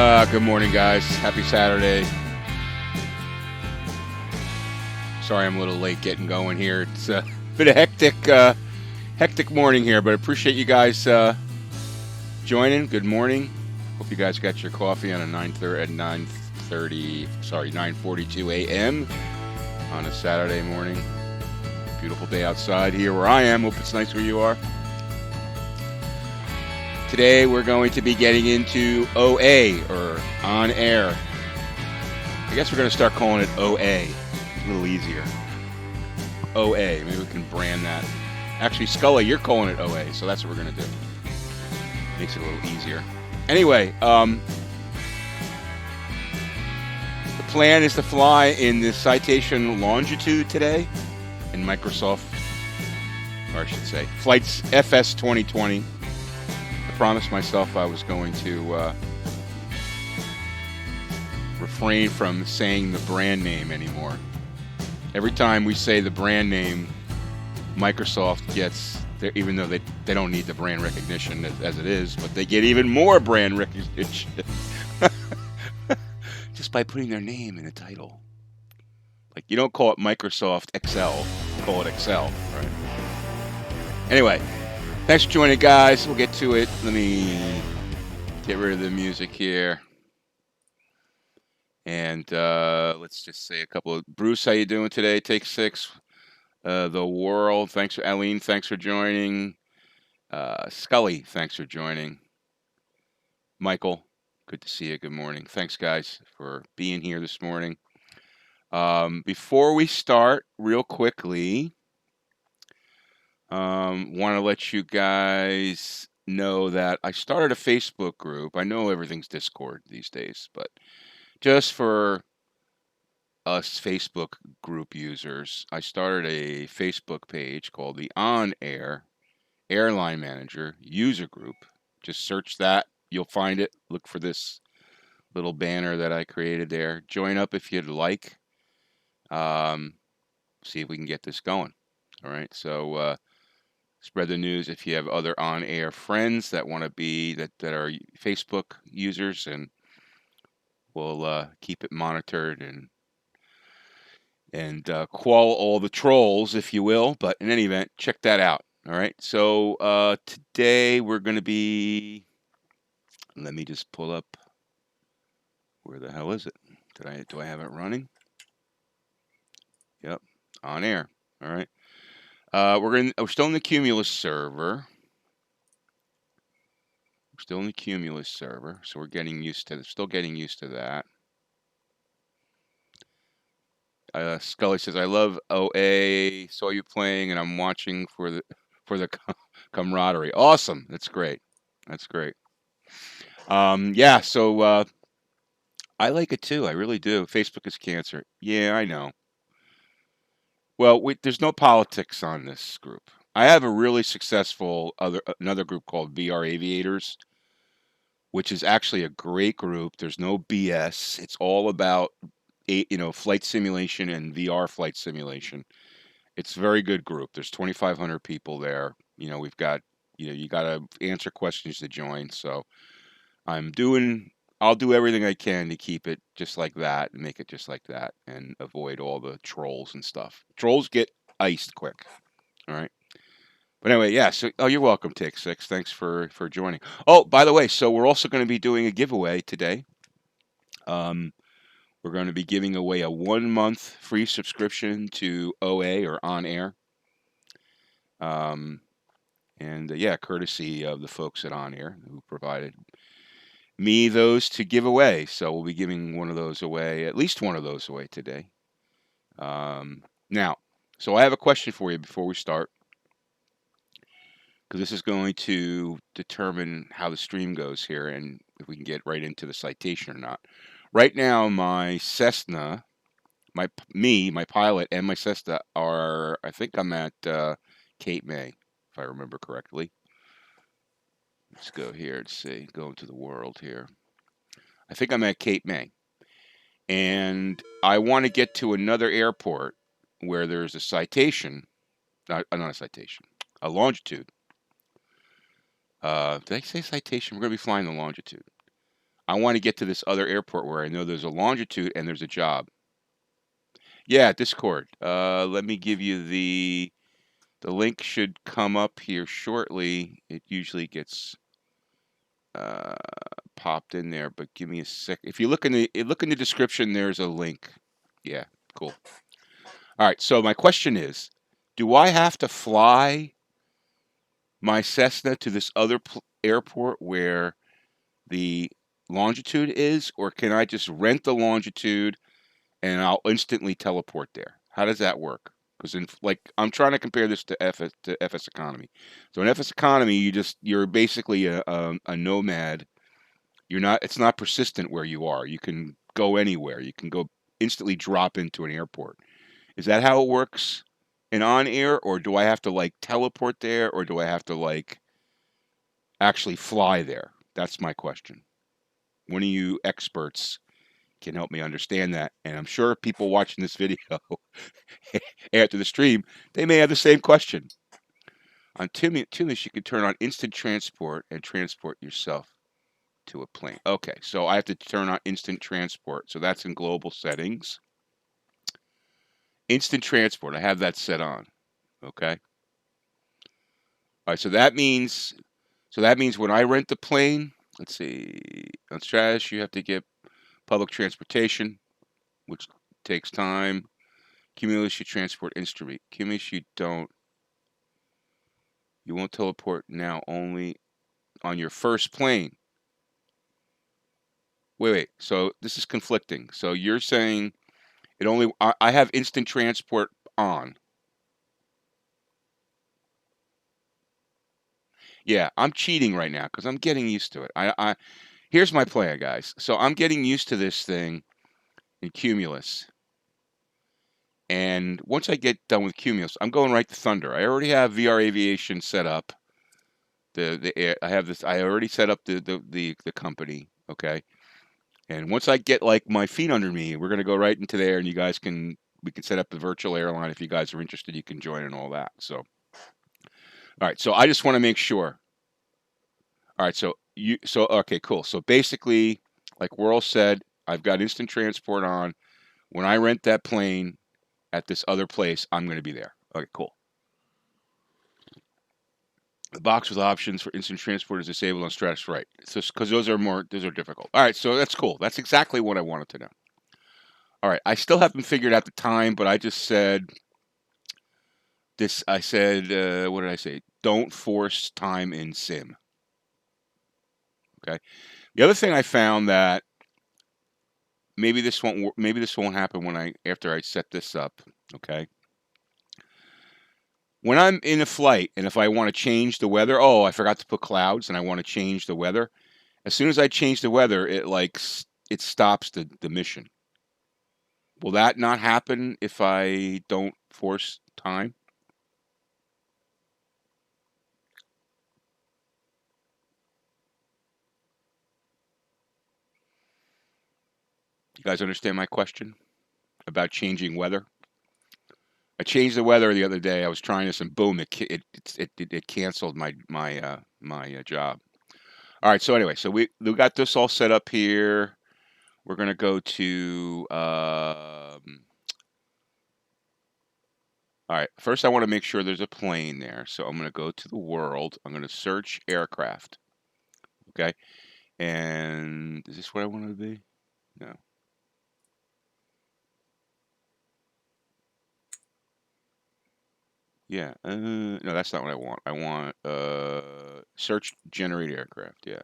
Good morning, guys. Happy Saturday. Sorry I'm a little late getting going here. It's a bit of hectic morning here, but I appreciate you guys joining. Good morning. Hope you guys got your coffee on a 9:42 a.m. on a Saturday morning. Beautiful day outside here where I am. Hope it's nice where you are. Today we're going to be getting into OA, or On Air. I guess we're going to start calling it OA. A little easier. OA. Maybe we can brand that. Actually, Scully, you're calling it OA, so that's what we're going to do. Makes it a little easier. Anyway, the plan is to fly in the Citation Longitude today in Microsoft, or I should say, Flights FS 2020. I promised myself I was going to refrain from saying the brand name anymore. Every time we say the brand name, Microsoft gets, even though they don't need the brand recognition as it is, but they get even more brand recognition just by putting their name in the title. Like, you don't call it Microsoft Excel, you call it Excel, right? Anyway, thanks for joining, guys. We'll get to it. Let me get rid of the music here. And let's just say a couple of... Bruce, how you doing today? Take 6. The World, thanks for... Eileen, thanks for joining. Scully, thanks for joining. Michael, good to see you. Good morning. Thanks, guys, for being here this morning. Before we start, real quickly, want to let you guys know that I started a Facebook group. I know everything's Discord these days, but just for us Facebook group users, I started a Facebook page called the OnAir Airline Manager user group. Just search that. You'll find it. Look for this little banner that I created there. Join up if you'd like. See if we can get this going. All right. So spread the news if you have other on-air friends that want to be, that are Facebook users, and we'll keep it monitored and quell all the trolls, if you will. But in any event, check that out. All right. So today we're going to be... Let me just pull up. Where the hell is it? Do I have it running? Yep. On air. All right. We're still in the Cumulus server. So we're getting used to that. Scully says, "I love OA. Saw you playing, and I'm watching for the camaraderie." Awesome. That's great. Yeah. So I like it too. I really do. Facebook is cancer. Yeah, I know. Well, there's no politics on this group. I have a really successful another group called VR Aviators, which is actually a great group. There's no BS. It's all about flight simulation and VR flight simulation. It's a very good group. There's 2,500 people there. We've got you got to answer questions to join. So I'll do everything I can to keep it just like that and make it just like that and avoid all the trolls and stuff. Trolls get iced quick. All right. But anyway, yeah. So, you're welcome, Take 6. Thanks for joining. Oh, by the way, so we're also going to be doing a giveaway today. We're going to be giving away a 1-month free subscription to OA, or On Air. Yeah, courtesy of the folks at On Air who provided me those to give away. So we'll be giving one of those away, at least one of those away today. Now, so I have a question for you before we start, because this is going to determine how the stream goes here and if we can get right into the citation or not. Right now, my Cessna, my pilot, and my Cessna are, I think I'm at Cape May, if I remember correctly. Let's go here and see. Go into the world here. I think I'm at Cape May. And I want to get to another airport where there's a citation. Not a citation. A longitude. Did I say citation? We're going to be flying the longitude. I want to get to this other airport where I know there's a longitude and there's a job. Yeah, Discord. Let me give you the link should come up here shortly. It usually gets popped in there, but give me a sec. If you look in the description, there's a link. Yeah, cool. All right. So my question is, do I have to fly my Cessna to this other airport where the longitude is, or can I just rent the longitude and I'll instantly teleport there? How does that work? Because I'm trying to compare this to FS economy. So in FS economy, you're basically a nomad. It's not persistent where you are. You can go anywhere. You can go instantly drop into an airport. Is that how it works in OnAir, or do I have to like teleport there, or do I have to like actually fly there? That's my question. One of you experts can help me understand that. And I'm sure people watching this video after the stream, they may have the same question. On Tumis, you can turn on instant transport and transport yourself to a plane. Okay, so I have to turn on instant transport. So that's in global settings. Instant transport, I have that set on. Okay. All right, so that means when I rent the plane, let's see, on Stratus, you have to get public transportation, which takes time. Cumulus, you transport instrument. Cumulus, you don't. You won't teleport now, only on your first plane. Wait. So this is conflicting. So you're saying it only. I have instant transport on. Yeah, I'm cheating right now because I'm getting used to it. Here's my plan, guys. So I'm getting used to this thing in Cumulus. And once I get done with Cumulus, I'm going right to Thunder. I already have VR Aviation set up. I already set up the company. Okay. And once I get like my feet under me, we're gonna go right into there, and we can set up a virtual airline if you guys are interested. You can join and all that. So, all right. So I just want to make sure. All right. So okay, cool. So basically, like Whirl said, I've got instant transport on. When I rent that plane at this other place, I'm going to be there. Okay, cool. The box with options for instant transport is disabled on Stratus, right? So because those are difficult. All right, so that's cool. That's exactly what I wanted to know. All right, I still haven't figured out the time, but I just said this. I said, what did I say? Don't force time in sim. Okay. The other thing I found that maybe this won't happen after I set this up. Okay. When I'm in a flight and if I want to change the weather, oh, I forgot to put clouds and I want to change the weather. As soon as I change the weather, it stops the mission. Will that not happen if I don't force time? You guys understand my question about changing weather? I changed the weather the other day. I was trying this, and boom! It canceled my job. All right. So anyway, so we got this all set up here. We're gonna go to. All right. First, I want to make sure there's a plane there. So I'm gonna go to the world. I'm gonna search aircraft. Okay. And is this where I want to be? No. Yeah. No, that's not what I want. I want search generate aircraft. Yeah.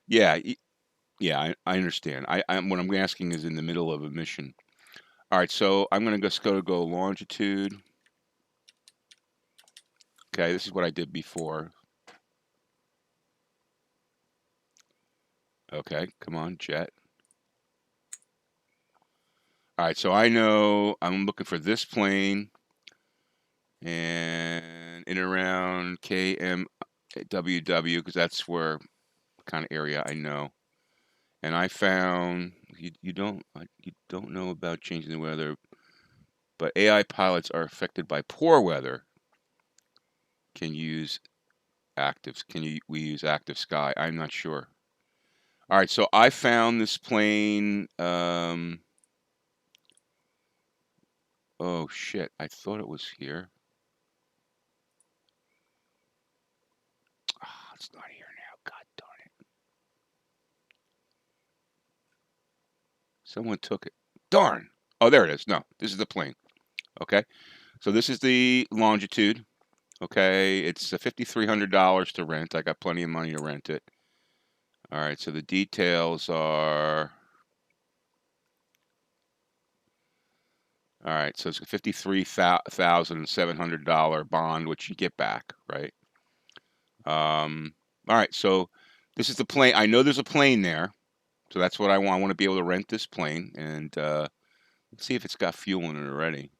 Yeah. Yeah. I understand. What I'm asking is in the middle of a mission. All right. So I'm gonna just go longitude. Okay. This is what I did before. Okay. Come on, jet. All right. So I know I'm looking for this plane and in around KMWW because that's where kind of area I know. And I found you don't know about changing the weather, but AI pilots are affected by poor weather. Can use active. We use active sky? I'm not sure. All right, so I found this plane. Oh shit! I thought it was here. Ah, it's not here now. God darn it! Someone took it. Darn! Oh, there it is. No, this is the plane. Okay, so this is the Longitude. Okay, it's $5,300 to rent. I got plenty of money to rent it. All right, so the details are. All right, so it's a $53,700 bond, which you get back, right? All right, so this is the plane. I know there's a plane there, so that's what I want. I want to be able to rent this plane, and let's see if it's got fuel in it already.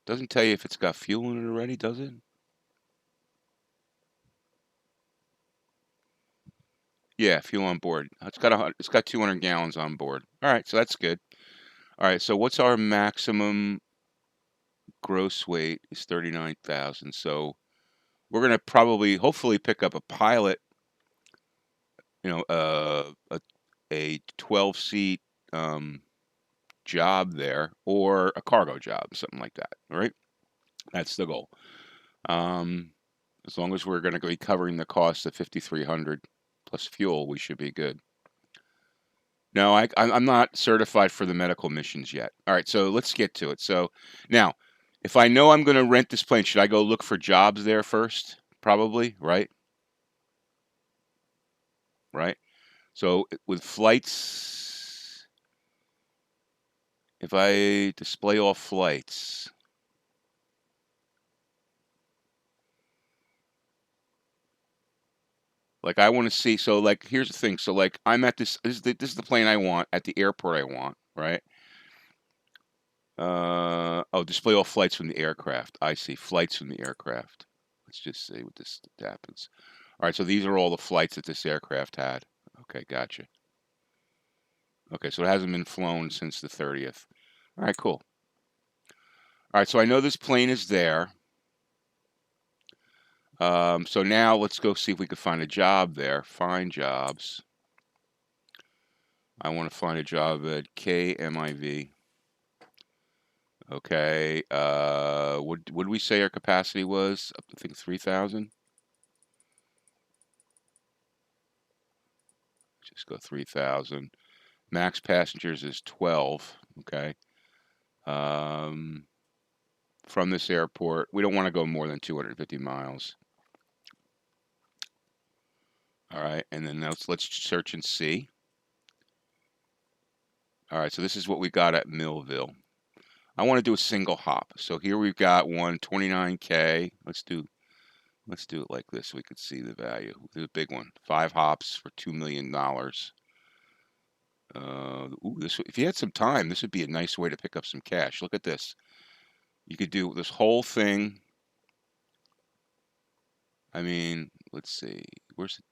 Doesn't tell you if it's got fuel in it already, does it? Yeah, fuel on board. It's got 200 gallons on board. All right, so that's good. All right, so what's our maximum gross weight is 39,000. So we're gonna probably, hopefully, pick up a pilot. You know, a 12-seat job there, or a cargo job, something like that. All right, that's the goal. As long as we're going to be covering the cost of 5,300 plus fuel, we should be good. No, I'm not certified for the medical missions yet. All right, so let's get to it. So now, if I know I'm going to rent this plane, should I go look for jobs there first? Probably, right? Right. So with flights, if I display all flights, like I want to see. So like, here's the thing. So like, I'm at this. This is the plane I want at the airport I want, right? Oh, display all flights from the aircraft. I see flights from the aircraft. Let's just see what this happens. All right, so these are all the flights that this aircraft had. Okay, gotcha. Okay, so it hasn't been flown since the 30th. All right, cool. All right, so I know this plane is there. So now let's go see if we can find a job there. Find jobs. I want to find a job at KMIV. Okay. What did we say our capacity was? I think 3,000. Just go 3,000. Max passengers is 12. Okay. From this airport, we don't want to go more than 250 miles. All right, and then let's search and see. All right, so this is what we got at Millville. I want to do a single hop. So here we've got 129K. Let's do it like this so we could see the value. We'll do a big one. 5 hops for $2 million. If you had some time, this would be a nice way to pick up some cash. Look at this. You could do this whole thing. I mean, let's see. Where's it?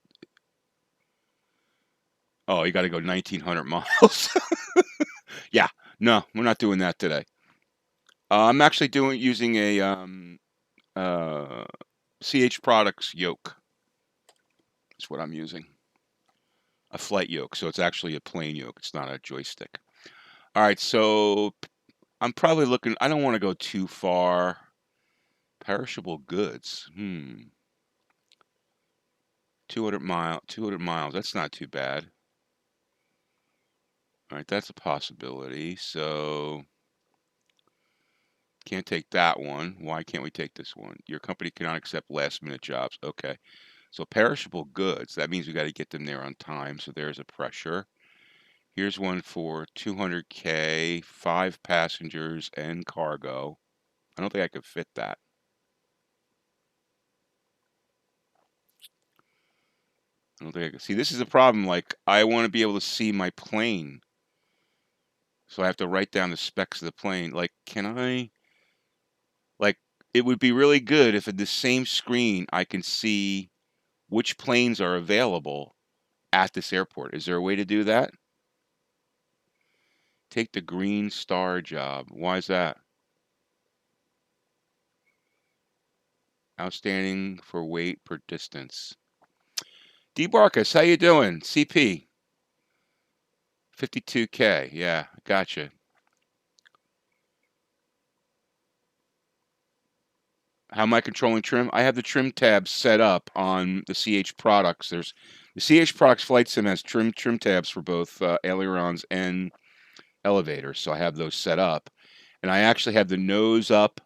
Oh, you got to go 1,900 miles. Yeah, no, we're not doing that today. I'm actually using a CH Products yoke. That's what I'm using. A flight yoke, so it's actually a plane yoke. It's not a joystick. All right, so I'm probably looking. I don't want to go too far. Perishable goods. 200 miles. That's not too bad. All right, that's a possibility. So can't take that one. Why can't we take this one? Your company cannot accept last-minute jobs. Okay. So perishable goods. That means we got to get them there on time. So there's a pressure. Here's one for 200K, 5 passengers and cargo. I don't think I could fit that. I don't think I could. See, this is a problem. Like, I want to be able to see my plane. So I have to write down the specs of the plane. Like, can I... Like, it would be really good if at the same screen I can see which planes are available at this airport. Is there a way to do that? Take the Green Star job. Why is that? Outstanding for weight per distance. D. Barkus, how you doing? CP. 52K. Yeah, gotcha. How am I controlling trim? I have the trim tabs set up on the CH products. There's the CH products flight sim has trim tabs for both ailerons and elevators, so I have those set up, and I actually have the nose up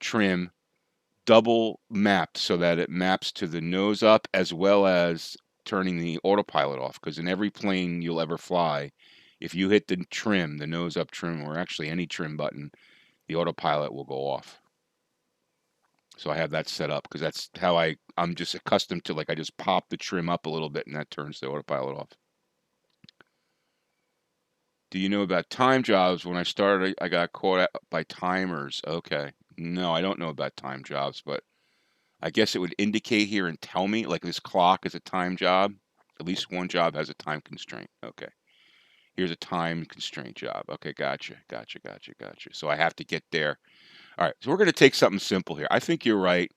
trim double mapped so that it maps to the nose up as well as turning the autopilot off. Because in every plane you'll ever fly, if you hit the trim, the nose up trim, or actually any trim button, the autopilot will go off. So I have that set up because that's how I'm just accustomed to, like, I just pop the trim up a little bit and that turns the autopilot off. Do you know about time jobs? When I started, I got caught by timers. Okay. No, I don't know about time jobs, but I guess it would indicate here and tell me, like, this clock is a time job. At least one job has a time constraint. Okay. Here's a time constraint job. Okay, gotcha. So I have to get there. All right, so we're going to take something simple here. I think you're right.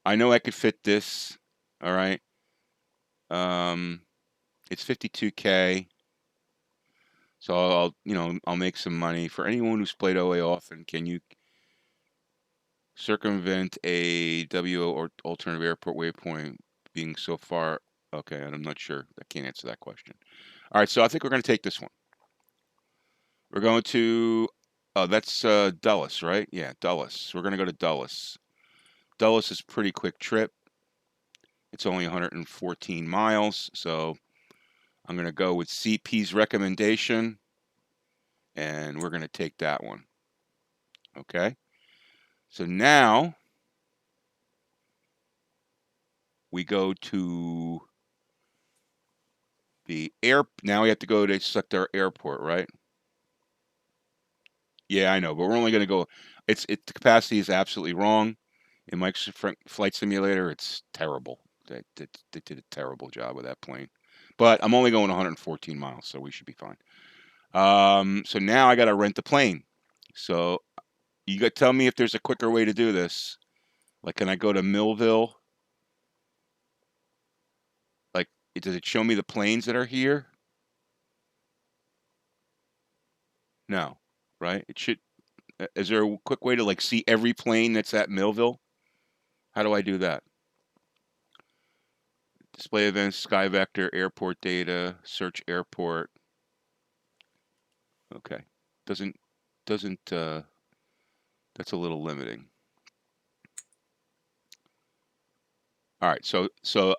I know I could fit this. All right. It's 52K. So I'll make some money. For anyone who's played OA often, can you circumvent a WO or alternative airport waypoint being so far? Okay, and I'm not sure. I can't answer that question. All right, so I think we're going to take this one. We're going to, that's Dulles, right? Yeah, Dulles. We're going to go to Dulles. Dulles is a pretty quick trip. It's only 114 miles, so I'm going to go with CP's recommendation, and we're going to take that one. Okay? So now we go to the now we have to go to select our airport, right? Yeah, I know, but we're only going to go, the capacity is absolutely wrong. In Microsoft Flight Simulator, it's terrible. They did a terrible job with that plane. But I'm only going 114 miles, so we should be fine. So now I got to rent the plane. So you got to tell me if there's a quicker way to do this. Like, can I go to Millville? Like, does it show me the planes that are here? No, right? It should. Is there a quick way to, like, see every plane that's at Millville? How do I do that? Display events, sky vector, airport data, search airport. Okay. Doesn't that's a little limiting. All right, so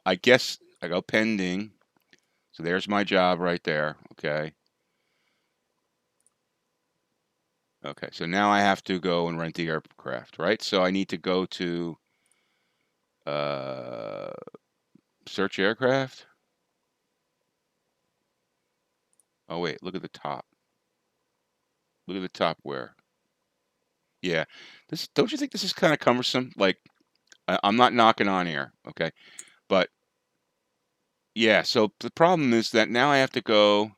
I guess I go pending. So there's my job right there. Okay. Okay, so now I have to go and rent the aircraft, right? So I need to go to search aircraft. Oh wait, look at the top. Look at the top where. Yeah, don't you think this is kind of cumbersome? Like, I'm not knocking OnAir, okay, but yeah. So the problem is that now I have to go,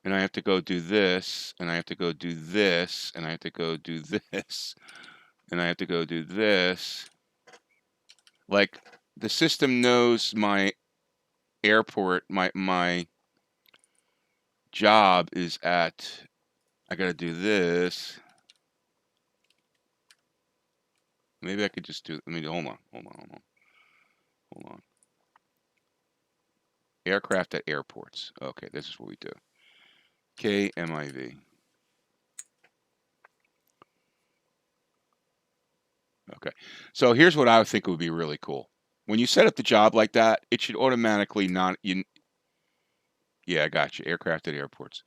and I have to go do this, and I have to go do this, and I have to go do this, and I have to go do this. Like, the system knows my airport, my job is at. I got to do this. Maybe I could just do. Let me hold on. Aircraft at airports. Okay, this is what we do. KMIV. Okay. So here's what I would think would be really cool. When you set up the job like that, it should automatically not. Yeah, I got you. Aircraft at airports.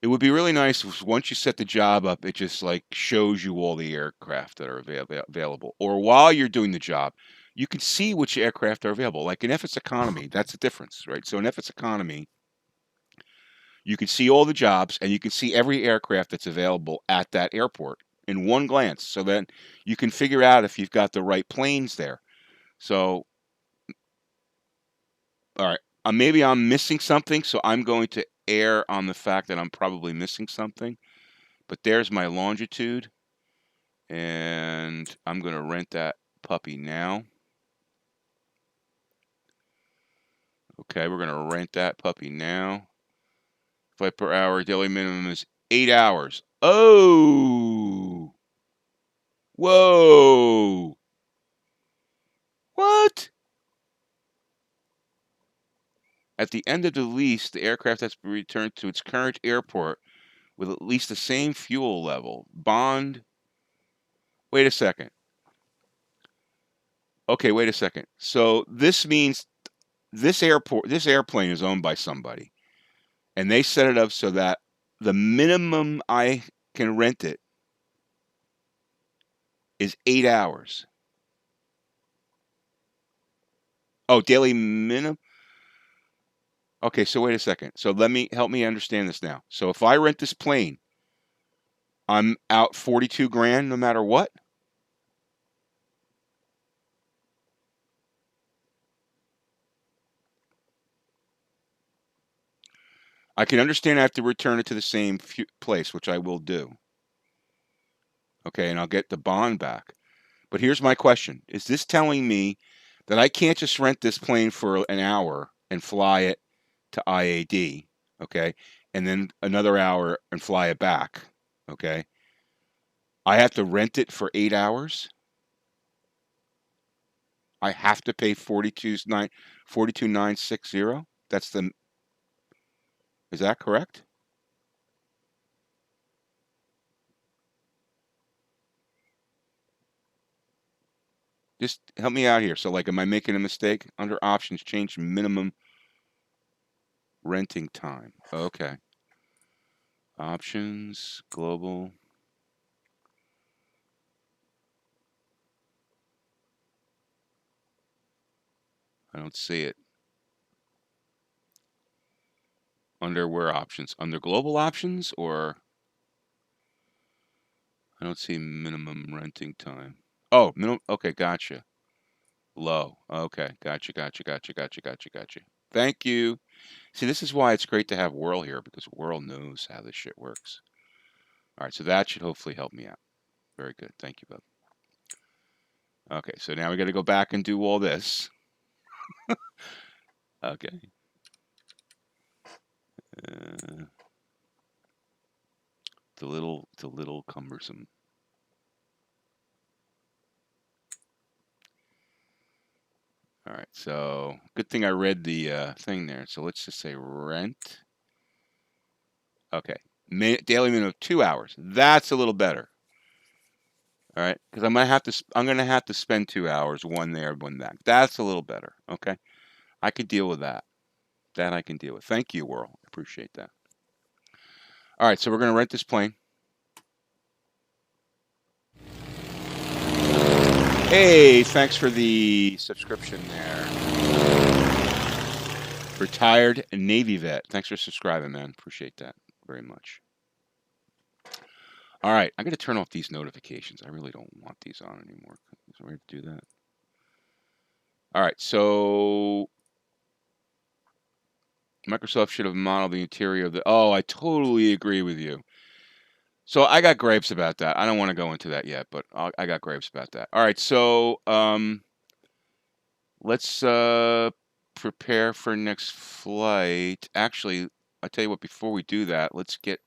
It would be really nice if once you set the job up, it just, like, shows you all the aircraft that are available. Or while you're doing the job, you can see which aircraft are available. Like in FS Economy, that's the difference, right? So in FS Economy, you can see all the jobs and you can see every aircraft that's available at that airport in one glance. So then you can figure out if you've got the right planes there. So, all right, maybe I'm missing something. So I'm going to err on the fact that I'm probably missing something. But there's my longitude. And I'm going to rent that puppy now. Okay, we're going to rent that puppy now. Flight per hour, daily minimum is 8 hours. Oh! Whoa! What? At the end of the lease, the aircraft has to be returned to its current airport with at least the same fuel level. Bond. Wait a second. Okay, wait a second. So this means this airplane is owned by somebody, and they set it up so that the minimum I can rent it is 8 hours. Oh, daily minimum? Okay, so wait a second. So help me understand this now. So if I rent this plane, I'm out 42 grand no matter what? I can understand I have to return it to the same place, which I will do. Okay, and I'll get the bond back. But here's my question. Is this telling me that I can't just rent this plane for an hour and fly it to IAD, okay, and then another hour and fly it back, okay? I have to rent it for 8 hours? I have to pay 42,960? Is that correct? Just help me out here. So, like, am I making a mistake? Under options, change minimum renting time. Okay. Options, global. I don't see it. Under where options? Under global options, or I don't see minimum renting time. Oh, minimum. Okay, gotcha. Low. Okay, gotcha. Thank you. See, this is why it's great to have Whirl here, because Whirl knows how this shit works. All right, so that should hopefully help me out. Very good. Thank you, bub. Okay, so now we got to go back and do all this. Okay. It's a little cumbersome. All right, so good thing I read the thing there. So let's just say rent. Okay, daily minimum of 2 hours. That's a little better. All right, because I'm gonna have to spend 2 hours, one there, one back. That's a little better. Okay, I could deal with that. That I can deal with. Thank you, Whirl. Appreciate that. All right, so we're gonna rent this plane. Hey, thanks for the subscription there. Retired Navy vet. Thanks for subscribing, man. Appreciate that very much. All right, I'm going to turn off these notifications. I really don't want these on anymore. Is there a way to do that? All right, so Microsoft should have modeled the interior of the... Oh, I totally agree with you. So I got gripes about that. I don't want to go into that yet, but I got gripes about that. All right, so let's prepare for next flight. Actually, I'll tell you what, before we do that, let's get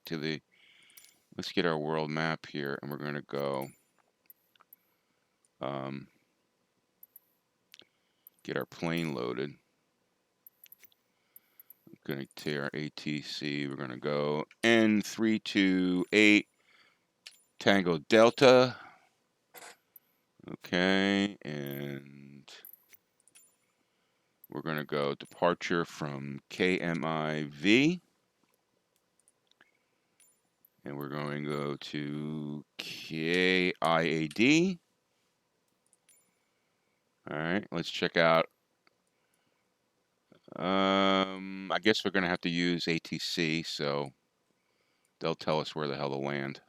our world map here, and we're going to go get our plane loaded. I'm going to take our ATC. We're going to go N328 Tango Delta. Okay, and we're going to go departure from KMIV. And we're going to go to KIAD. All right, let's check out. I guess we're going to have to use ATC, so they'll tell us where the hell to land.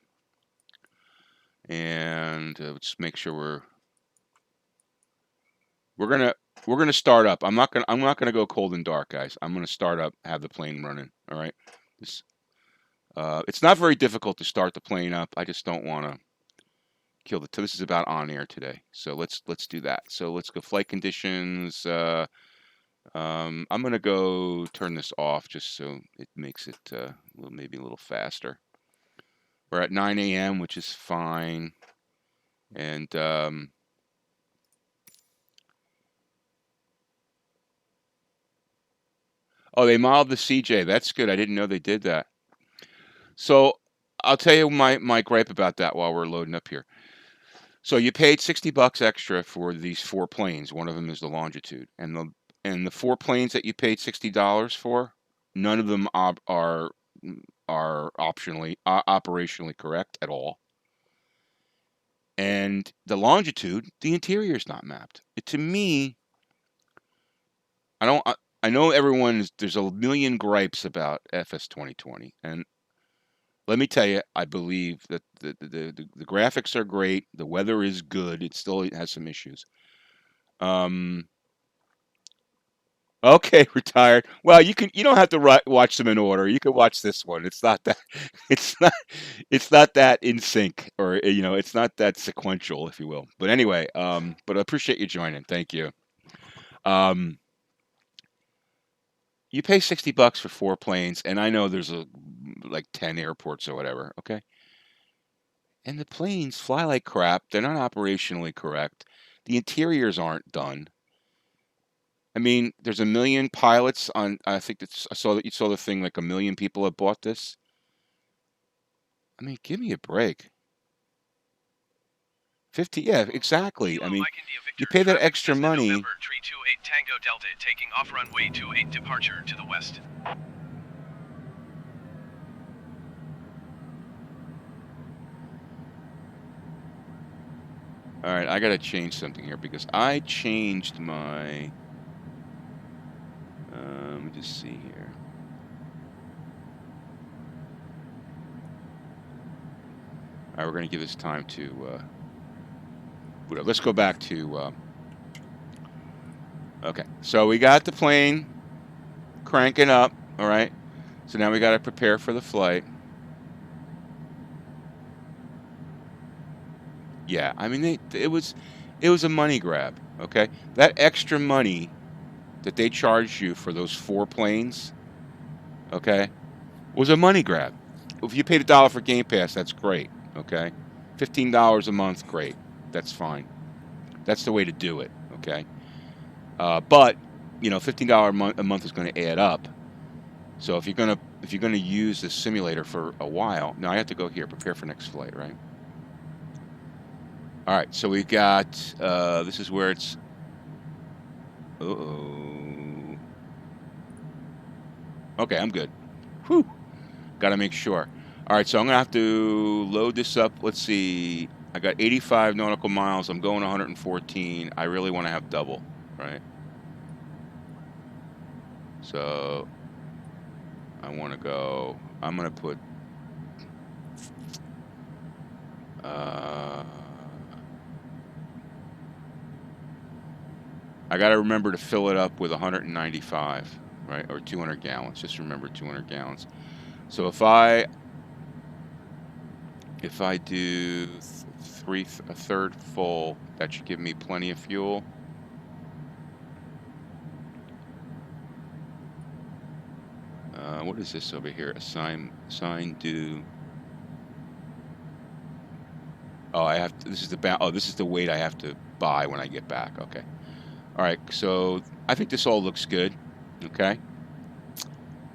And let's make sure we're gonna start up. I'm not gonna go cold and dark, guys. I'm gonna start up, have the plane running. All right. It's not very difficult to start the plane up. I just don't want to kill the. This is about on air today, so let's do that. So let's go flight conditions. I'm gonna go turn this off just so it makes it maybe a little faster. We're at 9 a.m., which is fine, and oh, they modeled the CJ. That's good. I didn't know they did that. So I'll tell you my gripe about that while we're loading up here. So you paid $60 extra for these 4 planes. One of them is the Longitude, and the 4 planes that you paid $60 for, none of them are operationally correct at all. And the Longitude, the interior is not mapped. To me, I know there's a million gripes about FS 2020, and let me tell you, I believe that the graphics are great, the weather is good. It still has some issues. Okay, retired. Well, you don't have to watch them in order. You can watch this one. It's not that it's not it's not that in sync, or it's not that sequential, if you will. But anyway, but I appreciate you joining. Thank you. Um, you pay $60 for 4 planes, and I know there's like 10 airports or whatever. Okay, and the planes fly like crap. They're not operationally correct. The interiors aren't done. I mean, there's a million pilots on. I think I saw that you saw the thing, like a million people have bought this. I mean, give me a break. 50, yeah, exactly. I mean, you pay that extra money. November, 328 Tango Delta, taking off runway 28, departure to the west. All right, I got to change something here because I changed my. Let me just see here. All right, we're going to give this time to. Let's go back to. Okay, so we got the plane cranking up. All right, so now we got to prepare for the flight. Yeah, I mean, it was a money grab. Okay, that extra money that they charged you for those 4 planes, okay, was a money grab. If you paid $1 for Game Pass, that's great. Okay, $15 a month, great. That's fine. That's the way to do it. Okay, but $15 a month is going to add up. So if you're gonna use the simulator for a while, now I have to go here, prepare for next flight, right? All right, so we got this is where it's. Uh-oh. Okay, I'm good. Whew. Got to make sure. All right, so I'm gonna have to load this up. Let's see. I got 85 nautical miles. I'm going 114. I really want to have double, right? So I want to go. I'm gonna put. I got to remember to fill it up with 195, right, or 200 gallons. Just remember 200 gallons. So if I do a third full, that should give me plenty of fuel. What is this over here? Assign due. Oh, I have to, this is the weight I have to buy when I get back. Okay. All right. So I think this all looks good. Okay.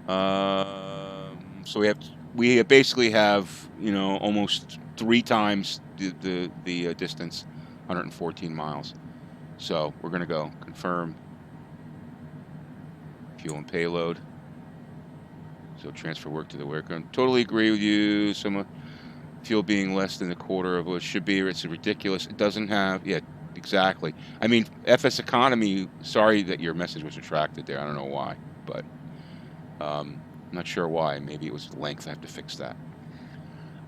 So we basically have almost 3 times the distance, 114 miles. So we're gonna go confirm fuel and payload. So transfer work to the worker. Totally agree with you. Some fuel being less than a quarter of what it should be. It's ridiculous. It doesn't have. Yeah, exactly. I mean, FS Economy. Sorry that your message was retracted there. I don't know why, but I'm not sure why. Maybe it was the length. I have to fix that.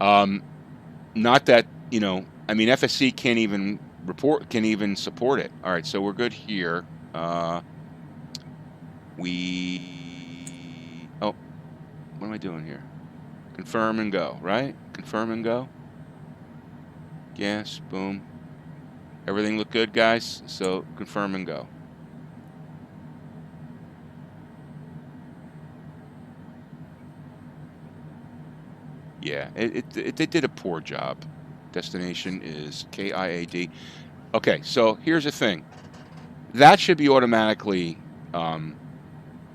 Not that I mean, FSC can't even support it. All right, so we're good here. What am I doing here? Confirm and go, right? Confirm and go. Gas, boom. Everything look good, guys? So confirm and go. Yeah, they did a poor job. Destination is KIAD. Okay, so here's the thing. That should be automatically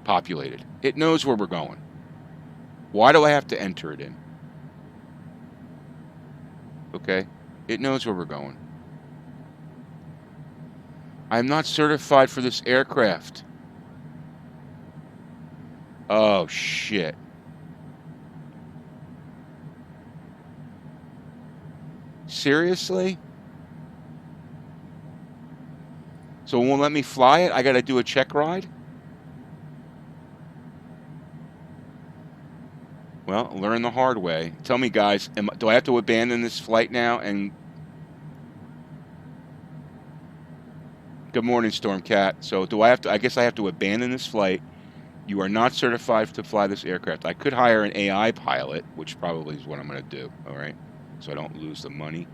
populated. It knows where we're going. Why do I have to enter it in? Okay, it knows where we're going. I'm not certified for this aircraft. Oh, shit. Seriously? So it won't let me fly it? I got to do a check ride? Well, learn the hard way. Tell me, guys, do I have to abandon this flight now? And good morning, Stormcat. So do I have to? I guess I have to abandon this flight. You are not certified to fly this aircraft. I could hire an AI pilot, which probably is what I'm going to do. All right, so I don't lose the money.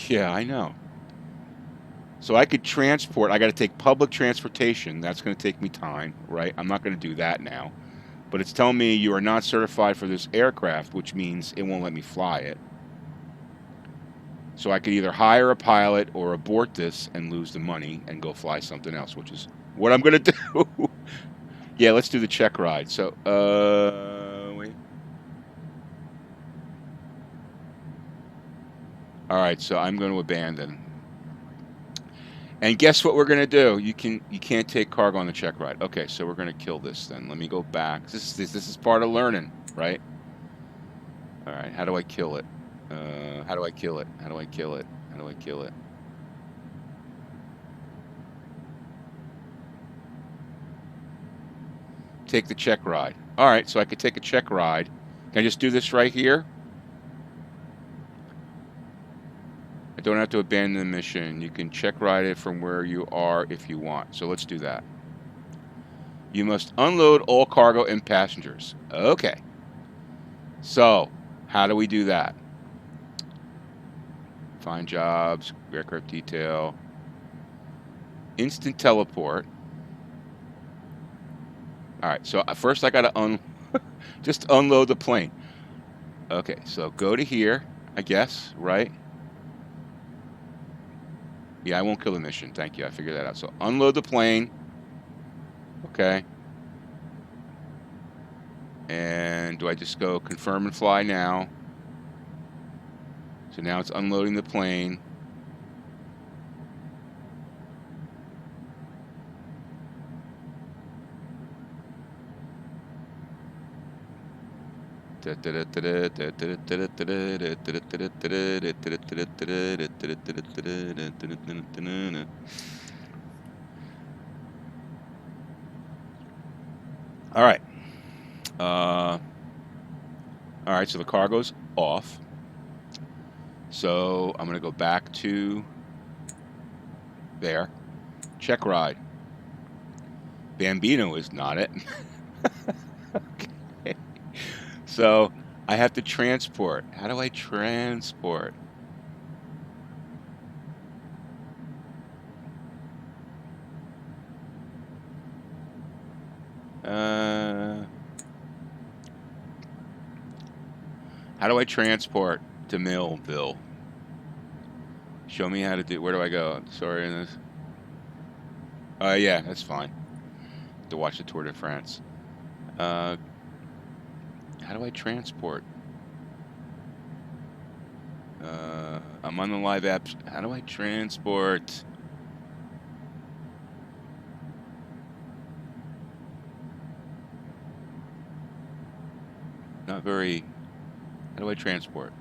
Yeah, I know. So I could transport. I got to take public transportation. That's going to take me time, right? I'm not going to do that now. But it's telling me you are not certified for this aircraft, which means it won't let me fly it. So I could either hire a pilot or abort this and lose the money and go fly something else, which is what I'm going to do. Yeah, let's do the check ride. So, wait. All right, so I'm going to abandon. And guess what we're going to do? You can't take cargo on the check ride. Okay, so we're going to kill this then. Let me go back. This is part of learning, right? All right, how do I kill it? How do I kill it? How do I kill it? How do I kill it? Take the check ride. All right, so I could take a check ride. Can I just do this right here? I don't have to abandon the mission. You can check ride it from where you are if you want. So let's do that. You must unload all cargo and passengers. Okay. So, how do we do that? Find jobs, aircraft detail, instant teleport. All right, so first I got to just unload the plane. Okay, so go to here, I guess, right? Yeah, I won't kill the mission. Thank you. I figured that out. So unload the plane. Okay. And do I just go confirm and fly now? So now it's unloading the plane. All right. All right, so the cargo's off. So I'm going to go back to there. Check ride. Bambino is not it. Okay. So I have to transport. How do I transport? How do I transport to Millville? Show me how to do. Where do I go? Sorry, in this. Yeah, that's fine. To watch the Tour de France. How do I transport? I'm on the live apps. How do I transport? Not very. How do I transport?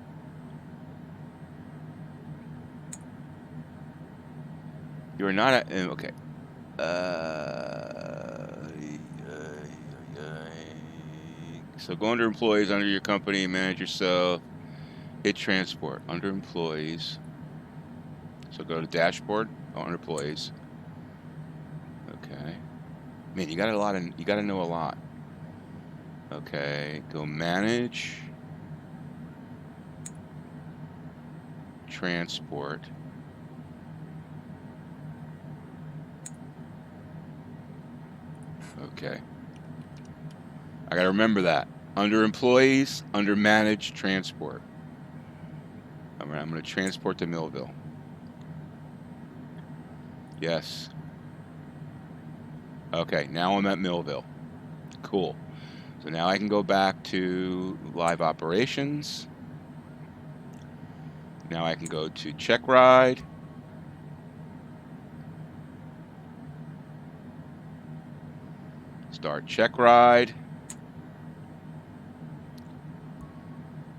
You are not a, okay. So go under employees, under your company, manage yourself. Hit transport under employees. So go to dashboard. Oh, under employees. Okay. Man, you got you got to know a lot. Okay. Go manage. transport. Okay. I got to remember that. Under employees, under managed transport. I'm going to transport to Millville. Yes. Okay, now I'm at Millville. Cool. So now I can go back to live operations. Now I can go to Checkride. Start Checkride.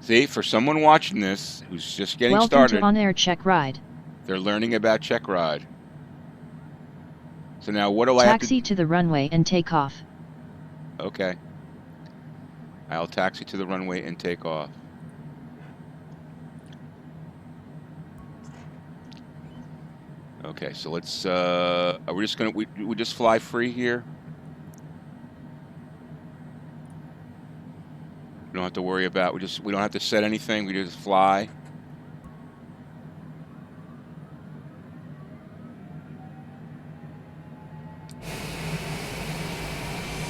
See, for someone watching this who's just getting started, Welcome to OnAir Checkride. they're learning about Checkride. So now what do I have to Taxi to the runway and take off. Okay. I'll taxi to the runway and take off. Okay, so let's are we just gonna we just fly free here? We don't have to worry about we don't have to set anything, we just fly.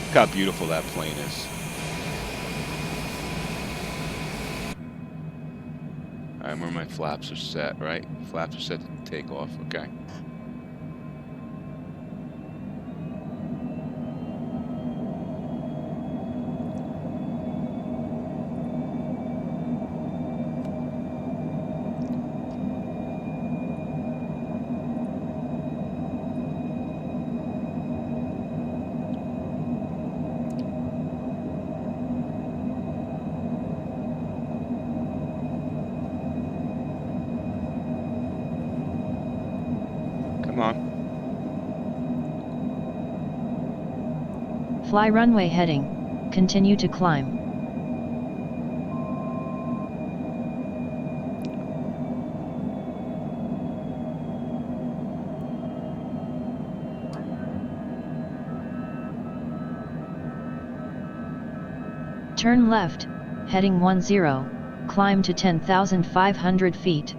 Look how beautiful that plane is. I remember my flaps are set, right? Flaps are set to take off, okay. Come on. Fly runway heading. Continue to climb. Turn left, heading 10, climb to 10,500 feet.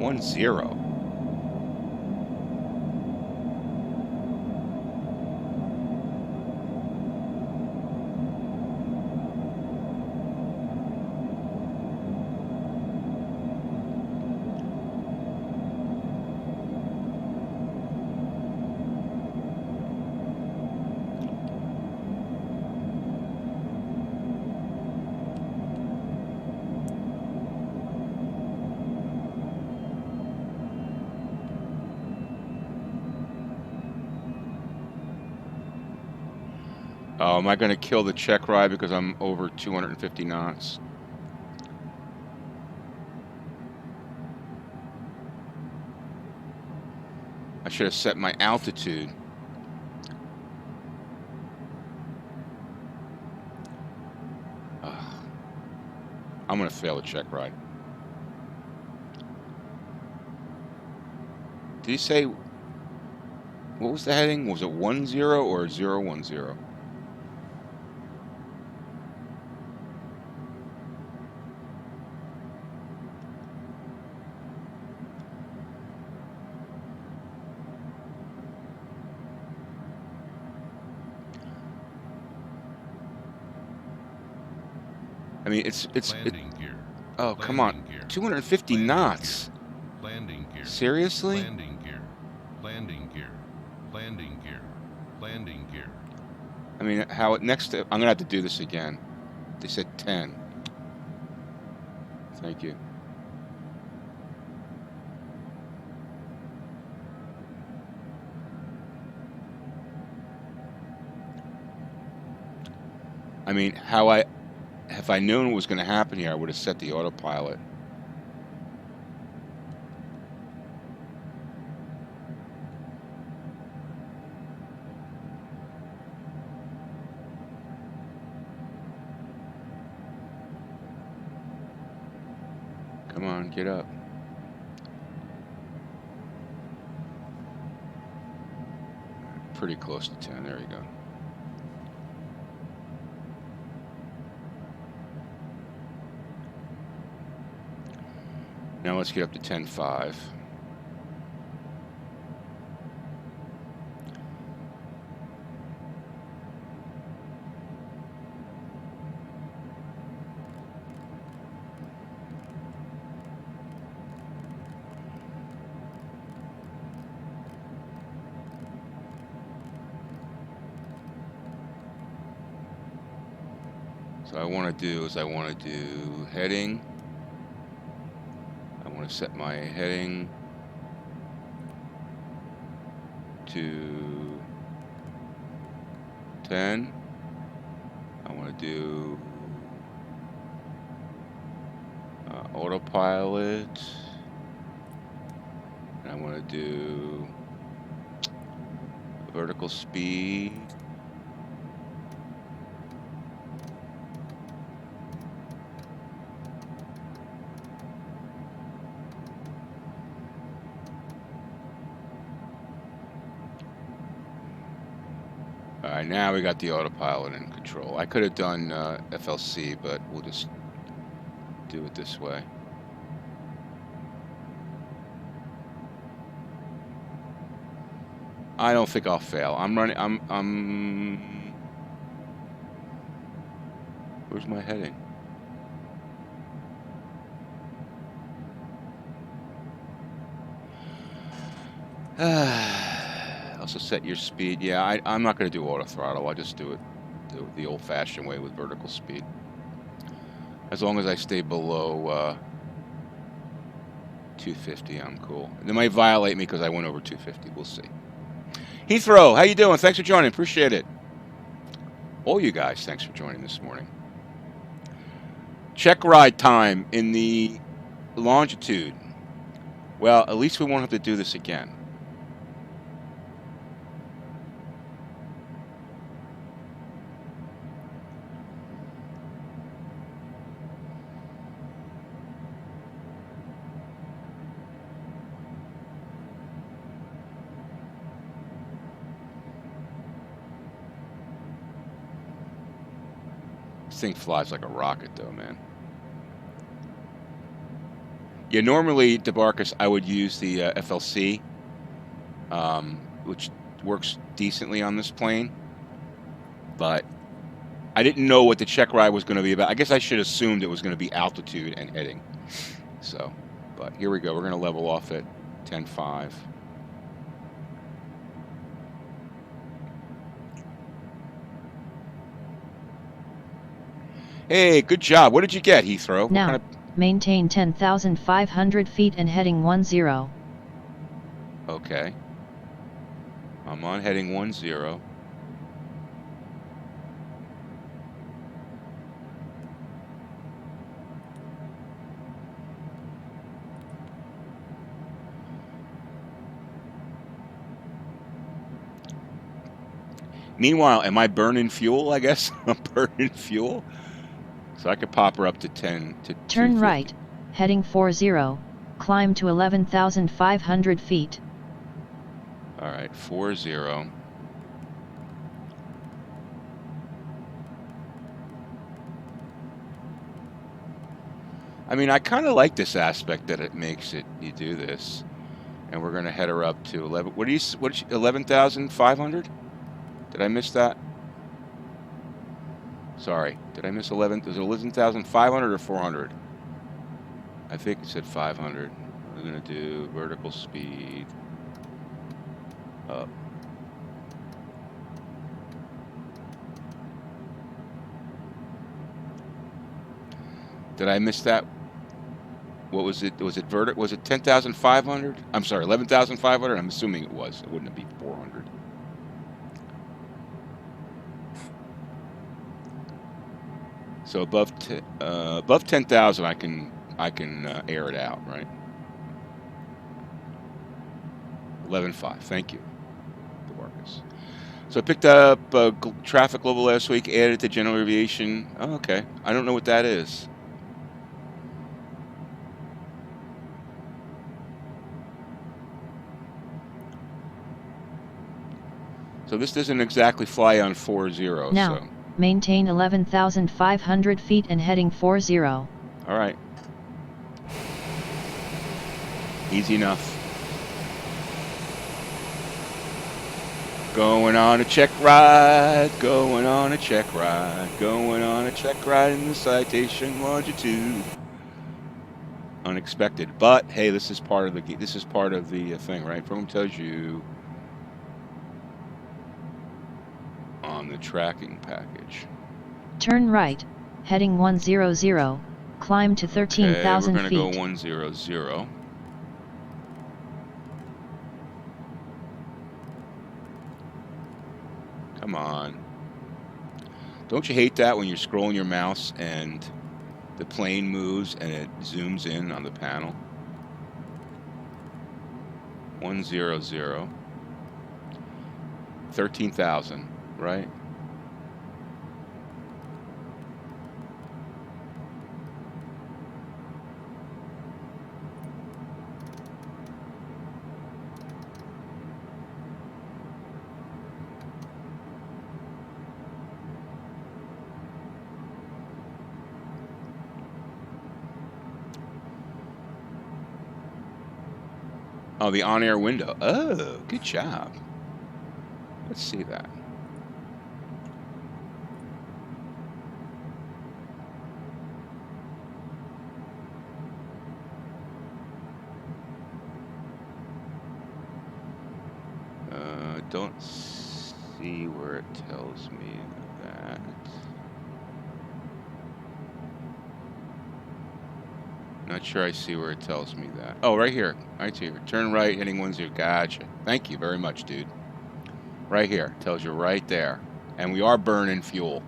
One zero. Oh, am I going to kill the check ride because I'm over 250 knots? I should have set my altitude. Ugh. I'm going to fail the check ride. Did he say, what was the heading? Was it 10 or 010? I mean, it's landing gear. Oh, come on. Gear. 250 landing knots. Gear. Landing gear. Seriously? Landing gear. Landing gear. Landing gear. Landing gear. I mean, how next I'm going to have to do this again. They said 10. Thank you. I mean, if I known what was going to happen here, I would have set the autopilot. Come on, get up. Pretty close to 10. There you go. Now let's get up to 10.5. So I want to do heading. I want to set my heading to 10. I want to do Autopilot. And I want to do vertical speed. All right, now we got the autopilot in control. I could have done FLC, but we'll just do it this way. I don't think I'll fail. I'm running. Where's my heading? Also set your speed. Yeah, I'm not going to do auto throttle. I'll just do it the old-fashioned way with vertical speed. As long as I stay below 250, I'm cool. They might violate me because I went over 250. We'll see. Heathrow, how you doing? Thanks for joining. Appreciate it. All you guys, thanks for joining this morning. Checkride time in the Longitude. Well, at least we won't have to do this again. This thing flies like a rocket, though, man. Yeah, normally, DeBarcus, I would use the FLC, which works decently on this plane. But I didn't know what the check ride was going to be about. I guess I should have assumed it was going to be altitude and heading. So, but here we go. We're going to level off at 10.5. Hey, good job. What did you get, Heathrow? Now, maintain 10,500 feet and heading 10. Okay. I'm on heading 10. Meanwhile, am I burning fuel, I guess? I'm burning fuel. So I could pop her up to 10 to Turn 250. right, heading 40, climb to 11,500 feet. All right, 40. I mean, I kind of like this aspect that it makes it, you do this. And we're going to head her up to 11. What 11,500? Did I miss that? Sorry, did I miss 11? Was it 11,500 or 400? I think it said 500. We're going to do vertical speed up. Did I miss that? What was it? Was it 10,500? I'm sorry, 11,500? I'm assuming it was. It wouldn't be 400. So above 10,000, I can air it out, right? 11.5. Thank you, DeMarcus. So I picked up Traffic Global last week, added to General Aviation. Oh, okay. I don't know what that is. So this doesn't exactly fly on 40, Now, so. maintain 11,500 feet and heading 40. All right. Easy enough. Going on a check ride, going on a check ride, going on a check ride in the Citation Longitude. Unexpected, but hey, this is part of the thing, right? Program tells you on the tracking package. Turn right, heading 100, climb to 13,000 feet. Okay, we're feet. going to go 100. Come on. Don't you hate that when you're scrolling your mouse and the plane moves and it zooms in on the panel? 100. 13,000, right? Oh, the on-air window. Oh, good job. Let's see that. Don't see where it tells me that. Not sure I see where it tells me that. Oh, right here. Right here. Turn right, heading 10. Gotcha. Thank you very much, dude. Right here. Tells you right there. And we are burning fuel.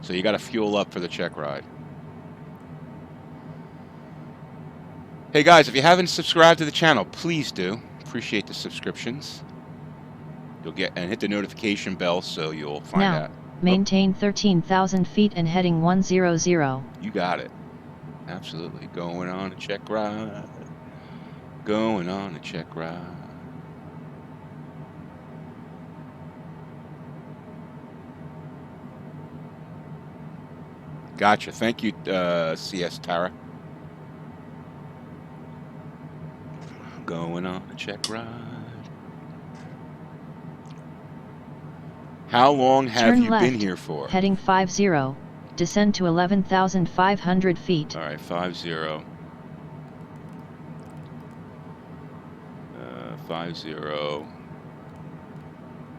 So you got to fuel up for the check ride. Hey guys, if you haven't subscribed to the channel, please do. Appreciate the subscriptions. You'll get, and hit the notification bell so you'll find out. Now, maintain 13,000 feet and heading 100. You got it. Absolutely. Going on a check ride. Going on a check ride. Gotcha. Thank you, CS Tara. Going on a check ride. How long have Turn you left, been here for? Heading 50. Descend to 11,500 feet. All right, 50. 50.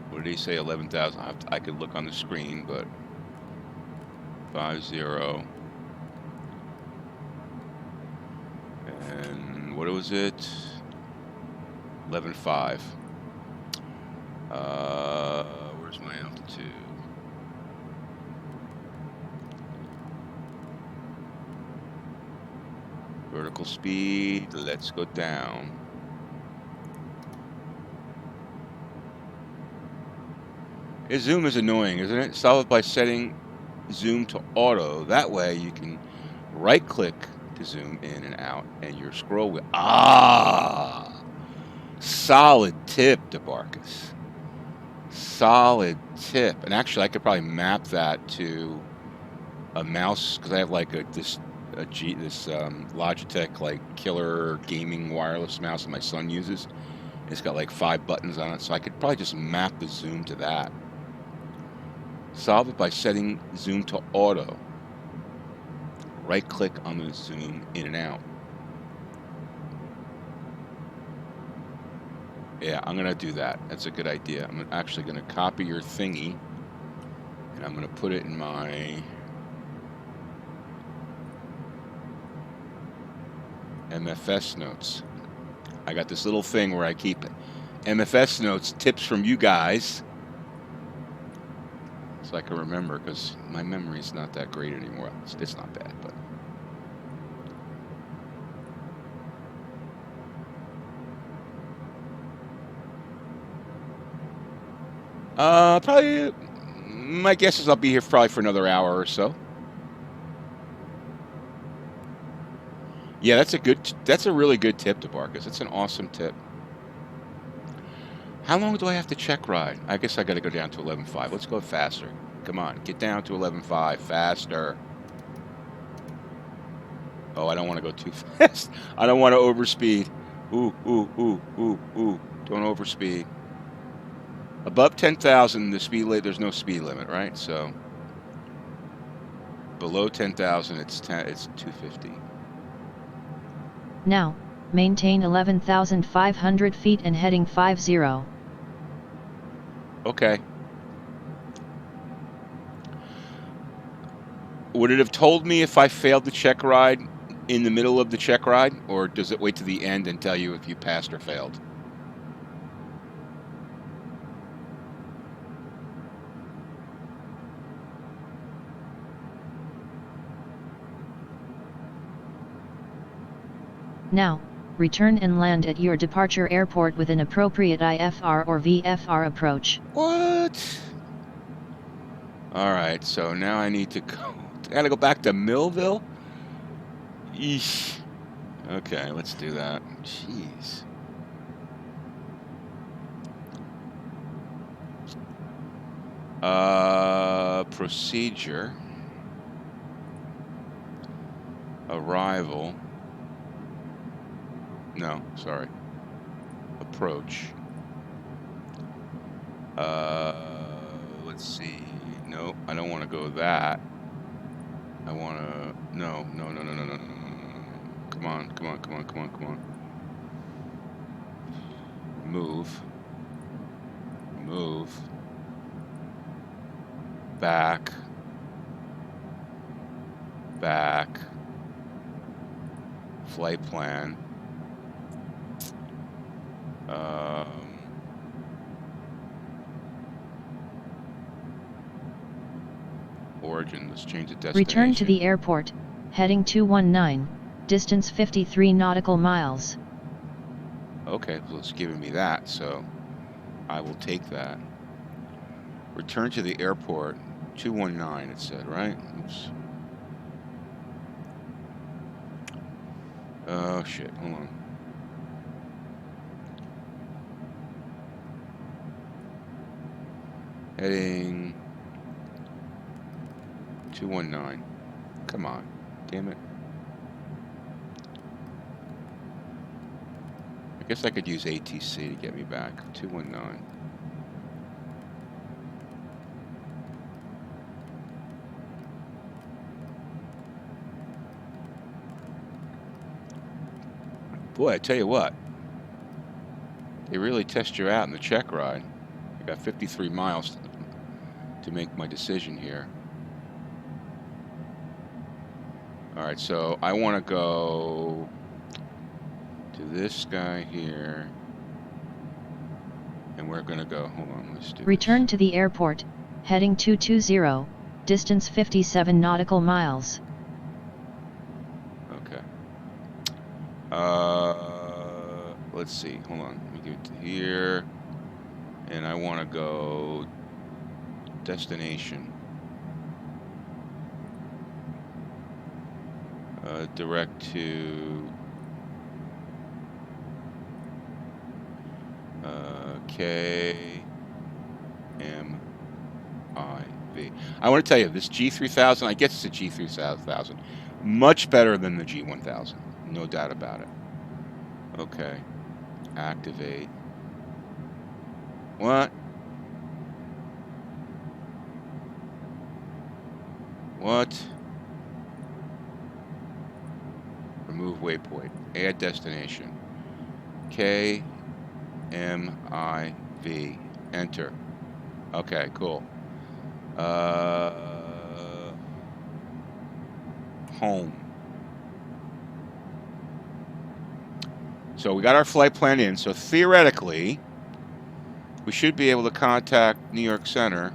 What did he say? 11,000. I could look on the screen, but 50. And what was it? 11.5. Where's my altitude? Vertical speed. Let's go down. His zoom is annoying, isn't it? Solve it by setting zoom to auto. That way you can right click to zoom in and out, and your scroll wheel. Ah, solid tip, DeBarcus. Solid tip. And actually, I could probably map that to a mouse because I have like this Logitech like killer gaming wireless mouse that my son uses. It's got like 5 buttons on it, so I could probably just map the zoom to that. Solve it by setting zoom to auto. Right click on the zoom in and out. Yeah, I'm gonna do that. That's a good idea. I'm actually gonna copy your thingy and I'm gonna put it in my MFS notes. I got this little thing where I keep MFS notes, tips from you guys, so I can remember, because my memory is not that great anymore. It's not bad, but. Probably, my guess is I'll be here probably for another hour or so. Yeah, that's a really good tip, DeBarcus. It's an awesome tip. How long do I have to check ride? I guess I got to go down to 11.5. Let's go faster. Come on, get down to 11.5 faster. Oh, I don't want to go too fast. I don't want to overspeed. Ooh, ooh, ooh, ooh, ooh. Don't overspeed. Above 10,000, the speed limit, there's no speed limit, right? So below 10,000, it's 250. Now, maintain 11,500 feet and heading 50. Okay. Would it have told me if I failed the check ride in the middle of the check ride, or does it wait to the end and tell you if you passed or failed? Now, return and land at your departure airport with an appropriate IFR or VFR approach. What? All right, so now I need to go. I gotta go back to Millville? Eesh. Okay, let's do that. Jeez. Procedure. Arrival. No, sorry. Approach. Let's see. No, I don't want to go that. I want to. No, no, no, no, no, no, no, no, no. Come on, come on, come on, come on, come on. Move. Move. Back. Back. Flight plan. Origin. Let's change the destination. Return to the airport, heading 219, distance 53 nautical miles. Okay, well, it's giving me that, so I will take that. Return to the airport, 219, it said, right? Oops. Oh, shit, hold on. Heading 219. Come on, damn it. I guess I could use ATC to get me back. 219. Boy, I tell you what. They really test you out in the check ride. I got 53 miles to make my decision here. All right, so I want to go to this guy here. And we're going to go, hold on, let's do Return this. to the airport, heading 220, distance 57 nautical miles. Okay. Let's see, hold on, let me get to here. And I want to go destination. Direct to KMIV. I want to tell you, this G3000, I guess it's a G3000, much better than the G1000, no doubt about it. Okay, activate. What? What? Remove waypoint. Add destination. KMIV. Enter. Okay, cool. Home. So we got our flight plan in. So theoretically, we should be able to contact New York Center.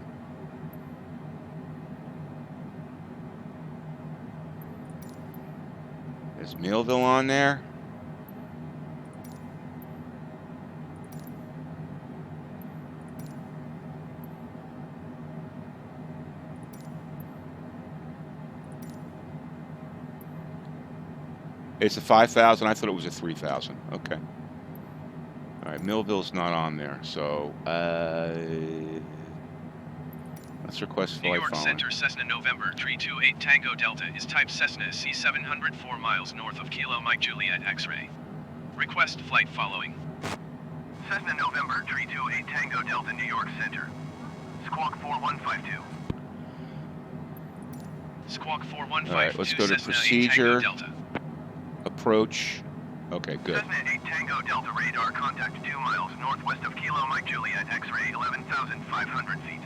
Is Millville on there? It's a 5,000. I thought it was a 3,000. Okay. All right, Millville's not on there, so let's request New flight York following. Center Cessna November 328 Tango Delta is type Cessna C700 4 miles north of Kilo Mike Juliet X-ray. Request flight following. Cessna November 328 Tango Delta New York Center. Squawk 4152. Squawk 4152. All right, let's go to Cessna 8 procedure. Tango Delta. Approach. Okay, good. Cessna 8 Tango Delta radar contact 2 miles northwest of Kilo Mike Juliet X-ray 11,500 feet.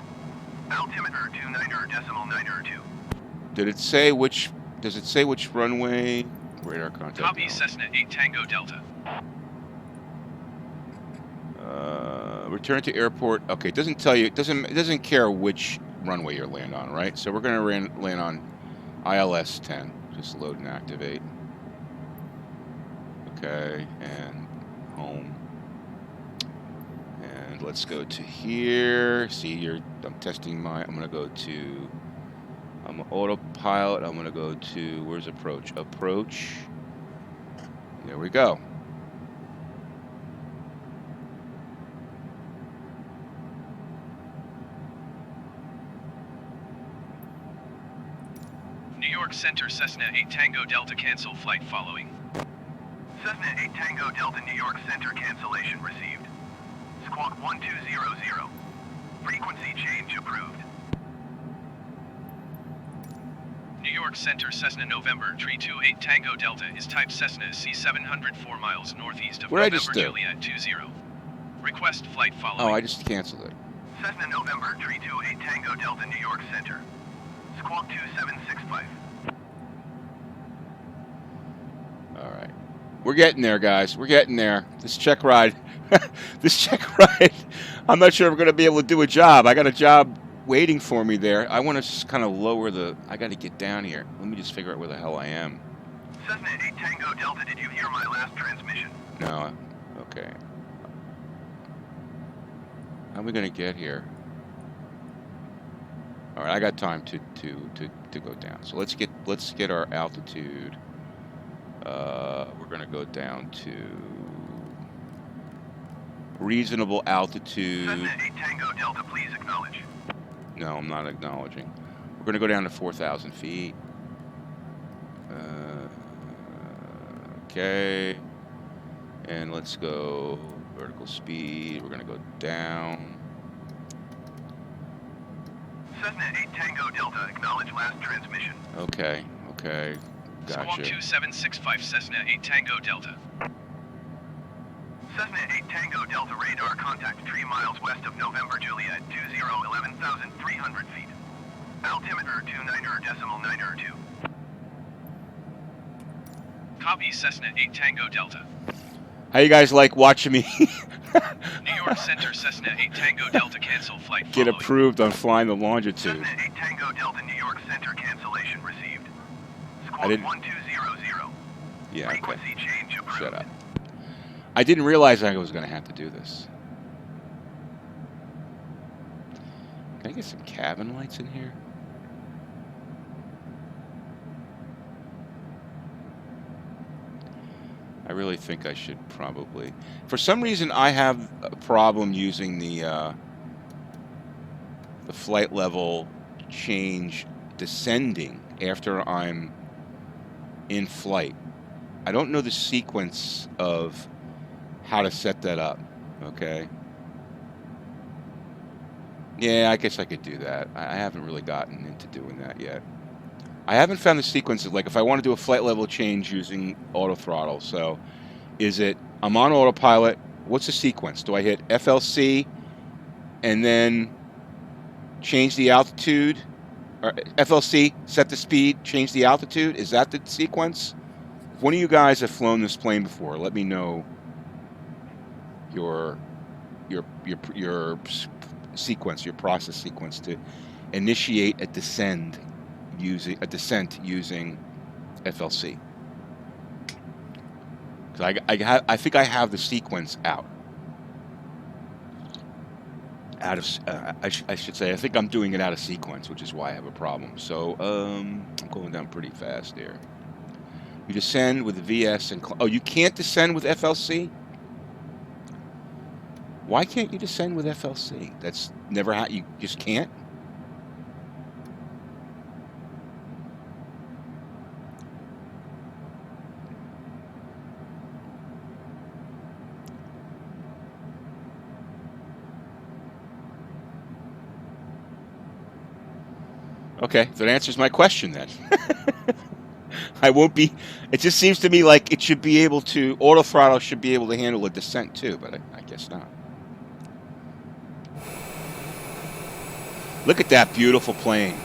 Altimeter 29.902. Did it say which? Does it say which runway? Radar contact. Copy No. Cessna 8 Tango Delta. Return to airport. Okay, it doesn't tell you. It doesn't care which runway you land on, right? So we're gonna land on ILS 10. Just load and activate. Okay, and home. And let's go to here. See, I'm testing my. I'm gonna go to. I'm autopilot. I'm gonna go to. Where's approach? Approach. There we go. New York Center Cessna 8 Tango Delta cancel flight following. Cessna 8 Tango Delta New York Center cancellation received. Squawk 1200. Frequency change approved. New York Center Cessna November 328 Tango Delta is type Cessna C700 4 miles northeast of What did I November just do? Juliet 20. Request flight following. Oh, I just canceled it. Cessna November 328 Tango Delta New York Center. Squawk 2765. All right. We're getting there, guys. We're getting there. This check ride. This check ride. I'm not sure if we're going to be able to do a job. I got a job waiting for me there. I want to just kind of lower the... I got to get down here. Let me just figure out where the hell I am. Cessna 8 Tango Delta, did you hear my last transmission? No. Okay. How are we going to get here? All right, I got time to go down. So let's get our altitude. We're going to go down to reasonable altitude. Cessna 8 Tango Delta, please acknowledge. No, I'm not acknowledging. We're going to go down to 4,000 feet. Okay. And let's go vertical speed. We're going to go down. Cessna 8 Tango Delta, acknowledge last transmission. Okay. Squawk Gotcha. 2765 Cessna 8 Tango Delta. Cessna 8 Tango Delta radar contact 3 miles west of November Juliet 20 11,300 feet. Altimeter 29.902. Copy Cessna 8 Tango Delta. How you guys like watching me New York Center Cessna 8 Tango Delta cancel flight get following. approved on flying the longitude? Cessna 8 Tango Delta New York Center cancellation received. Squawk didn't- 1200. Yeah, okay. Frequency change approved. Shut up. I didn't realize I was going to have to do this. Can I get some cabin lights in here? I really think I should probably. For some reason, I have a problem using the flight level change descending after I'm in flight. I don't know the sequence of how to set that up. Okay. Yeah, I guess I could do that. I haven't really gotten into doing that yet. I haven't found the sequence of, like, if I want to do a flight level change using auto throttle. So is it, I'm on autopilot, what's the sequence? Do I hit FLC and then change the altitude? Or FLC, set the speed, change the altitude? Is that the sequence? If one of you guys have flown this plane before, let me know your sequence, your process sequence to initiate a descent using FLC. Because I think I have the sequence out of I should say I think I'm doing it out of sequence, which is why I have a problem. So I'm going down pretty fast there. You descend with the VS and oh, you can't descend with FLC. Why can't you descend with FLC? That's never you just can't? Okay, that answers my question then. I won't be. It just seems to me like it should be able to. Auto throttle should be able to handle a descent too, but I guess not. Look at that beautiful plane.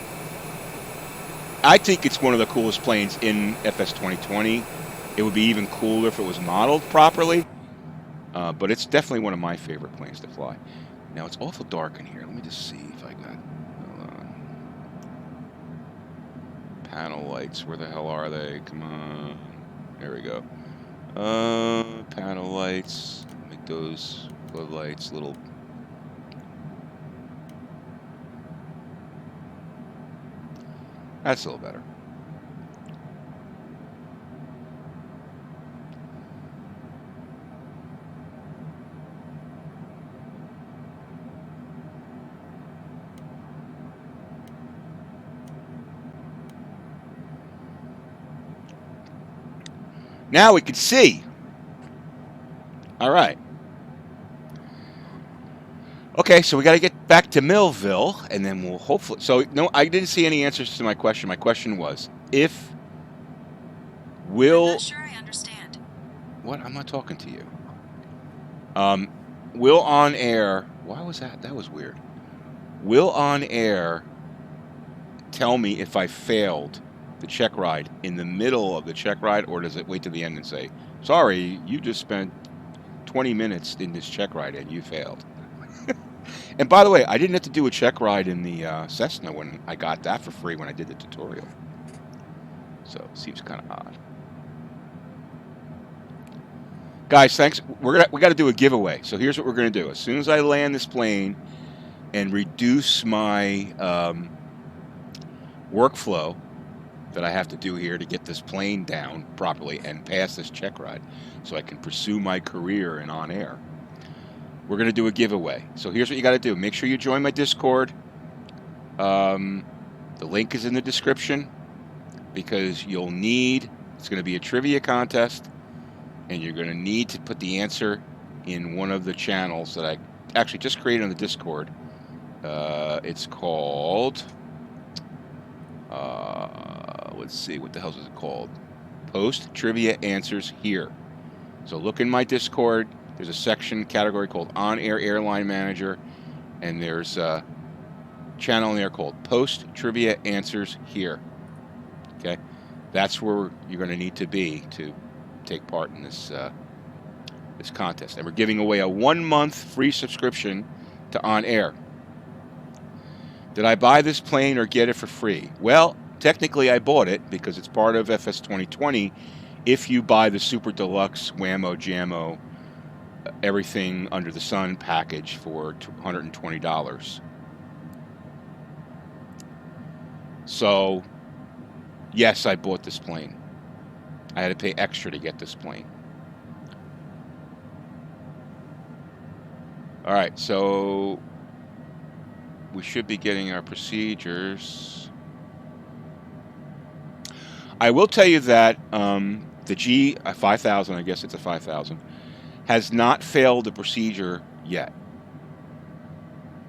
I think it's one of the coolest planes in FS 2020. It would be even cooler if it was modeled properly, but it's definitely one of my favorite planes to fly. Now, it's awful dark in here. Let me just see if I got... Hold on. Panel lights, where the hell are they? Come on. There we go. Panel lights. Make those floodlights little... That's a little better. Now we can see. All right. Okay, so we got to get back to Millville, and then we'll hopefully... So, no, I didn't see any answers to my question. My question was, if will... I'm not sure I understand. What? I'm not talking to you. Will OnAir... Why was that? That was weird. Will OnAir tell me if I failed the check ride in the middle of the check ride, or does it wait to the end and say, sorry, you just spent 20 minutes in this check ride and you failed? And by the way, I didn't have to do a check ride in the Cessna when I got that for free when I did the tutorial. So it seems kind of odd. Guys, thanks. We got to do a giveaway. So here's what we're going to do. As soon as I land this plane and reduce my workflow that I have to do here to get this plane down properly and pass this check ride so I can pursue my career in OnAir, we're going to do a giveaway. So here's what you got to do. Make sure you join my Discord. The link is in the description because you'll need, it's going to be a trivia contest, and you're going to need to put the answer in one of the channels that I actually just created on the Discord. It's called, let's see, what the hell is it called? Post Trivia Answers Here. So look in my Discord. There's a section category called OnAir Airline Manager, and there's a channel in there called Post Trivia Answers Here. Okay, that's where you're going to need to be to take part in this this contest. And we're giving away a 1-month free subscription to OnAir. Did I buy this plane or get it for free? Well, technically I bought it because it's part of FS 2020 if you buy the Super Deluxe Whammo Jammo everything under the sun package for $120. So, yes, I bought this plane. I had to pay extra to get this plane. All right, so we should be getting our procedures. I will tell you that the G5000, I guess it's a 5000, has not failed the procedure yet.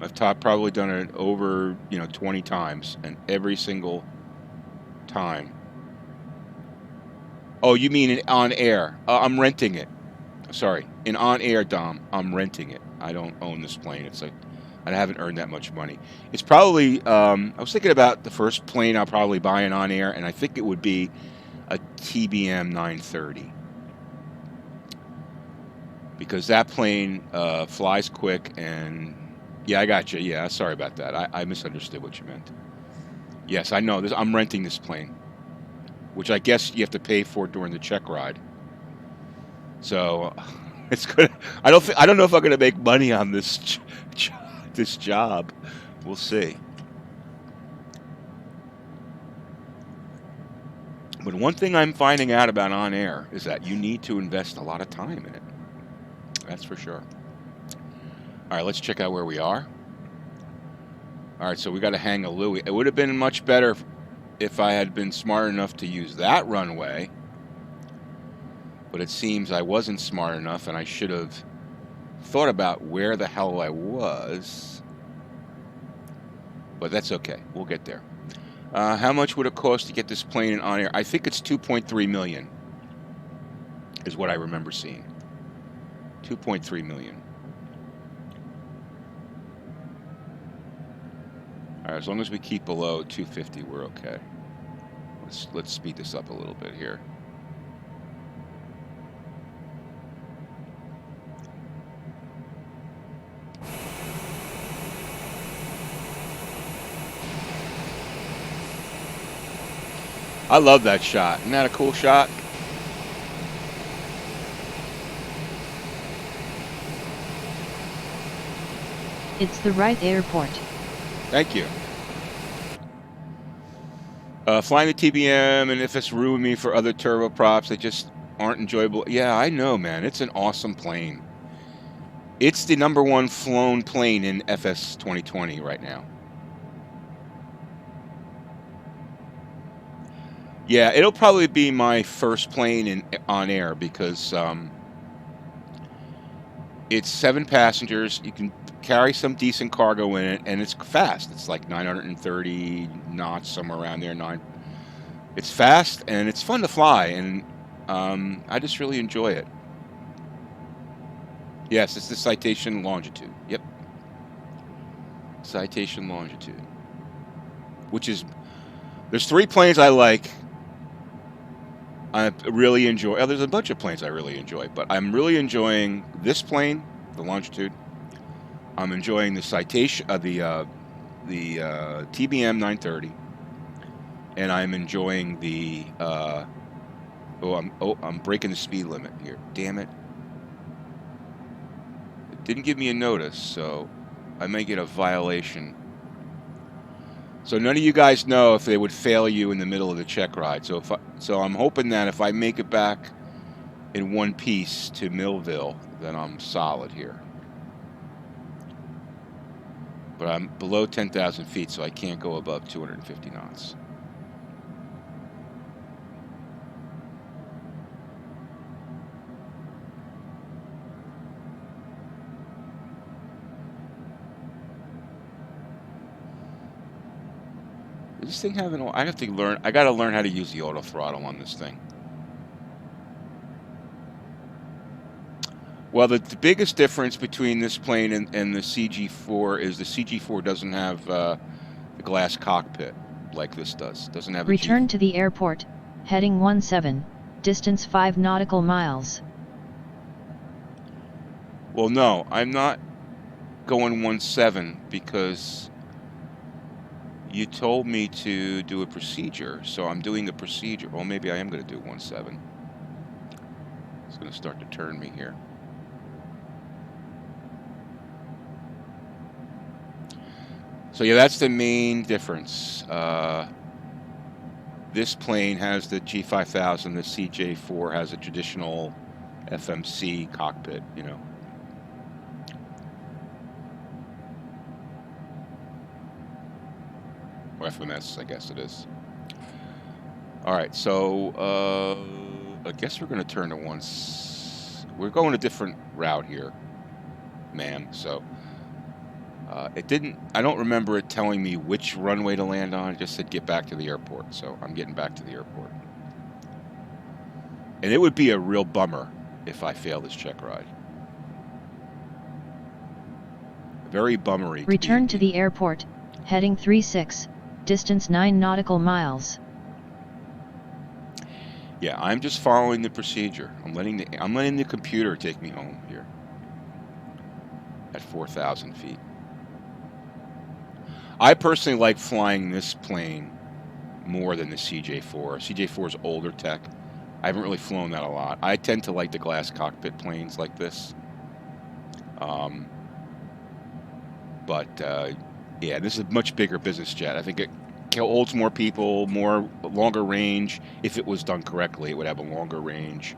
I've probably done it over 20 times, and every single time. Oh, you mean in OnAir? I'm renting it. Sorry, in OnAir, Dom. I'm renting it. I don't own this plane. It's like I haven't earned that much money. It's probably. I was thinking about the first plane I'll probably buy in OnAir, and I think it would be a TBM 930. Because that plane flies quick, and yeah, I got you. Yeah, sorry about that. I misunderstood what you meant. Yes, I know. I'm renting this plane, which I guess you have to pay for during the check ride. So it's good. I don't know if I'm gonna make money on this this job. We'll see. But one thing I'm finding out about OnAir is that you need to invest a lot of time in it. That's for sure. All right, let's check out where we are. All right, so we got to hang a Louis. It would have been much better if I had been smart enough to use that runway, but it seems I wasn't smart enough, and I should have thought about where the hell I was. But that's okay. We'll get there. How much would it cost to get this plane in on air? I think it's 2.3 million is what I remember seeing. 2.3 million. All right, as long as we keep below 250, we're okay. Let's speed this up a little bit here. I love that shot. Isn't that a cool shot? It's the right airport. Thank you. Flying the TBM, and if it's ruined me for other turboprops, they just aren't enjoyable. Yeah, I know, man. It's an awesome plane. It's the #1 flown plane in FS 2020 right now. Yeah, it'll probably be my first plane on air because it's 7 passengers. You can carry some decent cargo in it, and it's fast. It's like 930 knots, somewhere around there. It's fast, and it's fun to fly, and I just really enjoy it. Yes, it's the Citation Longitude. Yep. Citation Longitude. Which is... There's 3 planes I like. I really enjoy... Oh, there's a bunch of planes I really enjoy, but I'm really enjoying this plane, the Longitude. I'm enjoying the Citation... the TBM 930. And I'm enjoying the... I'm breaking the speed limit here. Damn it. It didn't give me a notice, so I may get a violation. So none of you guys know if they would fail you in the middle of the check ride. So I'm hoping that if I make it back in one piece to Millville, then I'm solid here. But I'm below 10,000 feet, so I can't go above 250 knots. Does this thing have an... I got to learn how to use the auto throttle on this thing. Well, the biggest difference between this plane and the CG4 is the CG4 doesn't have the glass cockpit like this does. Doesn't have. Return to the airport, heading 17, distance 5 nautical miles. Well, no, I'm not going 17 because you told me to do a procedure, so I'm doing the procedure. Well, maybe I am going to do 17. It's going to start to turn me here. So yeah, that's the main difference. This plane has the G5000. The CJ4 has a traditional FMC cockpit, you know. Or FMS, I guess it is. All right, so I guess we're going to turn to we're going a different route here, ma'am. So I don't remember it telling me which runway to land on. It just said get back to the airport. So I'm getting back to the airport. And it would be a real bummer if I fail this check ride. Very bummery. Return to the airport, heading 36, distance 9 nautical miles. Yeah, I'm just following the procedure. I'm letting the computer take me home here at 4,000 feet. I personally like flying this plane more than the CJ4. CJ4 is older tech. I haven't really flown that a lot. I tend to like the glass cockpit planes like this. Yeah, this is a much bigger business jet. I think it holds more people, longer range. If it was done correctly, it would have a longer range.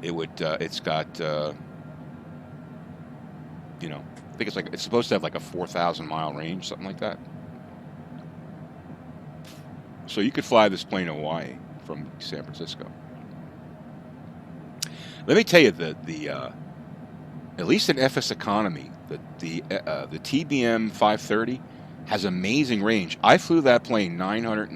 It's got you know, I think it's supposed to have like a 4,000 mile range, something like that. So you could fly this plane to Hawaii from San Francisco. Let me tell you at least in FS economy, the TBM 530 has amazing range. I flew that plane 900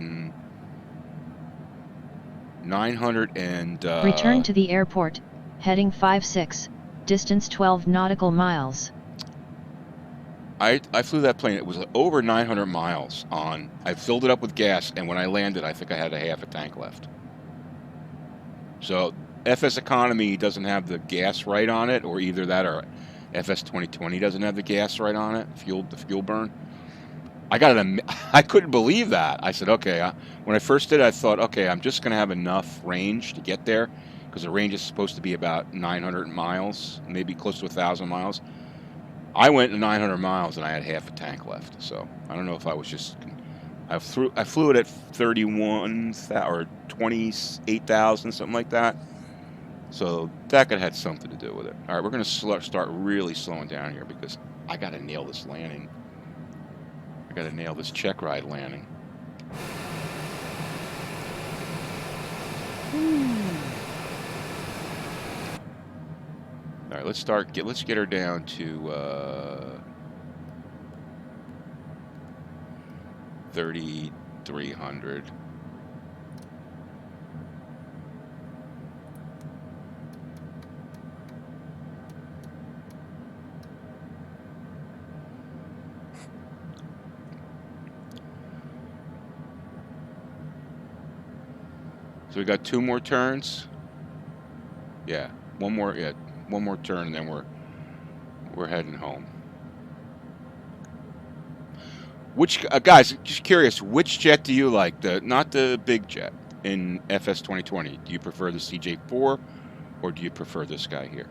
and Return to the airport, heading 56, distance 12 nautical miles. I flew that plane. It was over 900 miles on. I filled it up with gas, and when I landed, I think I had a half a tank left. So FS economy doesn't have the gas right on it, or either that or FS 2020 doesn't have the gas right on it. The fuel burn. I got it. I couldn't believe that. I said, okay. When I first did it, I thought, okay, I'm just going to have enough range to get there, because the range is supposed to be about 900 miles, maybe close to 1,000 miles. I went to 900 miles and I had half a tank left. So I don't know if I was just. I flew it at 31,000 or 28,000, something like that. So that could have had something to do with it. All right, we're going to start really slowing down here because I got to nail this landing. I got to nail this Checkride landing. All right, let's get her down to 3,300. So we got 2 more turns. Yeah, one more. Yeah, one more turn, and then we're heading home. Which guys, just curious, which jet do you like? Not the big jet in FS 2020. Do you prefer the CJ4, or do you prefer this guy here?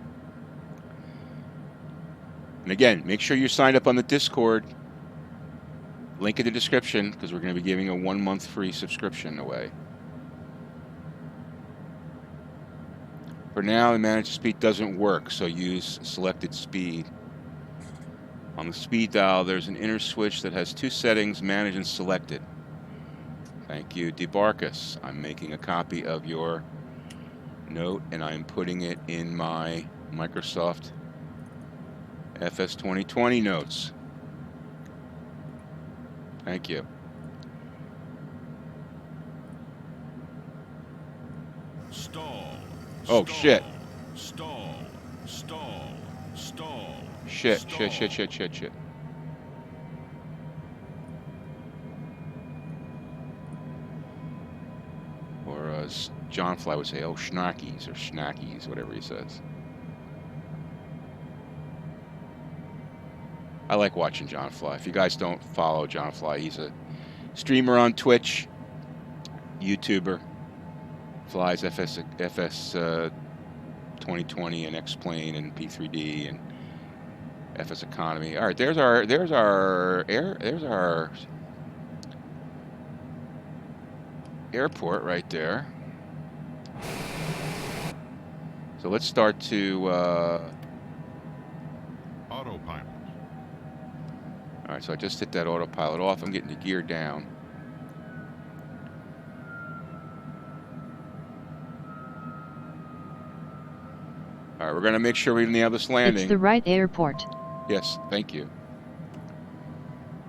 And again, make sure you signed up on the Discord. Link in the description, because we're going to be giving a 1-month free subscription away. For now, the managed speed doesn't work, so use selected speed. On the speed dial, there's an inner switch that has 2 settings, managed and selected. Thank you, Debarcus. I'm making a copy of your note, and I'm putting it in my Microsoft FS 2020 notes. Thank you. Stall. Oh, stall, shit. Stall. Stall. Stall. Shit. Or as John Fly would say, oh, schnarkies or schnackies, whatever he says. I like watching John Fly. If you guys don't follow John Fly, he's a streamer on Twitch, YouTuber, flies FS 2020 and X-Plane and P3D and FS Economy. All right, there's our airport right there. So let's start to Autopilot. all right, so I just hit that autopilot off. I'm getting the gear down. All right, we're going to make sure we nail this landing. It's the right airport. Yes, thank you.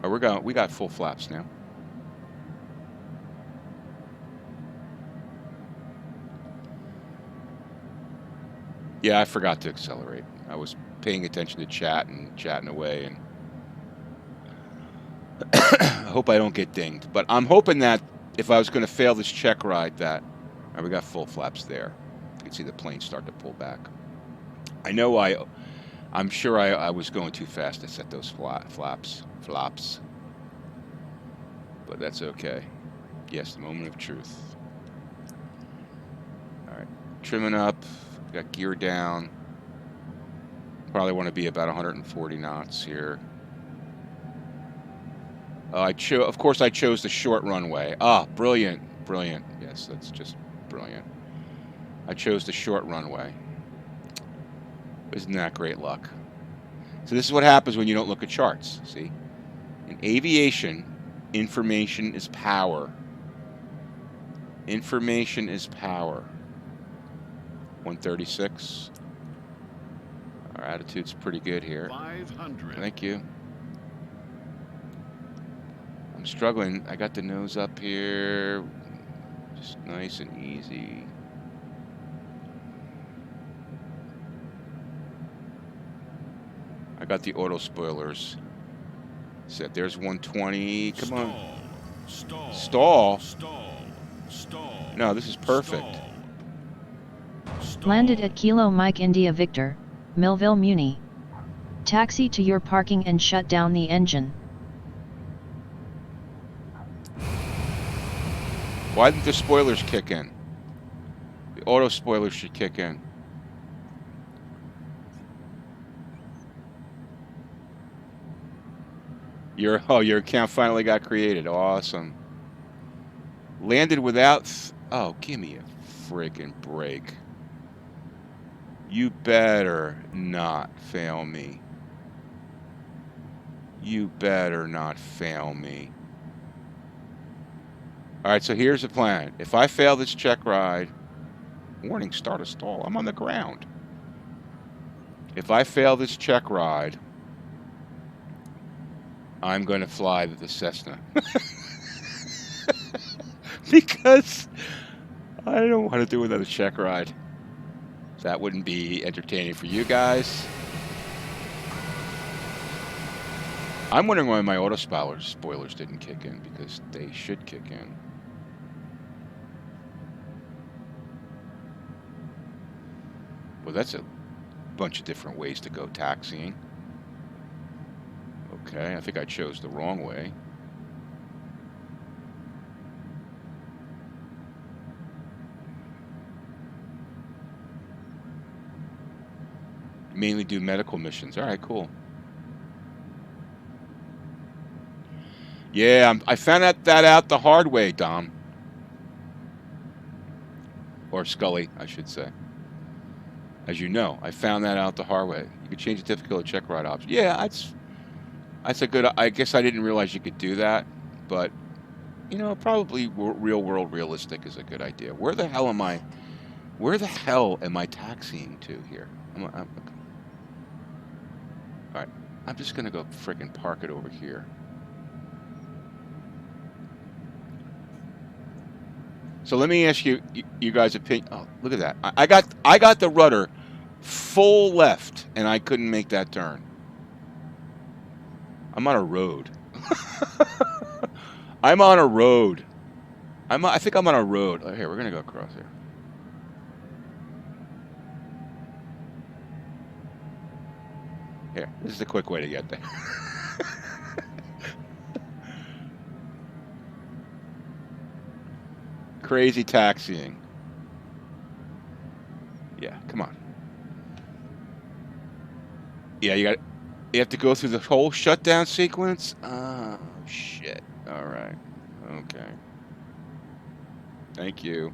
All right, we got full flaps now. Yeah, I forgot to accelerate. I was paying attention to chat and chatting away, and I hope I don't get dinged. But I'm hoping that if I was going to fail this check ride, that all right, we got full flaps there. You can see the plane start to pull back. I know I'm sure I was going too fast to set those flops. But that's okay. Yes, the moment of truth. All right, trimming up. Got gear down. Probably want to be about 140 knots here. Of course, I chose the short runway. Ah, brilliant. Yes, that's just brilliant. I chose the short runway. Isn't that great luck? So this is what happens when you don't look at charts, see? In aviation, information is power. Information is power. 136. Our attitude's pretty good here. 500. Thank you. I'm struggling. I got the nose up here. Just nice and easy. I got the auto spoilers set. There's 120. Come on. Stall. Stall? Stall. Stall. No, this is perfect. Stall. Landed at Kilo Mike India Victor, Millville Muni. Taxi to your parking and shut down the engine. Why didn't the spoilers kick in? The auto spoilers should kick in. Your account finally got created. Awesome. Landed without... oh, give me a friggin' break. You better not fail me. You better not fail me. Alright, so here's the plan. If I fail this check ride... warning, start a stall. I'm on the ground. If I fail this check ride... I'm going to fly the Cessna. Because I don't want to do another check ride. That wouldn't be entertaining for you guys. I'm wondering why my auto spoilers didn't kick in, because they should kick in. Well, that's a bunch of different ways to go taxiing. Okay, I think I chose the wrong way. Mainly do medical missions. All right, cool. Yeah, I found that out the hard way, Dom. Or Scully, I should say. As you know, I found that out the hard way. You could change the difficulty check ride option. Yeah, that's a good... I guess I didn't realize you could do that, but, you know, probably real world realistic is a good idea. Where the hell am I... where the hell am I taxiing to here? Alright, I'm just going to go frickin' park it over here. So let me ask you guys' opinion. Oh, look at that. I got the rudder full left, and I couldn't make that turn. I'm on a road. I'm on a road. I think I'm on a road. Oh, here, we're going to go across here. Here, this is the quick way to get there. Crazy taxiing. Yeah, come on. Yeah, you have to go through the whole shutdown sequence? Oh, shit. All right. Okay. Thank you.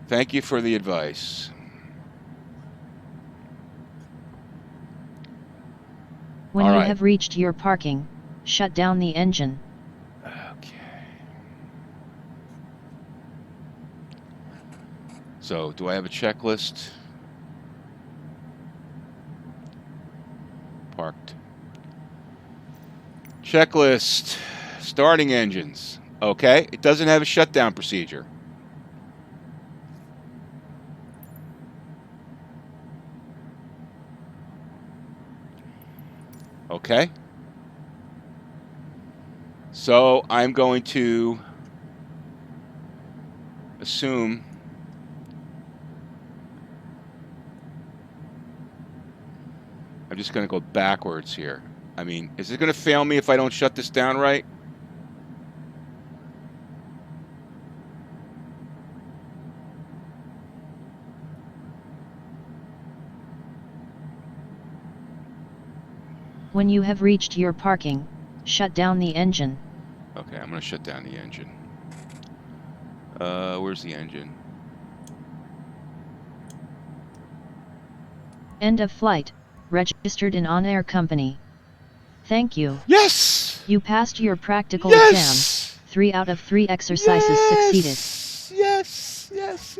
Thank you for the advice. When All you right. have reached your parking, shut down the engine. Okay. So, do I have a checklist? Parked. Checklist. Starting engines. Okay. It doesn't have a shutdown procedure. Okay. So I'm going to assume I'm just going to go backwards here. I mean, is it going to fail me if I don't shut this down right? When you have reached your parking, shut down the engine. Okay, I'm going to shut down the engine. Where's the engine? End of flight. registered in OnAir company. Thank you. Yes! You passed your practical Yes! exam. 3 out of 3 exercises succeeded. Yes! Yes! Yes!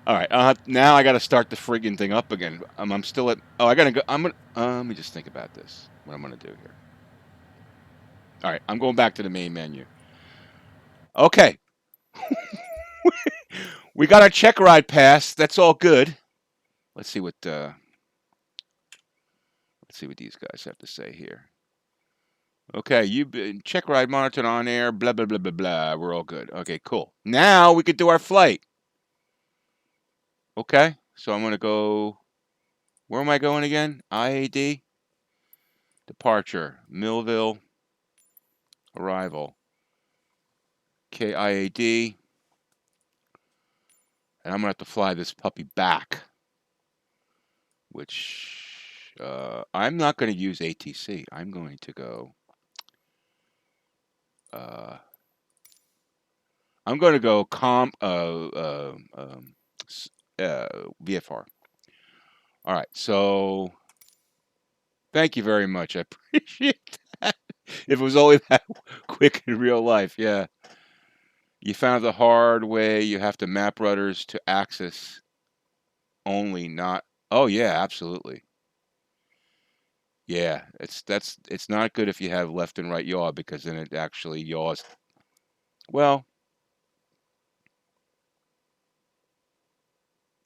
All right. Now I got to start the friggin' thing up again. I'm still at. Oh, I gotta go. I'm gonna. Let me just think about this. What I'm gonna do here. All right. I'm going back to the main menu. Okay. We got our Checkride pass. That's all good. Let's see what. Let's see what these guys have to say here. Okay, you've been Checkride monitored on air. Blah blah blah blah blah. We're all good. Okay, cool. Now we could do our flight. Okay, so I'm gonna go. Where am I going again? IAD. Departure. Millville. Arrival. KIAD. And I'm going to have to fly this puppy back. Which I'm not going to use ATC. I'm going to go. I'm going to go VFR. All right, so thank you very much. I appreciate that. If it was only that quick in real life, yeah. You found the hard way. You have to map rudders to access only, not. Oh yeah, absolutely. Yeah, it's not good if you have left and right yaw because then it actually yaws. Well,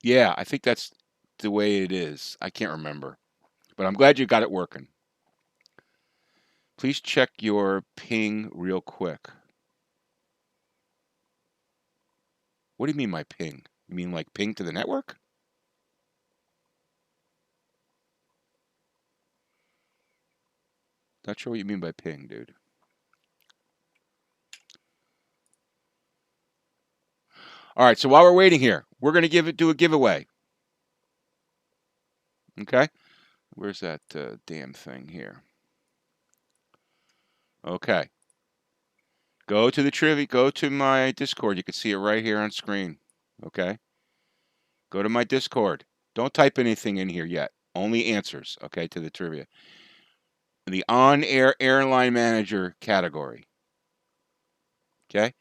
yeah, I think that's the way it is. I can't remember, but I'm glad you got it working. Please check your ping real quick. What do you mean by ping? You mean like ping to the network? Not sure what you mean by ping, dude. All right, so while we're waiting here, we're going to do a giveaway. Okay? Where's that damn thing here? Okay. Go to the trivia, go to my Discord. You can see it right here on screen. Okay? Go to my Discord. Don't type anything in here yet. Only answers, okay, to the trivia. The OnAir Airline Manager category. Okay?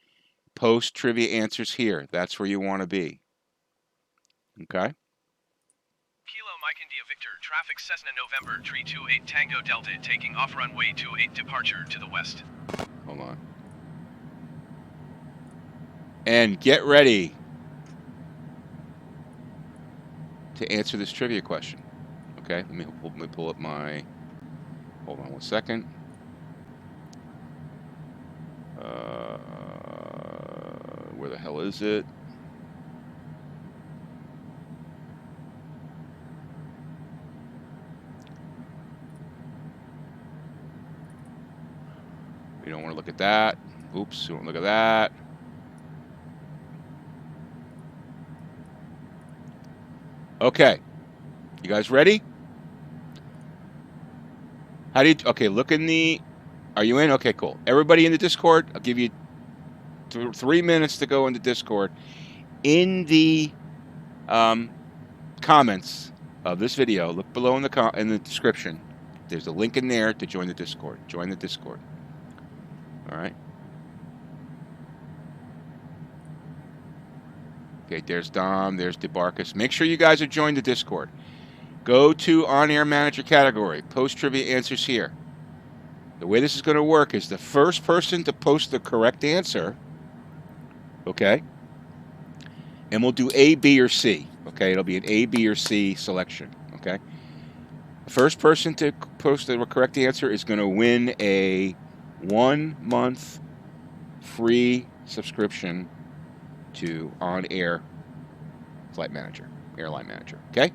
Post trivia answers here. That's where you want to be. Okay? Kilo Mike India Victor, traffic Cessna November 328 Tango Delta, taking off runway 28 departure to the west. Hold on. And get ready to answer this trivia question. Okay? Let me pull up my. Hold on one second. Where the hell is it? We don't want to look at that. Oops, we don't look at that. Okay. You guys ready? How do you... Okay, look in the... Are you in? Okay, cool. Everybody in the Discord, I'll give you 3 minutes to go into Discord. In the comments of this video, look below in the description. There's a link in there to join the Discord. Join the Discord. All right. Okay, there's Dom. There's DeBarcus. Make sure you guys are joined the Discord. Go to OnAir Manager category. Post trivia answers here. The way this is going to work is the first person to post the correct answer, okay? And we'll do A, B, or C, okay? It'll be an A, B, or C selection, okay? The first person to post the correct answer is going to win a 1-month free subscription to OnAir Flight Manager, Airline Manager, okay?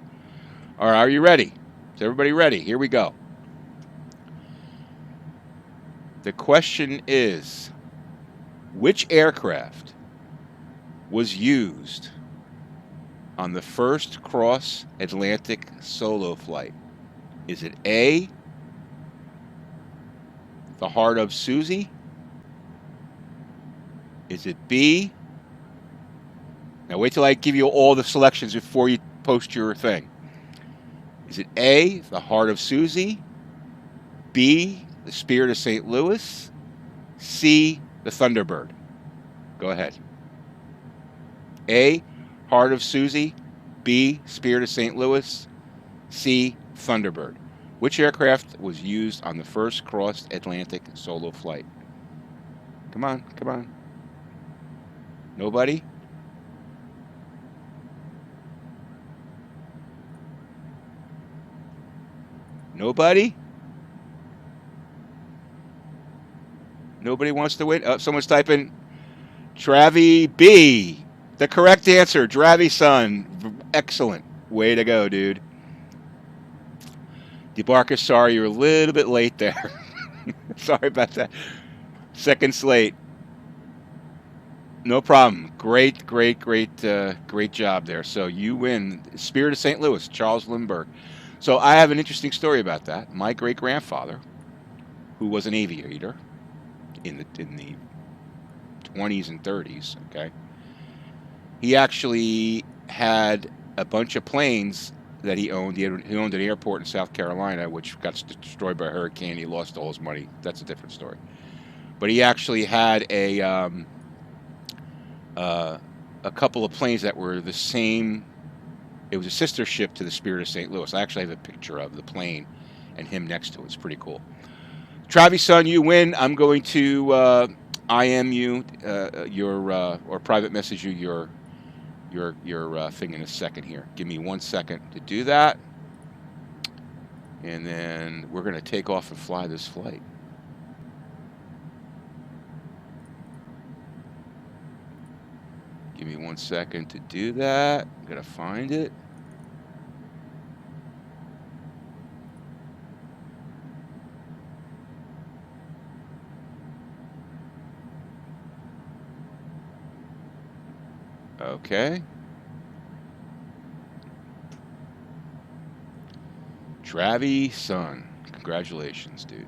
All right, are you ready? Is everybody ready? Here we go. The question is, which aircraft was used on the first cross-Atlantic solo flight? Is it A, the Heart of Susie? Is it B? Now wait till I give you all the selections before you post your thing. Is it A, the Heart of Susie, B, the Spirit of St. Louis, C, the Thunderbird? Go ahead. A, Heart of Susie, B, Spirit of St. Louis, C, Thunderbird. Which aircraft was used on the first cross-Atlantic solo flight? Come on, come on. Nobody? Nobody? Nobody wants to win? Oh, someone's typing Travi B. The correct answer, Travi Sun. Excellent. Way to go, dude. DeBarcus, sorry you're a little bit late there. Sorry about that. Second slate. No problem. Great job there. So you win. Spirit of St. Louis, Charles Lindbergh. So I have an interesting story about that. My great-grandfather, who was an aviator in the 20s and 30s, okay, he actually had a bunch of planes that he owned. He owned an airport in South Carolina, which got destroyed by a hurricane. He lost all his money. That's a different story. But he actually had a couple of planes that were the same. It was a sister ship to the Spirit of St. Louis. I actually have a picture of the plane and him next to it. It's pretty cool. Travis, son, you win. I'm going to IM you or private message you your thing in a second here. Give me 1 second to do that, and then we're going to take off and fly this flight. Give me 1 second to do that. I'm going to find it. Okay. Travi, son. Congratulations, dude.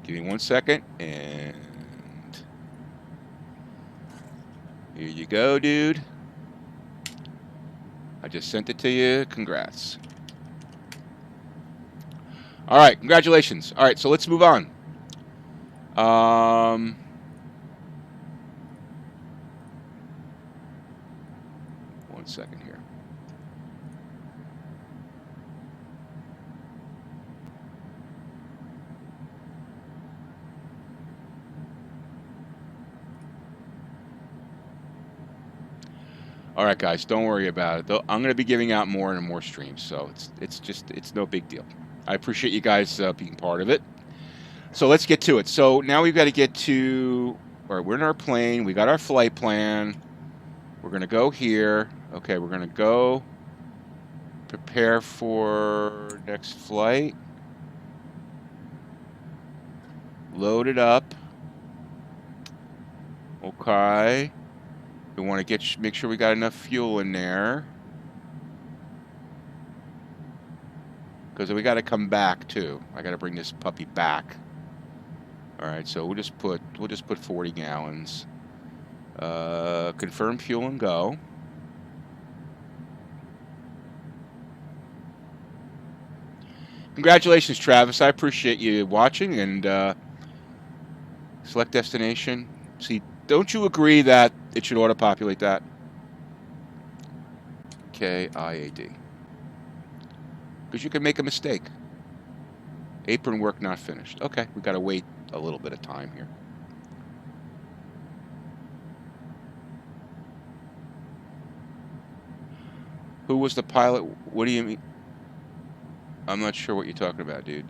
Give me 1 second, and here you go, dude. I just sent it to you. Congrats. All right, congratulations. All right, so let's move on. 1 second here. All right, guys, don't worry about it. I'm going to be giving out more and more streams, so it's no big deal. I appreciate you guys being part of it. So let's get to it. So now we've got to get to. All right, we're in our plane. We got our flight plan. We're going to go here. Okay, we're going to go prepare for next flight. Load it up. Okay. We want to make sure we got enough fuel in there, because we got to come back too. I got to bring this puppy back. All right, so we'll just put 40 gallons. Confirm fuel and go. Congratulations, Travis. I appreciate you watching, and select destination. See, don't you agree that it should auto-populate that? KIAD. Because you can make a mistake. Apron work not finished. Okay, we got to wait a little bit of time here. Who was the pilot? What do you mean? I'm not sure what you're talking about, dude.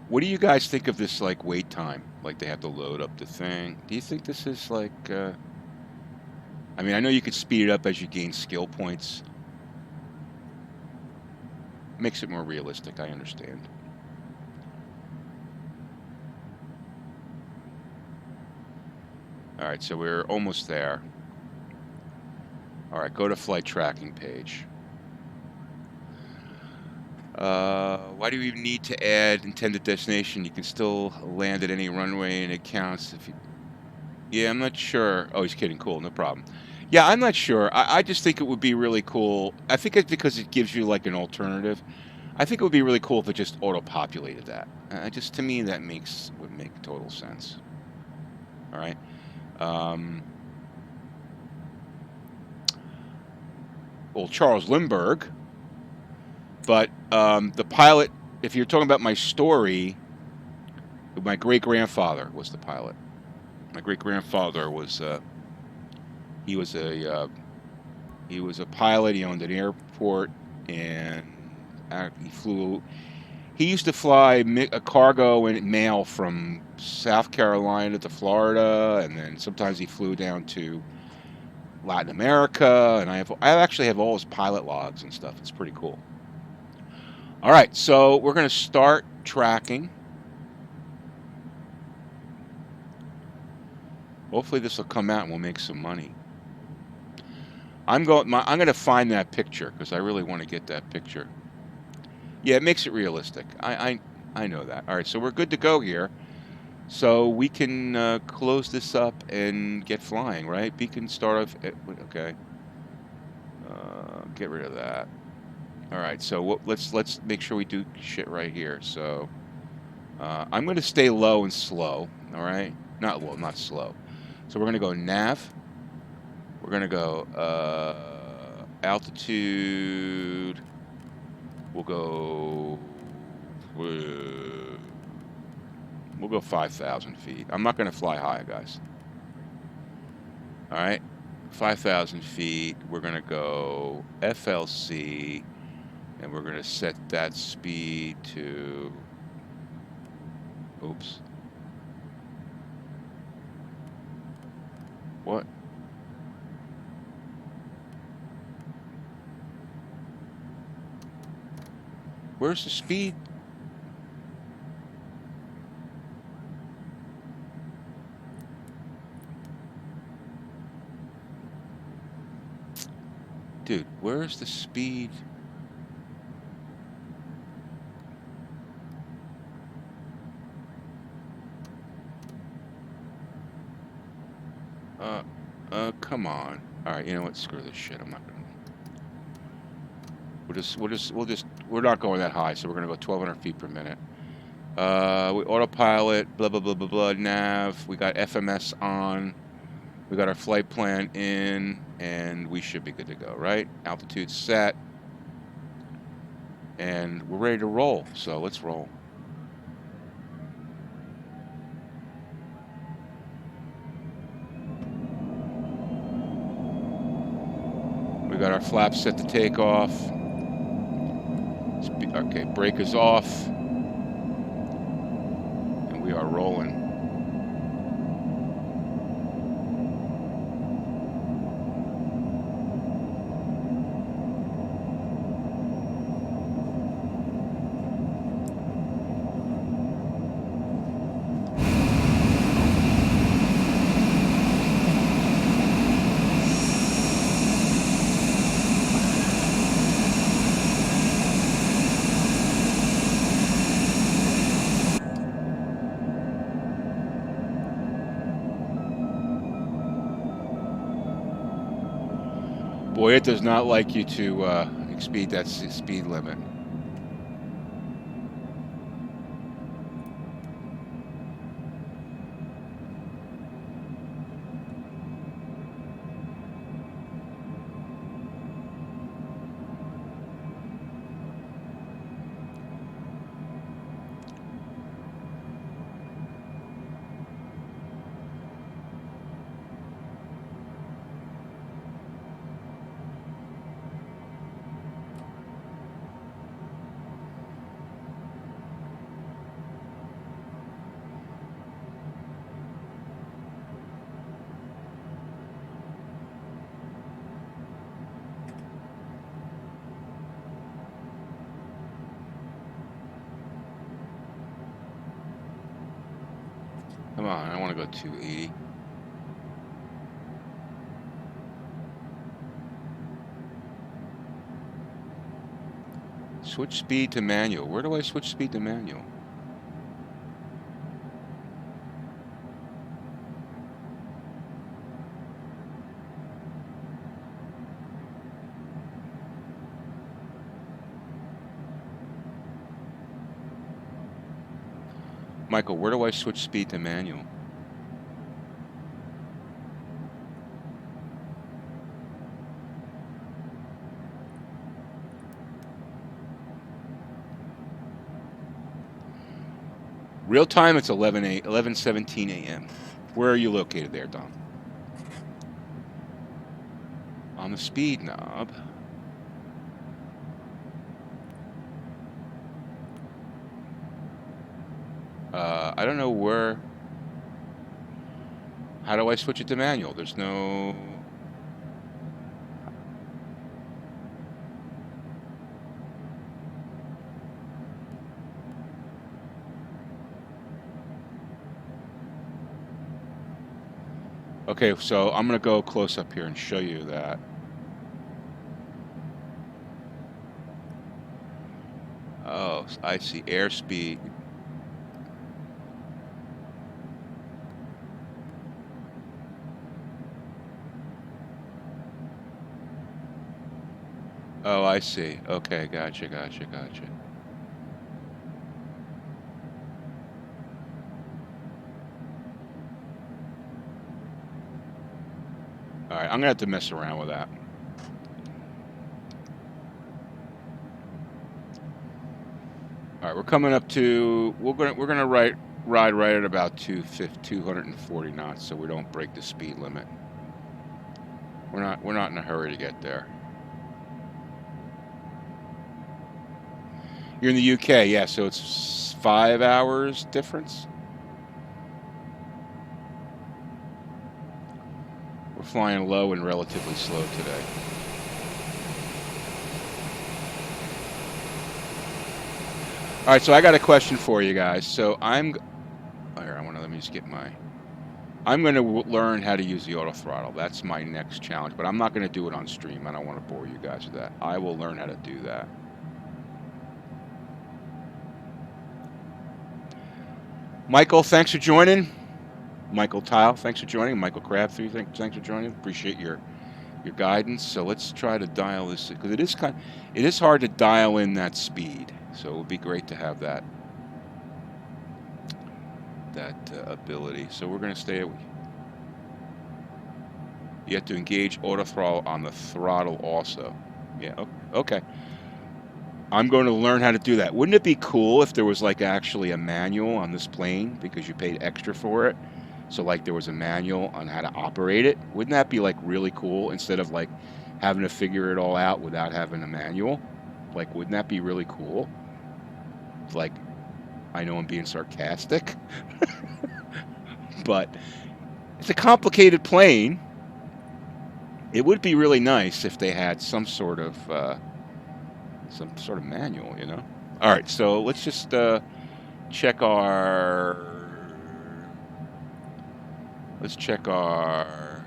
What do you guys think of this, like, wait time? Like, they have to load up the thing. Do you think this is, like, I mean, I know you could speed it up as you gain skill points. Makes it more realistic, I understand. All right, so we're almost there. All right, go to flight tracking page. Why do you even need to add intended destination? You can still land at any runway and it counts if you... Yeah, I'm not sure. Oh, he's kidding. Cool, no problem. Yeah, I'm not sure. I just think it would be really cool. I think it's because it gives you like an alternative. I think it would be really cool if it just auto-populated that. Just to me, that would make total sense. All right. Well, Charles Lindbergh, but the pilot. If you're talking about my story, my great grandfather was the pilot. My great grandfather was he was a pilot. He owned an airport, and he flew. He used to fly a cargo and mail from South Carolina to Florida, and then sometimes he flew down to Latin America. And I actually have all his pilot logs and stuff. It's pretty cool. All right, so we're going to start tracking. Hopefully this will come out and we'll make some money. I'm going to find that picture because I really want to get that picture. Yeah, it makes it realistic. I know that. All right, so we're good to go here. So we can close this up and get flying, right? Beacon start off. Okay. Get rid of that. All right. So let's make sure we do shit right here. So I'm going to stay low and slow. All right. Not low, not slow. So we're going to go nav. We're going to go altitude. We'll go. We'll go 5,000 feet. I'm not going to fly high, guys. All right. 5,000 feet. We're going to go FLC, and we're going to set that speed to. Oops. What? Where's the speed? Dude, where's the speed? Come on. All right, you know what? Screw this shit. I'm not gonna. We're not going that high, so we're gonna go 1,200 feet per minute. We autopilot, blah blah blah blah blah. Nav. We got FMS on. We got our flight plan in, and we should be good to go, right? Altitude set, and we're ready to roll. So let's roll. We got our flaps set to take off. Okay, brake is off. And we are rolling. Boy, it does not like you to exceed that speed limit. Come on, I want to go 280. Switch speed to manual. Where do I switch speed to manual? Michael, where do I switch speed to manual? Real time, it's 11:17 a.m. Where are you located there, Dom? On the speed knob. I don't know where. How do I switch it to manual? There's no. Okay, so I'm going to go close up here and show you that. Oh, I see airspeed. Oh, I see. Okay, gotcha. All right, I'm gonna have to mess around with that. All right, we're coming up to. We're gonna ride right at about 240 knots, so we don't break the speed limit. We're not in a hurry to get there. You're in the UK, yeah. So it's 5 hours difference. We're flying low and relatively slow today. All right, so I got a question for you guys. So here, let me just get my. I'm going to learn how to use the auto throttle. That's my next challenge, but I'm not going to do it on stream. I don't want to bore you guys with that. I will learn how to do that. Michael, thanks for joining. Michael Tile, thanks for joining. Michael Crabtree, thanks for joining. Appreciate your guidance. So let's try to dial this, because it is hard to dial in that speed. So it would be great to have that ability. So we're going to stay. You have to engage auto throttle on the throttle also. Yeah. Okay. I'm going to learn how to do that. Wouldn't it be cool if there was like actually a manual on this plane because you paid extra for it? So like there was a manual on how to operate it. Wouldn't that be like really cool instead of like having to figure it all out without having a manual? Like, wouldn't that be really cool? Like, I know I'm being sarcastic, but it's a complicated plane. It would be really nice if they had some sort of manual, you know? All right, so let's just check our. Let's check our.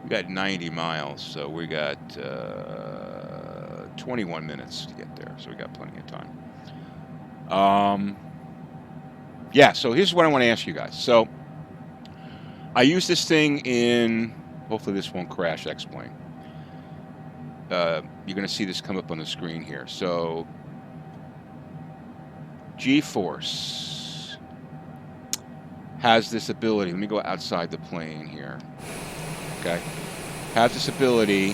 We got 90 miles, so we got 21 minutes to get there, so we got plenty of time. Yeah, so here's what I want to ask you guys. So I use this thing in. Hopefully this won't crash X-Plane. You're going to see this come up on the screen here. So G-Force has this ability. Let me go outside the plane here. Okay. Has this ability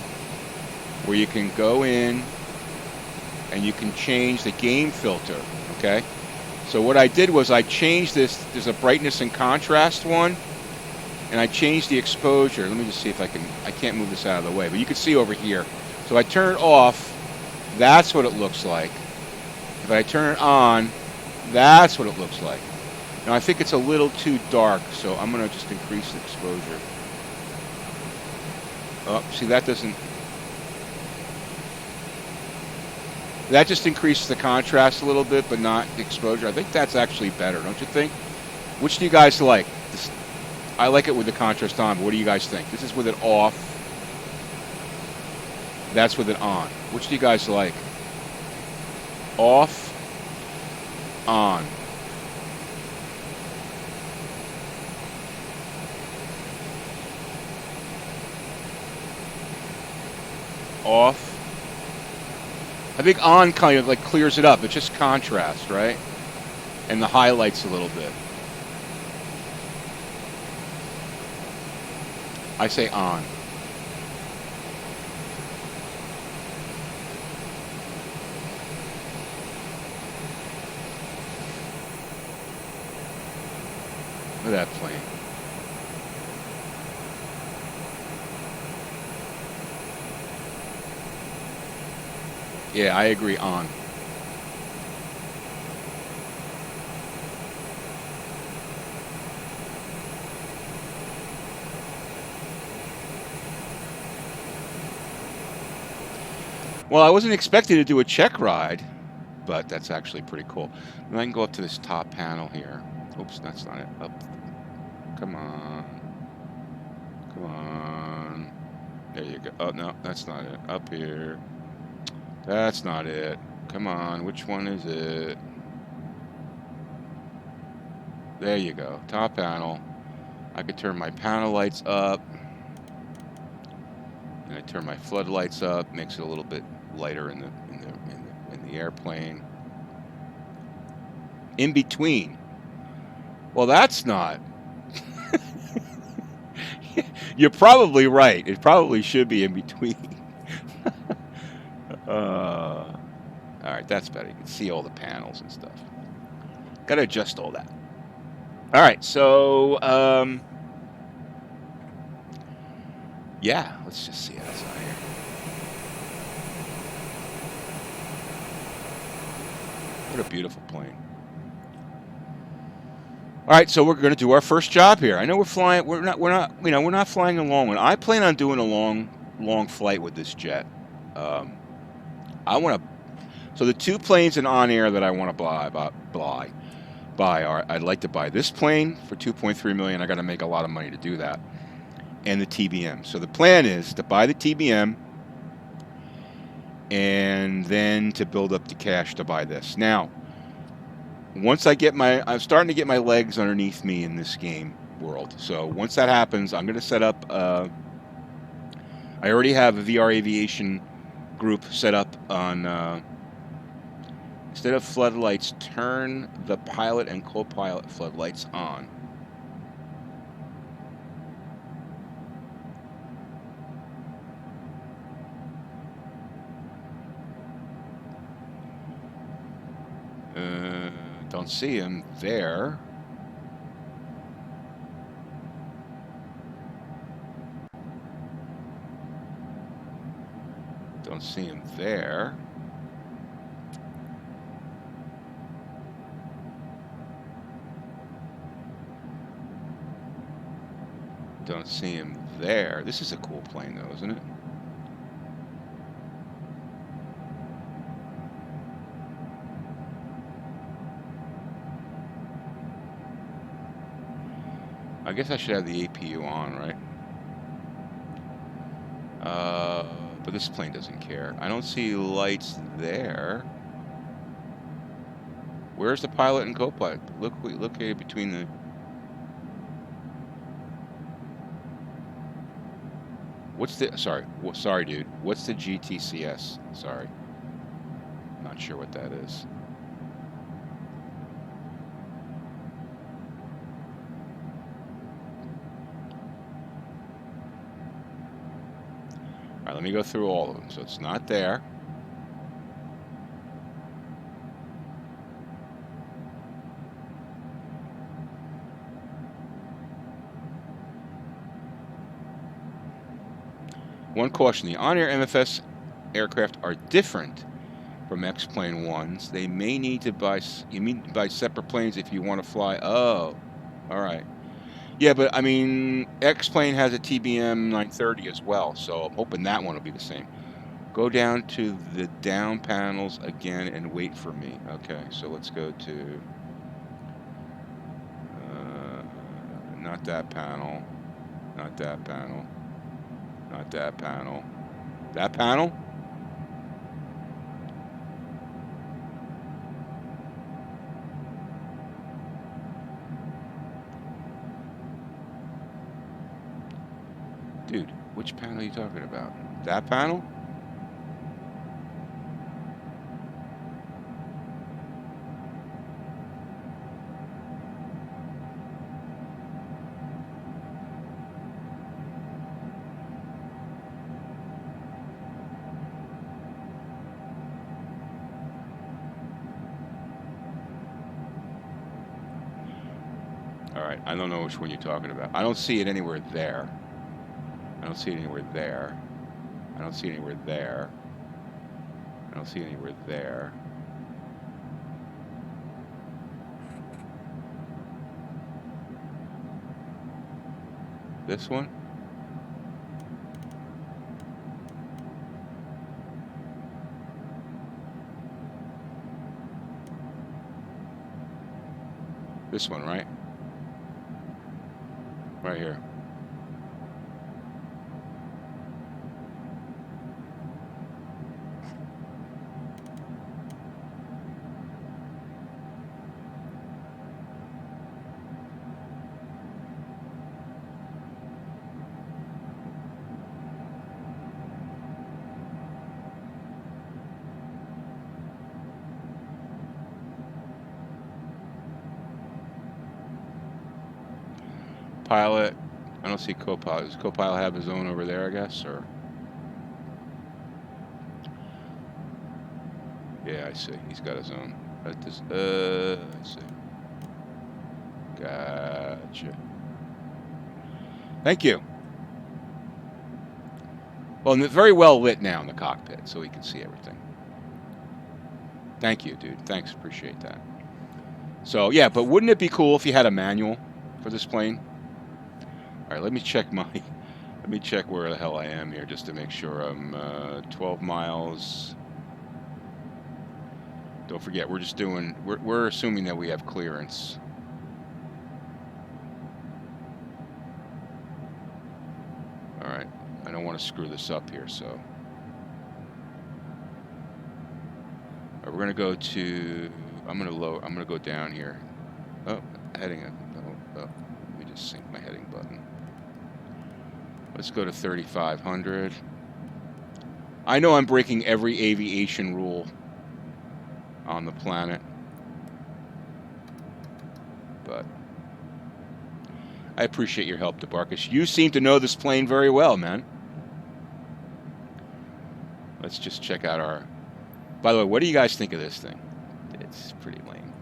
where you can go in and you can change the game filter. Okay. So what I did was I changed this. There's a brightness and contrast one. And I changed the exposure. Let me just see if I can't move this out of the way, but you can see over here. So I turn it off, that's what it looks like. If I turn it on, that's what it looks like. Now I think it's a little too dark, so I'm going to just increase the exposure. Oh, see, that doesn't... That just increases the contrast a little bit, but not the exposure. I think that's actually better, don't you think? Which do you guys like? I like it with the contrast on, but what do you guys think? This is with it off. That's with it on. Which do you guys like? Off, on. Off. I think on kind of like clears it up. It's just contrast, right? And the highlights a little bit. I say on. Look at that plane. Yeah, I agree on. Well, I wasn't expecting to do a check ride, but that's actually pretty cool. And I can go up to this top panel here. Oops, that's not it. Up. Come on. Come on. There you go. Oh, no, that's not it. Up here. That's not it. Come on, which one is it? There you go. Top panel. I could turn my panel lights up. And I turn my floodlights up, makes it a little bit lighter in the airplane. In between. Well, that's not. You're probably right. It probably should be in between. All right, that's better. You can see all the panels and stuff. Got to adjust all that. All right, so yeah, let's just see outside here. What a beautiful plane. All right, so we're going to do our first job here. I know we're flying. We're not flying a long one. I plan on doing a long flight with this jet. I want to. So the two planes in OnAir that I want to buy are. I'd like to buy this plane for $2.3 million. I got to make a lot of money to do that, and the TBM. So the plan is to buy the TBM, and then to build up the cash to buy this. Now, once I'm starting to get my legs underneath me in this game world. So once that happens, I'm going to set up, I already have a VR aviation group set up on, instead of floodlights, turn the pilot and co-pilot floodlights on. Don't see him there. Don't see him there. Don't see him there. This is a cool plane though, isn't it? I guess I should have the APU on, right? But this plane doesn't care. I don't see lights there. Where's the pilot and co-pilot? Look here between the... What's the... Sorry, dude. What's the GTCS? Sorry. Not sure what that is. All right, let me go through all of them. So it's not there. One caution, the OnAir MFS aircraft are different from X-Plane 1s. They may need to buy, separate planes if you want to fly. Oh, all right. Yeah, but I mean, X-Plane has a TBM 930 as well, so I'm hoping that one will be the same. Go down to the down panels again and wait for me. Okay, so let's go to, not that panel, not that panel. Not that panel. That panel? Dude, which panel are you talking about? That panel? All right, I don't know which one you're talking about. I don't see it anywhere there. I don't see it anywhere there. I don't see it anywhere there. I don't see it anywhere there. This one? This one, right? Right here. Pilot. I don't see Copilot. Does Copilot have his own over there, I guess, or? Yeah, I see. He's got his own. I see. Gotcha. Thank you. Well, and it's very well lit now in the cockpit, so we can see everything. Thank you, dude. Thanks, appreciate that. So, yeah, but wouldn't it be cool if you had a manual for this plane? All right, let me check where the hell I am here just to make sure I'm 12 miles. Don't forget, we're assuming that we have clearance. All right, I don't want to screw this up here, so. All right, we're gonna go to, I'm gonna go down here. Oh, heading, oh, let me just sync my heading button. Let's go to 3,500. I know I'm breaking every aviation rule on the planet, but I appreciate your help, DeBarkus. You seem to know this plane very well, man. Let's just check out our... By the way, what do you guys think of this thing? It's pretty lame.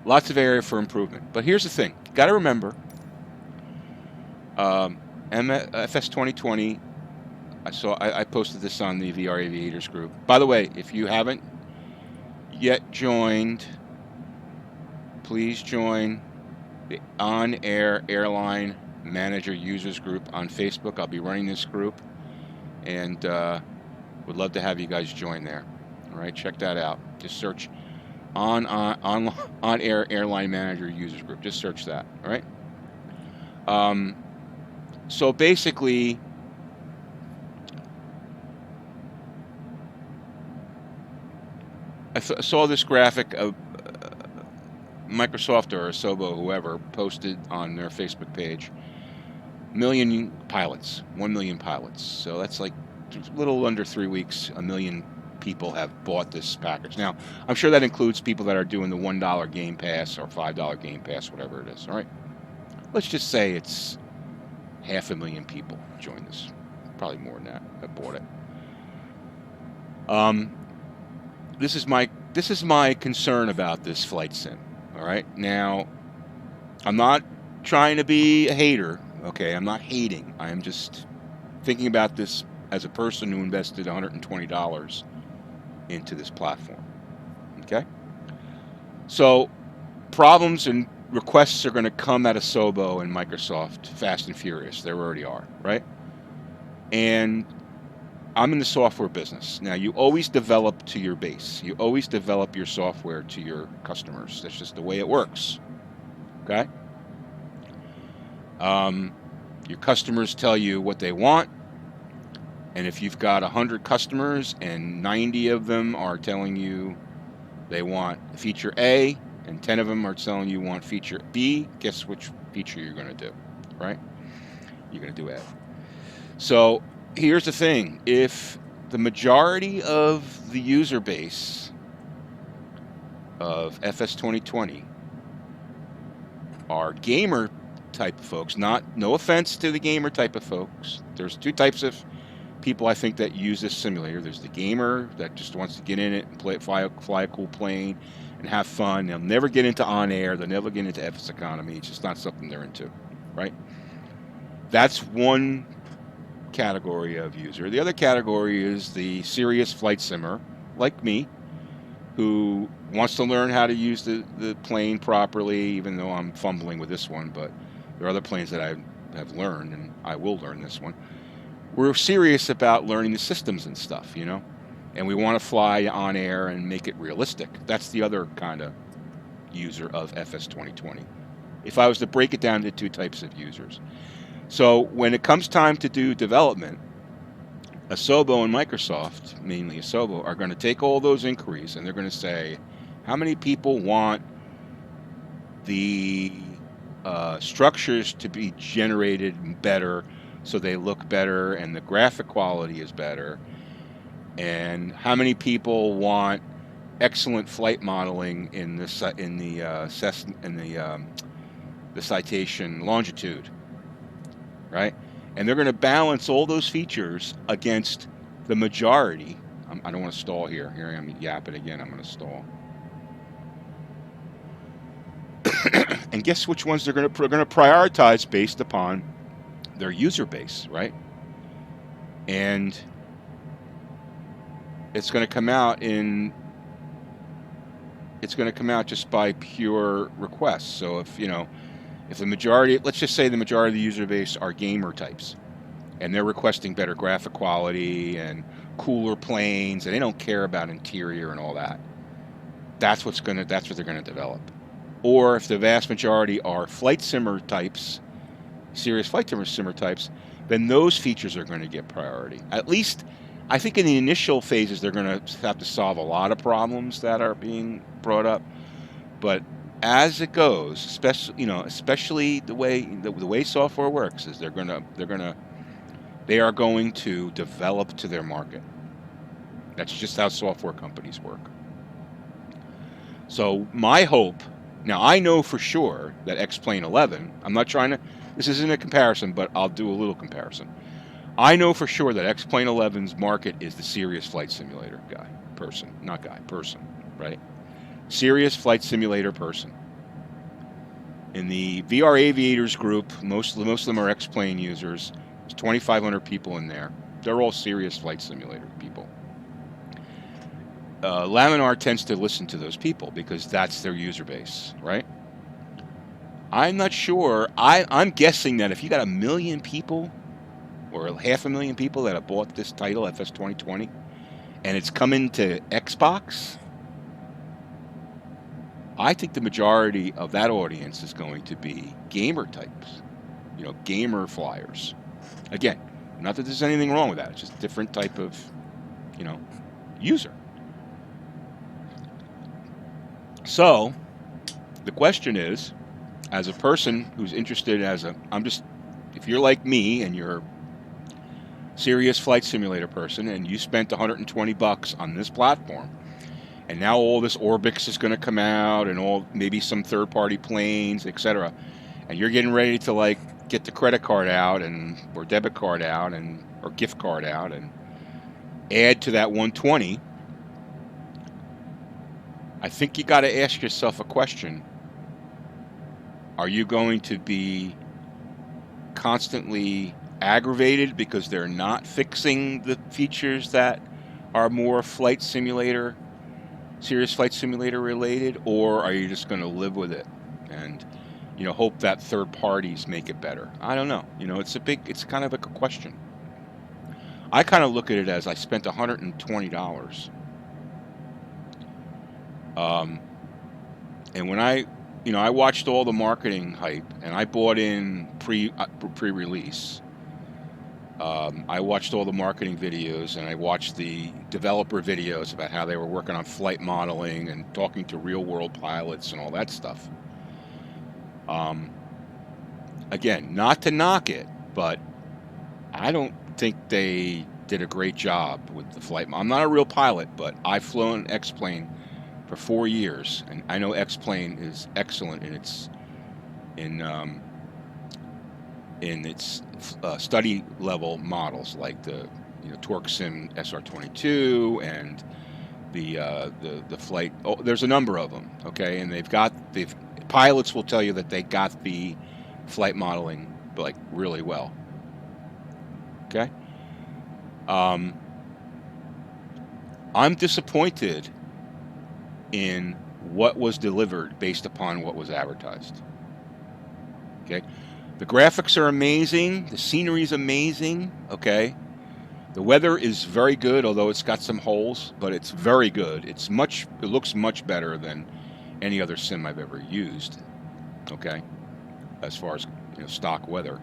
Lots of area for improvement. But here's the thing. Got to remember, FS 2020, I posted this on the VR Aviators group. By the way, if you haven't yet joined, please join the OnAir Airline Manager Users group on Facebook. I'll be running this group, and would love to have you guys join there. All right, check that out. Just search OnAir Airline Manager Users group. Just search that. All right. So basically, I saw this graphic of Microsoft or Asobo, whoever, posted on their Facebook page. 1 million pilots, 1 million pilots. So that's like a little under 3 weeks, 1 million people have bought this package. Now, I'm sure that includes people that are doing the $1 Game Pass or $5 Game Pass, whatever it is. All right. Let's just say it's 500,000 people joined this. Probably more than that have bought it. This is my concern about this flight sim. All right. Now, I'm not trying to be a hater. Okay, I'm not hating. I am just thinking about this as a person who invested $120 into this platform. Okay. So, problems and requests are going to come out of Asobo and Microsoft fast and furious. There already are, right? And I'm in the software business. Now, you always develop to your base. You always develop your software to your customers. That's just the way it works. Okay? Your customers tell you what they want. And if you've got 100 customers and 90 of them are telling you They want feature A, and 10 of them are telling you want feature B. Guess which feature you're going to do, right? You're going to do A. So here's the thing. If the majority of the user base of FS 2020 are gamer type of folks, no offense to the gamer type of folks. There's two types of people I think that use this simulator. There's the gamer that just wants to get in it and fly a cool plane and have fun. They'll never get into OnAir. They'll never get into FS economy. It's just not something they're into, right? That's one category of user. The other category is the serious flight simmer, like me, who wants to learn how to use the plane properly, even though I'm fumbling with this one, but there are other planes that I have learned, and I will learn this one. We're serious about learning the systems and stuff, you know, and we want to fly on air and make it realistic. That's the other kind of user of FS 2020. If I was to break it down into two types of users. So when it comes time to do development, Asobo and Microsoft, mainly Asobo, are going to take all those inquiries and they're going to say, how many people want the structures to be generated better so they look better and the graphic quality is better? And how many people want excellent flight modeling in the Citation Longitude, right? And they're going to balance all those features against the majority. I don't want to stall here. Here I am yapping again. I'm going to stall. And guess which ones they're going to prioritize based upon their user base, right? And it's going to come out just by pure requests. So if the majority, let's just say the majority of the user base are gamer types, and they're requesting better graphic quality and cooler planes, and they don't care about interior and all that, that's what they're going to develop. Or if the vast majority are flight simmer types, serious flight simmer types, then those features are going to get priority. At least, I think in the initial phases, they're going to have to solve a lot of problems that are being brought up. But as it goes, especially the way software works, is they are going to develop to their market. That's just how software companies work. So my hope, now I know for sure that X-Plane 11, this isn't a comparison, but I'll do a little comparison. I know for sure that X-Plane 11's market is the serious flight simulator person, right? Serious flight simulator person. In the VR Aviators group, most of them are X-Plane users. There's 2,500 people in there. They're all serious flight simulator people. Laminar tends to listen to those people because that's their user base, right? I'm not sure. I'm guessing that if you got 1 million people or 500,000 people that have bought this title, FS 2020, and it's coming to Xbox, I think the majority of that audience is going to be gamer types, gamer flyers. Again, not that there's anything wrong with that. It's just a different type of, user. So the question is, as a person who's interested if you're like me and you're a serious flight simulator person and you spent $120 on this platform, and now all this Orbix is going to come out and maybe some third-party planes, etc., and you're getting ready to get the credit card out or debit card out or gift card out and add to that 120, I think you got to ask yourself a question. Are you going to be constantly aggravated because they're not fixing the features that are more serious flight simulator related, or are you just going to live with it and hope that third parties make it better? I don't know. It's kind of a question. I kind of look at it as I spent $120. And when I watched all the marketing hype and I bought in pre-release, I watched all the marketing videos, and I watched the developer videos about how they were working on flight modeling and talking to real-world pilots and all that stuff. Again, not to knock it, but I don't think they did a great job with the flight. I'm not a real pilot, but I've flown X-plane for 4 years, and I know X-plane is excellent in its study level models, like the Torque Sim SR22 and the flight. Oh, there's a number of them, okay, and they've pilots will tell you that they got the flight modeling like really well. Okay. I'm disappointed in what was delivered based upon what was advertised. Okay. The graphics are amazing. The scenery is amazing. Okay. The weather is very good, although it's got some holes, but it's very good. It looks much better than any other sim I've ever used. Okay. As far as stock weather.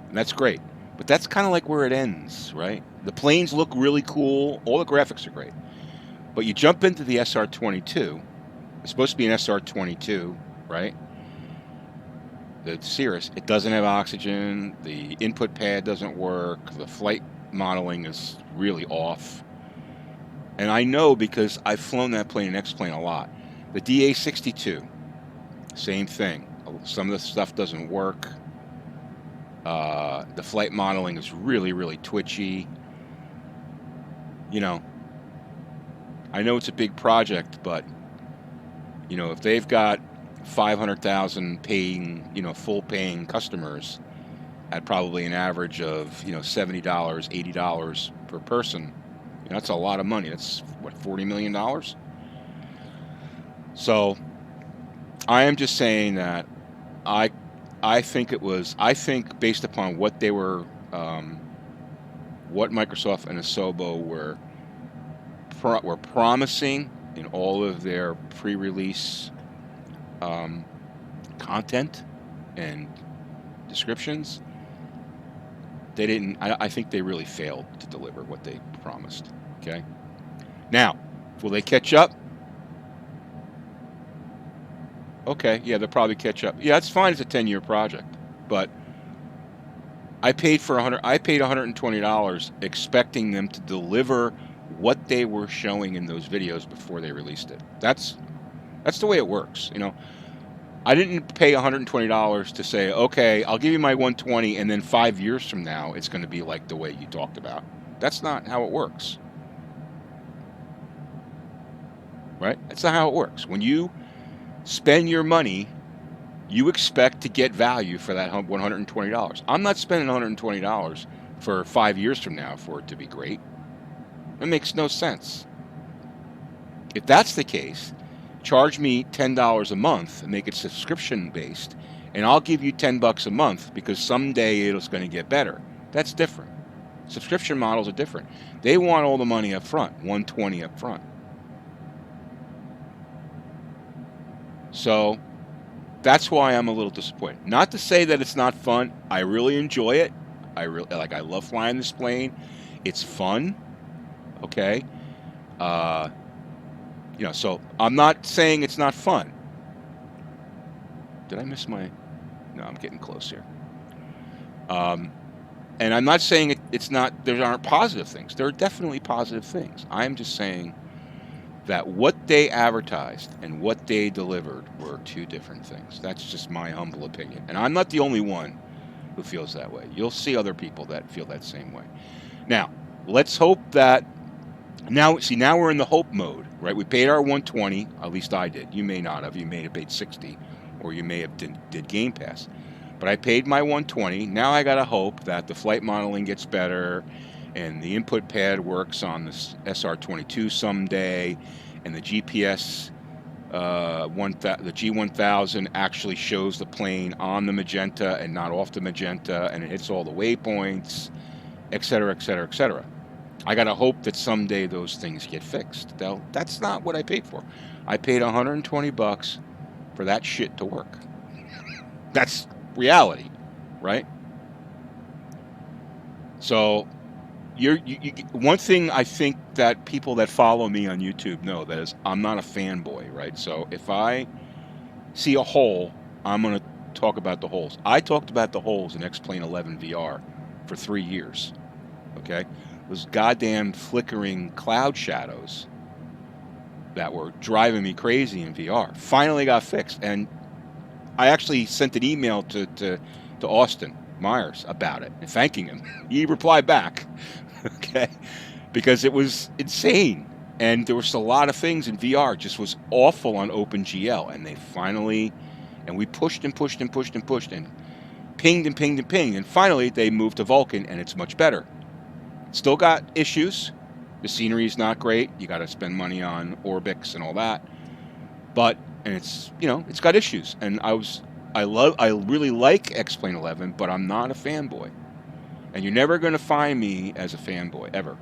And that's great. But that's kind of like where it ends, right? The planes look really cool. All the graphics are great. But you jump into the SR22. It's supposed to be an SR22, right? The Cirrus. It doesn't have oxygen. The input pad doesn't work. The flight modeling is really off. And I know because I've flown that plane and X-plane a lot. The Ti SC2, same thing. Some of the stuff doesn't work. The flight modeling is really, really twitchy. I know it's a big project, but if they've got 500,000 paying, full paying customers at probably an average of $70, $80 per person, that's a lot of money. That's what, $40 million. So I am just saying that I think based upon what they were, what Microsoft and Asobo were promising in all of their pre-release content and descriptions, they didn't. I think they really failed to deliver what they promised. Okay. Now, will they catch up? Okay, yeah, they'll probably catch up. Yeah, it's fine. It's a 10-year project, but I paid $120 expecting them to deliver what they were showing in those videos before they released it. That's the way it works. I didn't pay $120 to say, okay, I'll give you my 120, and then 5 years from now, it's going to be like the way you talked about. That's not how it works. Right? That's not how it works. When you spend your money, you expect to get value for that $120. I'm not spending $120 for 5 years from now for it to be great. It makes no sense. If that's the case, charge me $10 a month and make it subscription based, and I'll give you $10 a month because someday it's going to get better. That's different. Subscription models are different. They want all the money up front, $120 up front. So that's why I'm a little disappointed. Not to say that it's not fun. I really enjoy it. I love flying this plane. It's fun. Okay. So I'm not saying it's not fun. Did I miss my? No, I'm getting close here. And I'm not saying it's not. There aren't positive things. There are definitely positive things. I'm just saying that what they advertised and what they delivered were two different things. That's just my humble opinion. And I'm not the only one who feels that way. You'll see other people that feel that same way. Now, let's hope that now we're in the hope mode, right? We paid our 120, at least I did. You may not have. You may have paid 60, or you may have did Game Pass. But I paid my 120. Now I got to hope that the flight modeling gets better and the input pad works on this SR22 someday, and the GPS, the G1000 actually shows the plane on the magenta and not off the magenta, and it hits all the waypoints, et cetera, et cetera, et cetera. I got to hope that someday those things get fixed. That's not what I paid for. I paid $120 for that shit to work. That's reality, right? So one thing I think that people that follow me on YouTube know that is I'm not a fanboy, right? So if I see a hole, I'm going to talk about the holes. I talked about the holes in X-Plane 11 VR for 3 years, okay? Those goddamn flickering cloud shadows that were driving me crazy in VR finally got fixed. And I actually sent an email to Austin Myers about it and thanking him. He replied back, okay, because it was insane. And there was a lot of things in VR just was awful on OpenGL. And they finally, and we pushed and pushed and pushed and pushed and pinged and pinged and pinged. And finally they moved to Vulkan and it's much better. Still got issues. The scenery is not great. You got to spend money on Orbix and all that. But, and it's, you know, it's got issues. And I really like X-Plane 11, but I'm not a fanboy. And you're never going to find me as a fanboy, ever.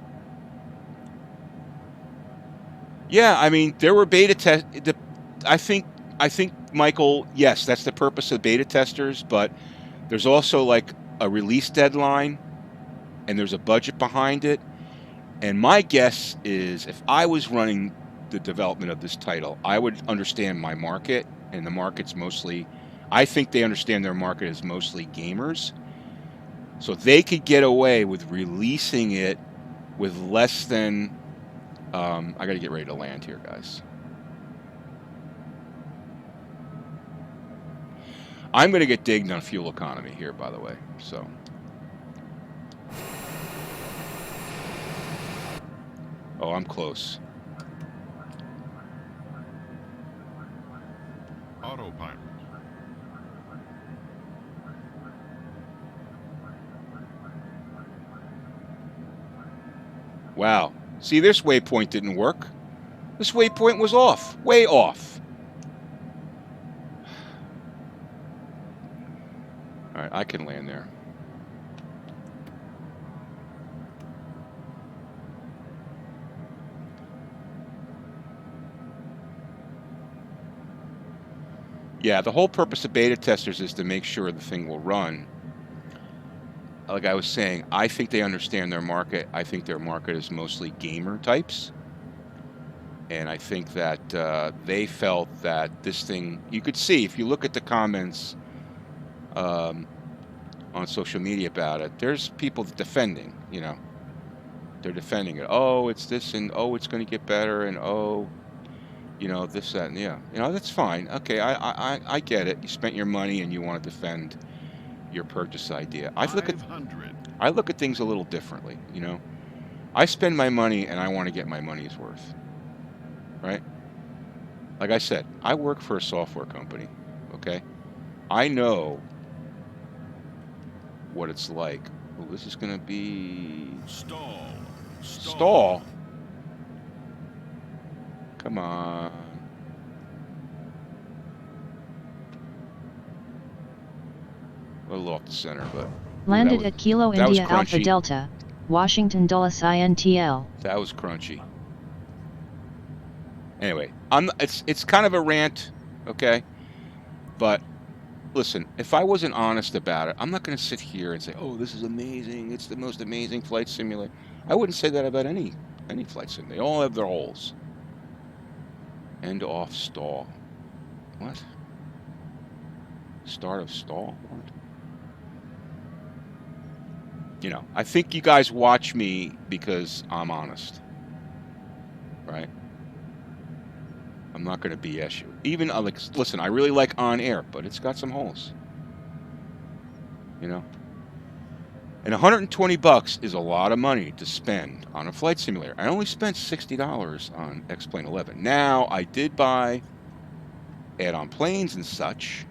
Yeah, I mean, there were beta test. I think, Michael, yes, that's the purpose of beta testers, but there's also like a release deadline and there's a budget behind it. And my guess is if I was running the development of this title, I would understand my market, and the market's mostly, I think they understand their market is mostly gamers. So they could get away with releasing it with less than, I got to get ready to land here, guys. I'm going to get digged on fuel economy here, by the way. So, oh, I'm close. Autopilot. Wow. See, this waypoint didn't work. This waypoint was off. Way off. All right, I can land there. Yeah, the whole purpose of beta testers is to make sure the thing will run. Like I was saying, I think they understand their market. I think their market is mostly gamer types. And I think that they felt that this thing, you could see, if you look at the comments on social media about it, there's people defending, you know. They're defending it. Oh, it's this, and oh, it's going to get better, and oh, you know, this, that, and yeah. You know, that's fine. Okay, I get it. You spent your money and you want to defend your purchase idea. I look at things a little differently, you know. I spend my money and I want to get my money's worth, right? Like I said, I work for a software company, okay? I know what it's like. Oh, this is going to be... Stall? Come on. A little off the center, but... Landed at Kilo India Alpha Delta, Washington Dulles INTL. That was crunchy. Anyway, it's kind of a rant, okay? But listen, if I wasn't honest about it, I'm not going to sit here and say, "Oh, this is amazing. It's the most amazing flight simulator." I wouldn't say that about any flight sim. They all have their holes. End off stall. What? Start of stall? What? You know, I think you guys watch me because I'm honest, right? I'm not going to BS you. Even, listen, I really like OnAir, but it's got some holes. You know? And $120 is a lot of money to spend on a flight simulator. I only spent $60 on X-Plane 11. Now, I did buy add-on planes and such.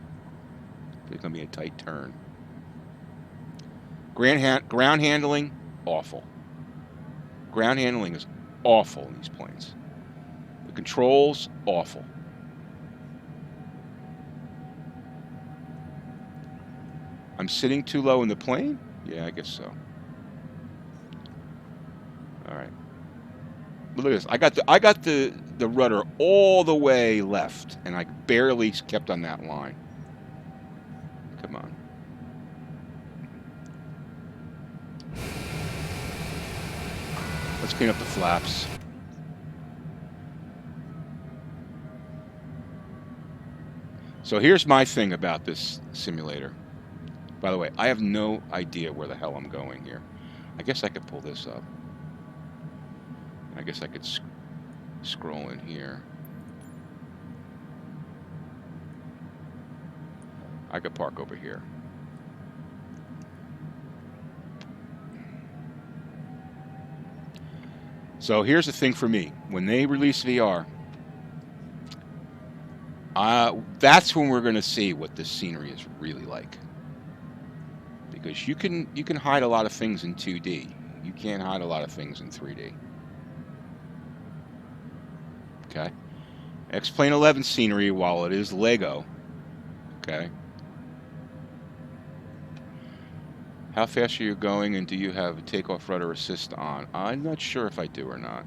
It's going to be a tight turn. Ground handling, awful. Ground handling is awful in these planes. The controls, awful. I'm sitting too low in the plane? Yeah, I guess so. All right. But look at this. I got the rudder all the way left, and I barely kept on that line. Come on. Let's clean up the flaps. So here's my thing about this simulator. By the way, I have no idea where the hell I'm going here. I guess I could pull this up. I guess I could scroll in here. I could park over here. So here's the thing for me. When they release VR, that's when we're going to see what this scenery is really like. Because you can hide a lot of things in 2D. You can't hide a lot of things in 3D. Okay. X-Plane 11 scenery, while it is Lego, okay. How fast are you going, and do you have a takeoff rudder assist on? I'm not sure if I do or not.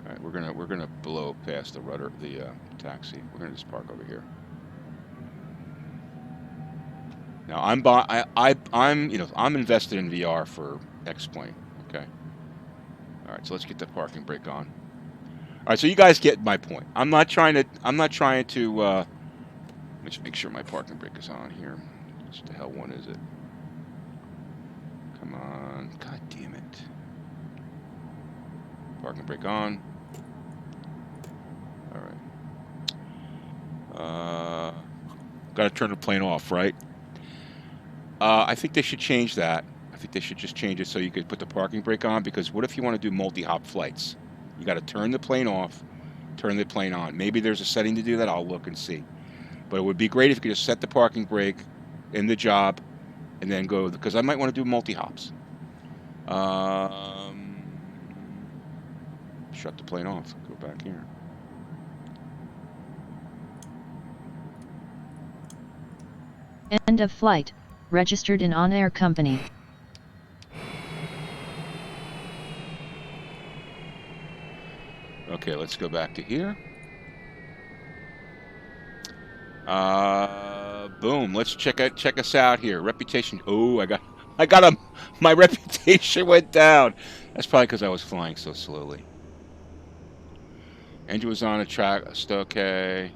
All right, we're gonna blow past the rudder, the taxi. We're gonna just park over here. Now I'm invested in VR for X-Plane. Okay. All right, so let's get the parking brake on. All right, so you guys get my point. I'm not trying to. Let me just make sure my parking brake is on here. What the hell one is it? Come on. God damn it. Parking brake on. Alright. Gotta turn the plane off, right? I think they should change that. I think they should just change it so you could put the parking brake on, because what if you want to do multi-hop flights? You gotta turn the plane off, turn the plane on. Maybe there's a setting to do that. I'll look and see. But it would be great if you could just set the parking brake in the job and then go, because I might want to do multi-hops. Shut the plane off. Go back here. End of flight. Registered in OnAir company. Okay, let's go back to here. Boom. Let's check us out here. Reputation. Oh, I got a. My reputation went down. That's probably because I was flying so slowly. Engine was on a track. Okay.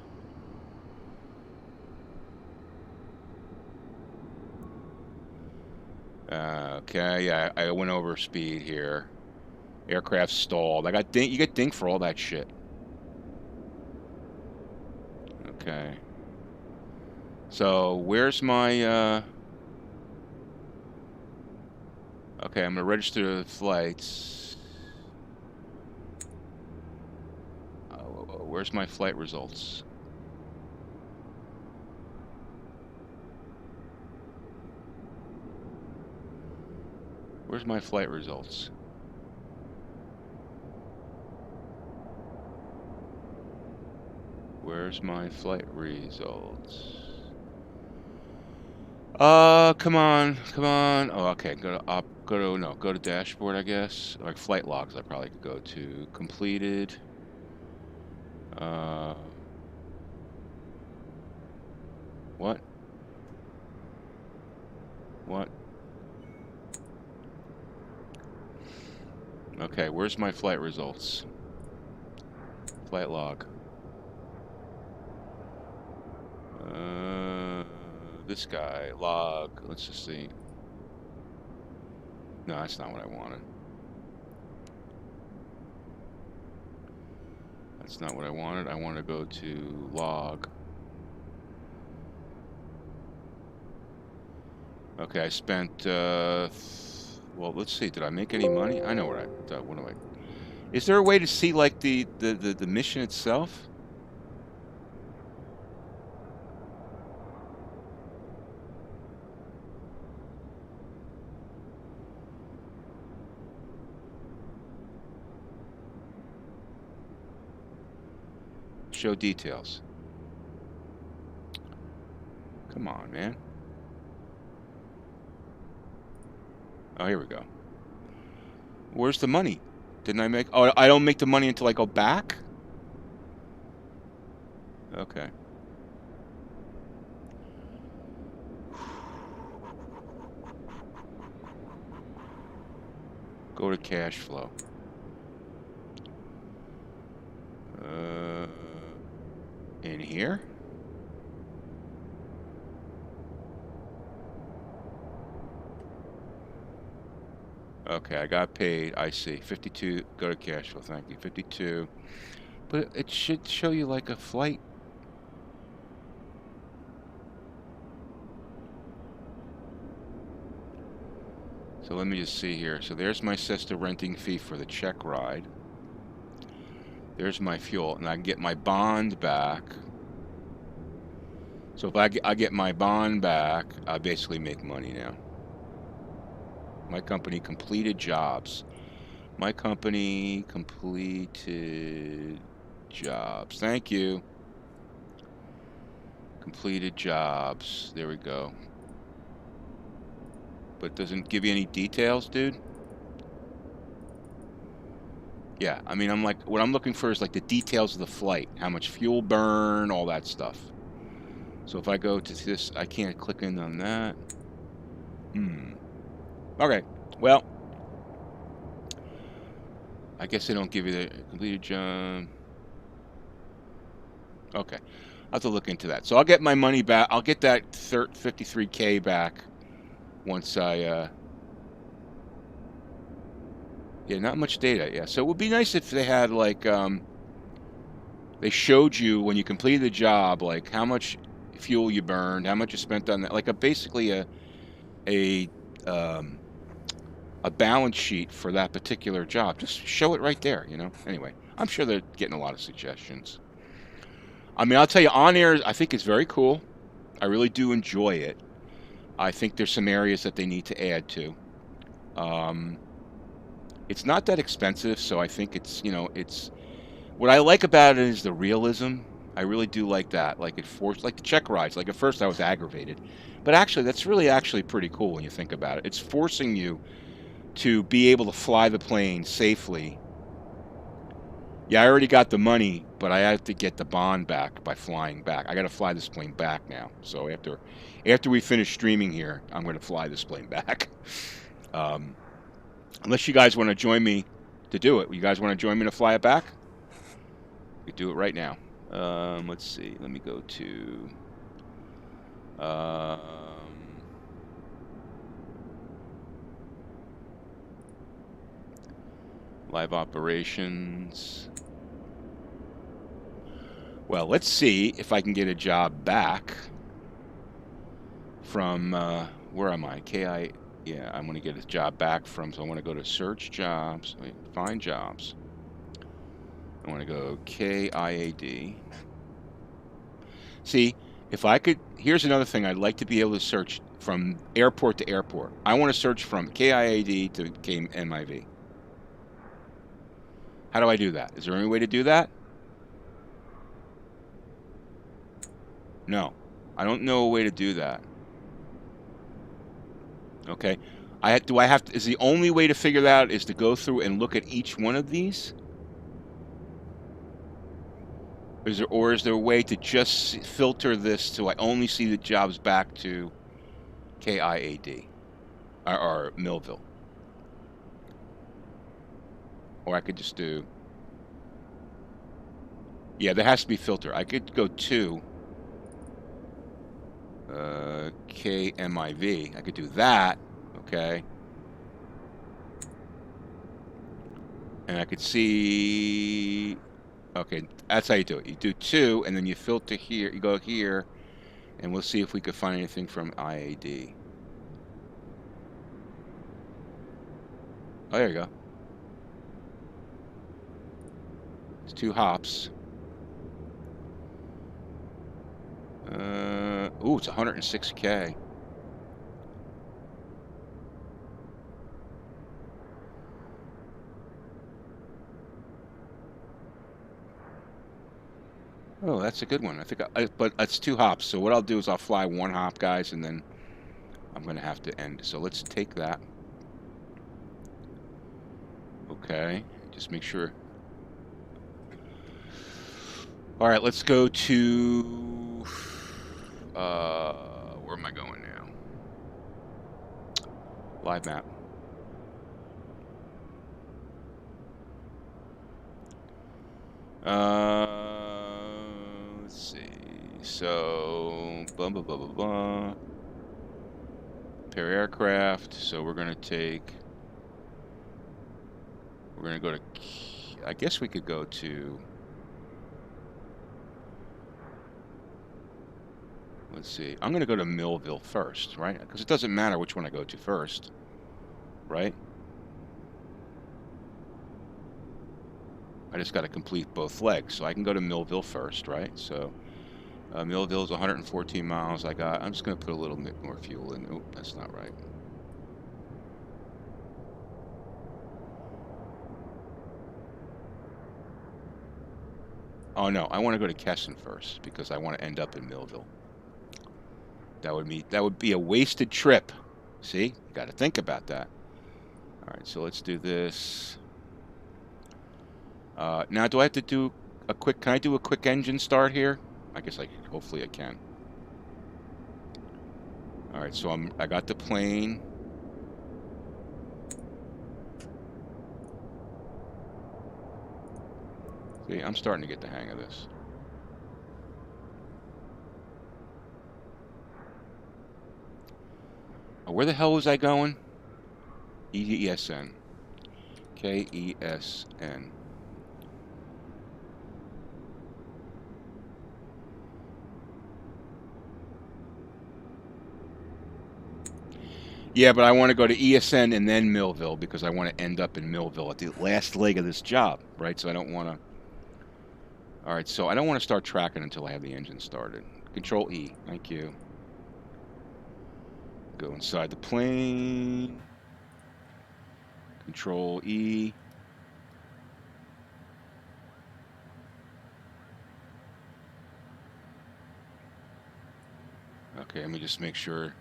Okay. Yeah, I went over speed here. Aircraft stalled. You get dinged for all that shit. Okay. So where's my okay, I'm gonna register the flights. Where's my flight results? Where's my flight results? Where's my flight results? Come on. Oh, okay. Go to dashboard, I guess. Like flight logs, I probably could go to completed. What? Okay, where's my flight results? Flight log. This guy, log, let's just see. No, that's not what I wanted. That's not what I wanted. I want to go to log. Okay, I spent, well, let's see, did I make any money? I know what do I, is there a way to see, like, the mission itself? Show details. Come on, man. Oh, here we go. Where's the money? Didn't I make... Oh, I don't make the money until I go back? Okay. Go to cash flow. In here? Okay, I got paid. I see. 52. Go to cash flow. Thank you. 52. But it should show you like a flight. So let me just see here. So there's my sister renting fee for the Checkride. There's my fuel, and I can get my bond back. So if I get my bond back, I basically make money now. My company completed jobs. My company completed jobs. Thank you. Completed jobs. There we go. But it doesn't give you any details, dude. Yeah, I mean, I'm like, what I'm looking for is like the details of the flight. How much fuel burn, all that stuff. So if I go to this, I can't click in on that. Okay, well, I guess they don't give you the completed job. Okay, I'll have to look into that. So I'll get my money back. I'll get that 53K back once I, yeah, not much data, yeah. So it would be nice if they had, like, they showed you when you completed the job, like, how much fuel you burned, how much you spent on that, like basically a balance sheet for that particular job. Just show it right there, you know? Anyway, I'm sure they're getting a lot of suggestions. I mean, I'll tell you, OnAir, I think, is very cool. I really do enjoy it. I think there's some areas that they need to add to. It's not that expensive, so I think it's, you know, it's... What I like about it is the realism. I really do like that. Like, it forced... Like the check rides. Like, at first I was aggravated. But actually, that's really actually pretty cool when you think about it. It's forcing you to be able to fly the plane safely. Yeah, I already got the money, but I have to get the bond back by flying back. I got to fly this plane back now. So after we finish streaming here, I'm going to fly this plane back. Unless you guys want to join me to do it. You guys want to join me to fly it back? We can do it right now. Let's see. Let me go to... live operations. Well, let's see if I can get a job back from, where am I? KI, yeah, I want to get a job back from, so I want to go to search jobs, wait, find jobs. I want to go KIAD. See, if I could, here's another thing I'd like to be able to search from airport to airport. I want to search from KIAD to KMIV. How do I do that? Is there any way to do that? No. I don't know a way to do that. Okay. Do I have to, is the only way to figure that out is to go through and look at each one of these? Or is there a way to just filter this so I only see the jobs back to KIAD or Millville? Or I could just do... Yeah, there has to be filter. I could go to KMIV. I could do that, okay? And I could see... Okay, that's how you do it. You do 2, and then you filter here. You go here, and we'll see if we could find anything from IAD. Oh, there you go. It's 2 hops. Ooh, it's 106K. Oh, that's a good one. I think, but it's 2 hops. So what I'll do is I'll fly 1 hop, guys, and then I'm going to have to end. So let's take that. Okay, just make sure. All right, let's go to, where am I going now? Live map. Let's see. So, blah, blah, blah, blah, blah. Pair aircraft. So we're going to go to, I guess we could go to, let's see. I'm going to go to Millville first, right? Because it doesn't matter which one I go to first, right? I just got to complete both legs. So I can go to Millville first, right? So Millville's 114 miles. I'm just going to put a little bit more fuel in. Oh, that's not right. Oh no, I want to go to Kesson first because I want to end up in Millville. That would be a wasted trip. See? You got to think about that. All right, so let's do this. Now, do I have to do a quick? Can I do a quick engine start here? I guess hopefully I can. All right, so I got the plane. See, I'm starting to get the hang of this. Where the hell was I going? ESN. KESN. Yeah, but I want to go to ESN and then Millville because I want to end up in Millville at the last leg of this job, right? So I don't want to... All right, so I don't want to start tracking until I have the engine started. Control E, thank you. Go inside the plane. Control E. Okay, let me just make sure.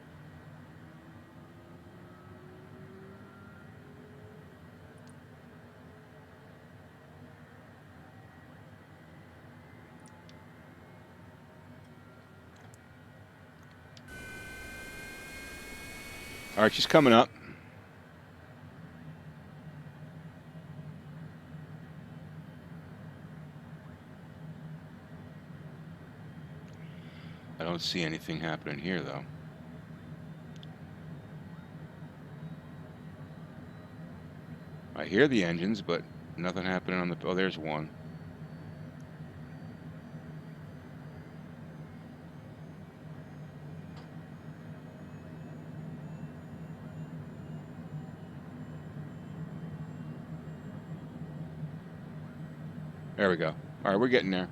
All right, she's coming up. I don't see anything happening here, though. I hear the engines, but nothing happening on the... Oh, there's one. There we go. All right, we're getting there.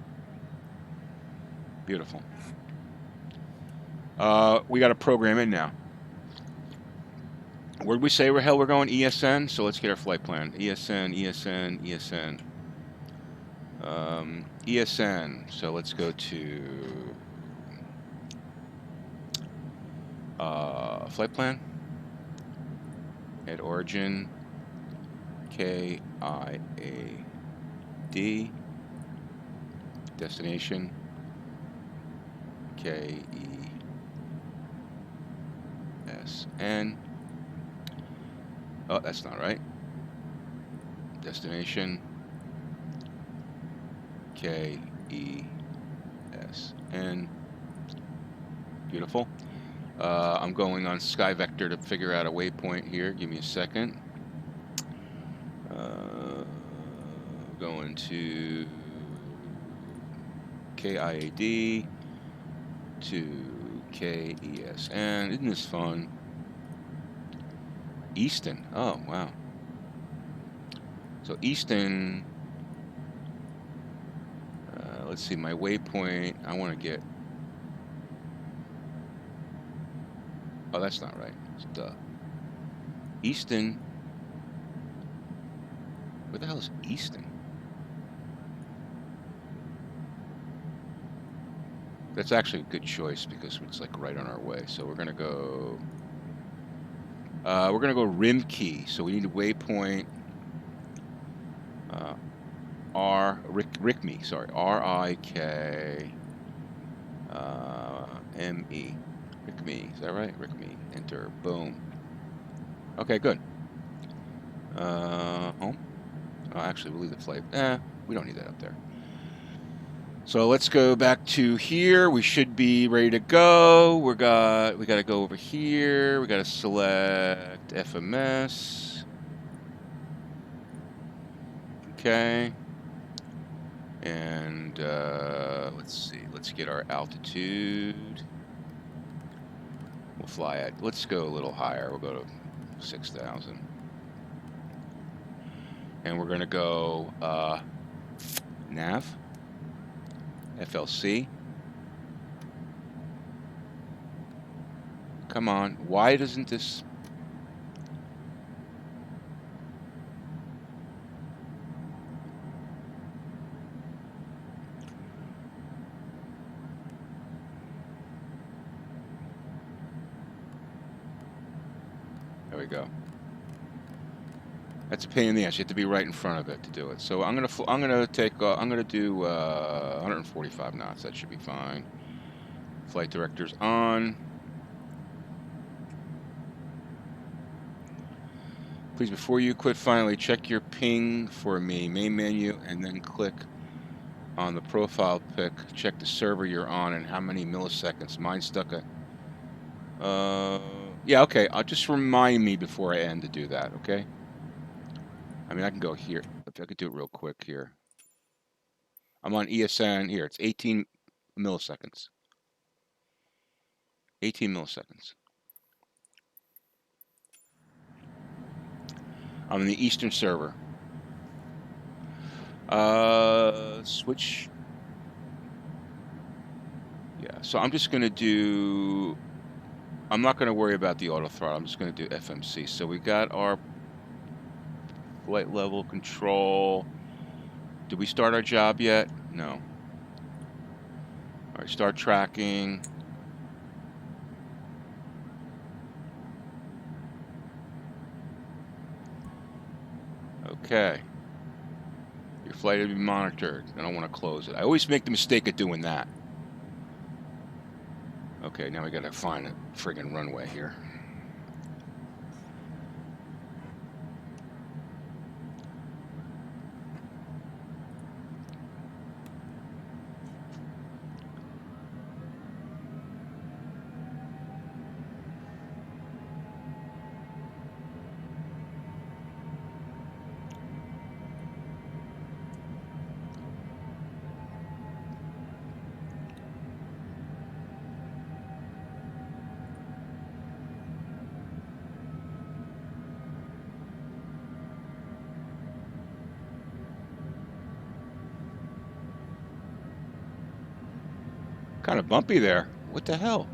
Beautiful. We got a program in now. Where'd we say where hell we're going? ESN. So let's get our flight plan. ESN, ESN, ESN. ESN. So let's go to flight plan. At origin. KIAD. Destination. KESN. Oh, that's not right. Destination. KESN. Beautiful. I'm going on SkyVector to figure out a waypoint here. Give me a second. Going to KIAD to KESN. Isn't this fun? Easton. Oh, wow. So Easton, let's see, my waypoint, I want to get, oh, that's not right. Duh. Easton, where the hell is Easton? That's actually a good choice because it's like right on our way. So we're gonna go Rimkey. So we need a waypoint. Rickme, sorry, RIKME. Rickme, is that right? Rickme. Enter. Boom. Okay, good. Home. Oh, actually, we'll leave the flight. We don't need that up there. So let's go back to here. We should be ready to go. We got to go over here. We got to select FMS. Okay. And let's see. Let's get our altitude. We'll fly at. Let's go a little higher. We'll go to 6,000. And we're gonna go nav. FLC. Come on. Why doesn't this... There we go. That's a pain in the ass. You have to be right in front of it to do it. So I'm gonna do 145 knots. That should be fine. Flight director's on. Please, before you quit, finally check your ping for me. Main menu, and then click on the profile pic. Check the server you're on and how many milliseconds. Mine's stuck at. Yeah, okay. I'll just remind me before I end to do that. Okay. I mean, I can go here. If I could do it real quick here. I'm on ESN here. It's 18 milliseconds. 18 milliseconds. I'm in the Eastern server. Switch. Yeah, so I'm just going to do... I'm not going to worry about the auto throttle. I'm just going to do FMC. So we got our flight level control. Did we start our job yet? No. All right, start tracking. Okay. Your flight will be monitored. I don't want to close it. I always make the mistake of doing that. Okay, now we got to find a friggin' runway here. Kind of bumpy there. What the hell?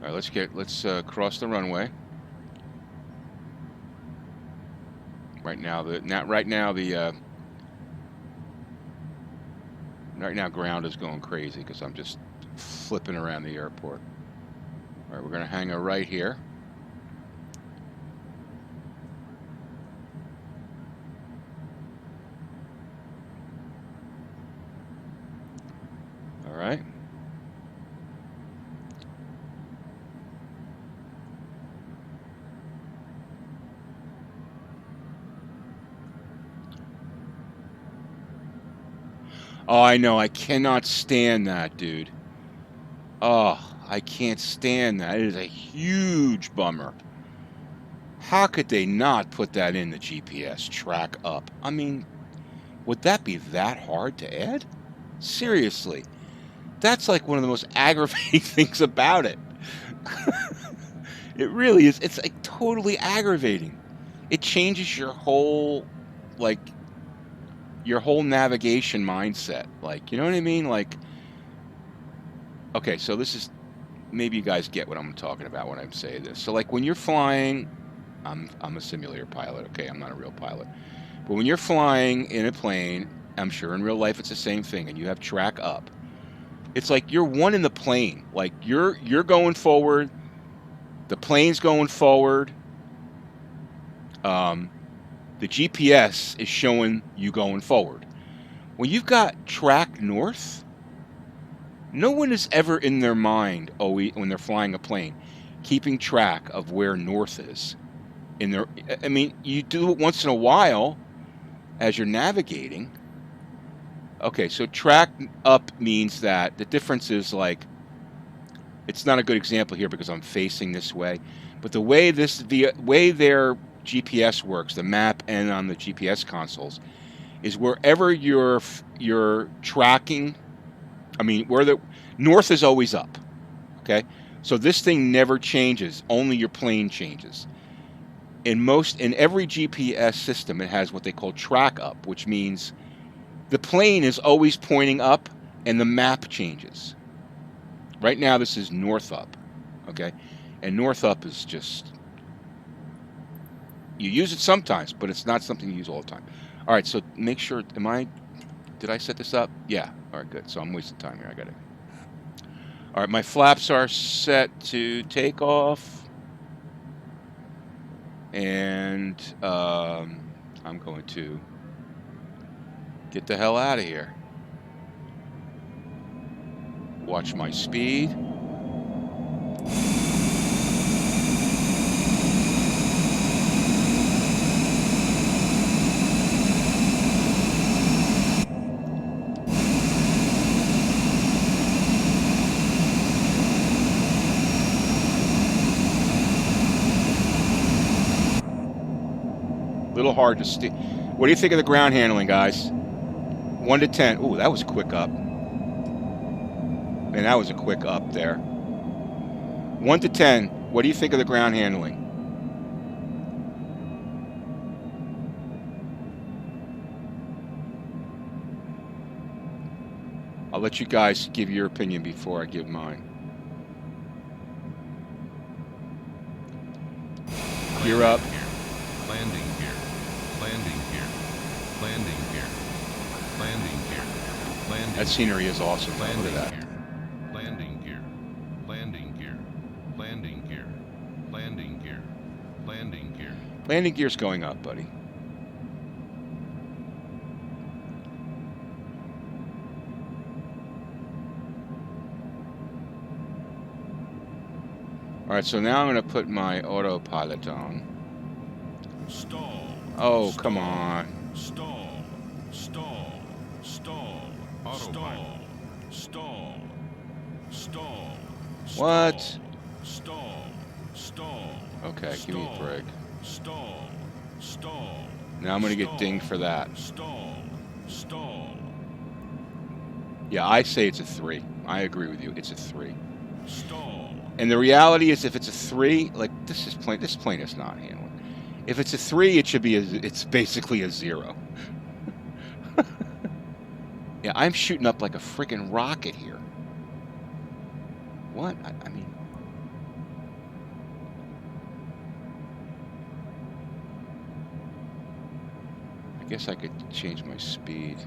All right, let's cross the runway. Right now ground is going crazy because I'm just flipping around the airport. All right, we're gonna hang a right here. All right. Oh, I know. I cannot stand that, dude. Oh, I can't stand that. It is a huge bummer. How could they not put that in the GPS? Track up. I mean, would that be that hard to add? Seriously. That's like one of the most aggravating things about it. It really is. It's like totally aggravating. It changes your whole, like, your whole navigation mindset. Like, you know what I mean? Like, okay, so this is, maybe you guys get what I'm talking about when I say this. So like when you're flying, I'm a simulator pilot, okay? I'm not a real pilot. But when you're flying in a plane, I'm sure in real life it's the same thing, and you have track up. It's like you're one in the plane. Like you're going forward, the plane's going forward. The GPS is showing you going forward. When you've got track north, no one is ever in their mind when they're flying a plane. keeping track of where north is. In there, I mean, you do it once in a while as you're navigating. Okay, so track up means that the difference is like, it's not a good example here because I'm facing this way, but the way way their GPS works, the map and on the GPS consoles, is wherever you're tracking. I mean, where the north is always up. Okay, so this thing never changes. Only your plane changes. In every GPS system, it has what they call track up, which means the plane is always pointing up and the map changes. Right now, this is north up. Okay, and north up is just, you use it sometimes, but it's not something you use all the time. All right, so make sure, did I set this up? Yeah, all right, good. So I'm wasting time here, I got it. All right, my flaps are set to takeoff. And I'm going to get the hell out of here. Watch my speed. Little hard to steer. What do you think of the ground handling, guys? 1 to 10. Ooh, that was a quick up. Man, that was a quick up there. 1 to 10. What do you think of the ground handling? I'll let you guys give your opinion before I give mine. Gear up. Landing gear. Landing gear. Landing gear. Landing gear. Landing. That scenery is awesome. Look at that. Landing gear. Landing gear. Landing gear. Landing gear. Landing gear. Landing gear's going up, buddy. All right, so now I'm going to put my autopilot on. Stall. Oh, Stall. come on. Stall. Stall. Stall. Autopilot. Stall. Stall. What? Stall. Stall. Okay, give me a break. Stall. Stall. Now I'm going to get dinged for that. Stall. Stall. Yeah, I say it's a 3. I agree with you. It's a 3. Stall. And the reality is, if it's a 3, like this plane is not handling. If it's a 3, it should be it's basically a 0. Yeah, I'm shooting up like a freaking rocket here. What? I mean, I guess I could change my speed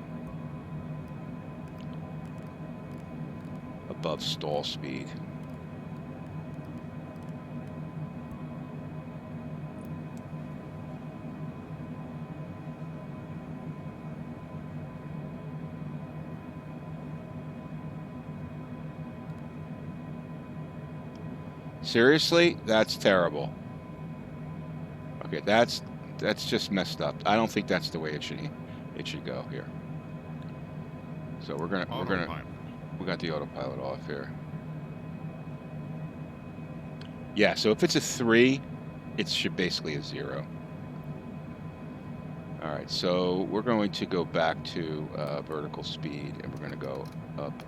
above stall speed. Seriously? That's terrible. Okay, that's just messed up. I don't think that's the way it should go here. So we got the autopilot off here. Yeah, so if it's a 3, it should basically a 0. All right, so we're going to go back to vertical speed, and we're going to go up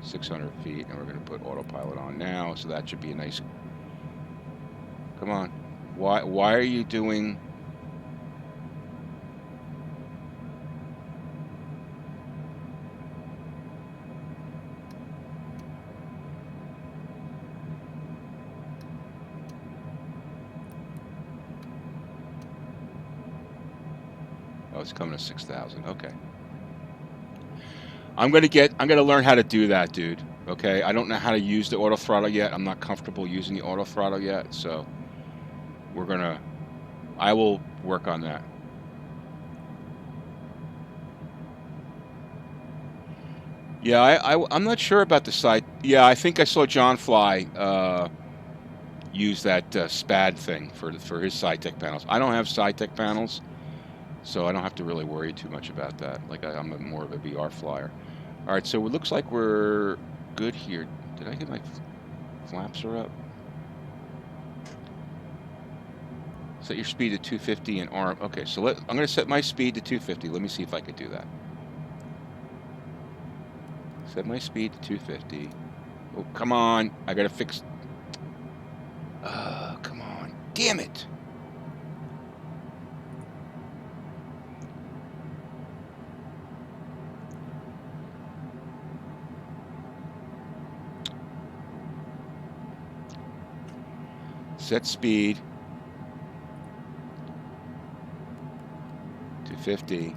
600 feet, and we're going to put autopilot on now, so that should be a nice. Come on, why are you doing? Oh, it's coming to 6,000. Okay. I'm gonna learn how to do that, dude. Okay, I don't know how to use the auto throttle yet. I'm not comfortable using the auto throttle yet, so I will work on that. Yeah, I'm not sure about the side. Yeah, I think I saw John fly use that SPAD thing for his SciTech panels. I don't have SciTech panels, so I don't have to really worry too much about that. Like I'm more of a VR flyer. All right, so it looks like we're good here. Did I get my flaps are up? Set your speed to 250 and arm. Okay, so I'm going to set my speed to 250. Let me see if I can do that. Set my speed to 250. Oh, come on. I got to fix... come on. Damn it. Set speed. 250.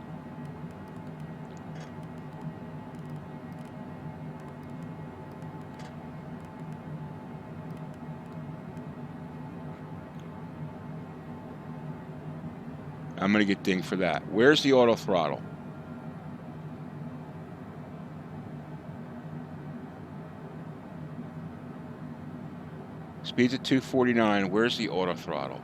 I'm going to get dinged for that. Where's the auto throttle? Speed's at 249. Where's the auto throttle?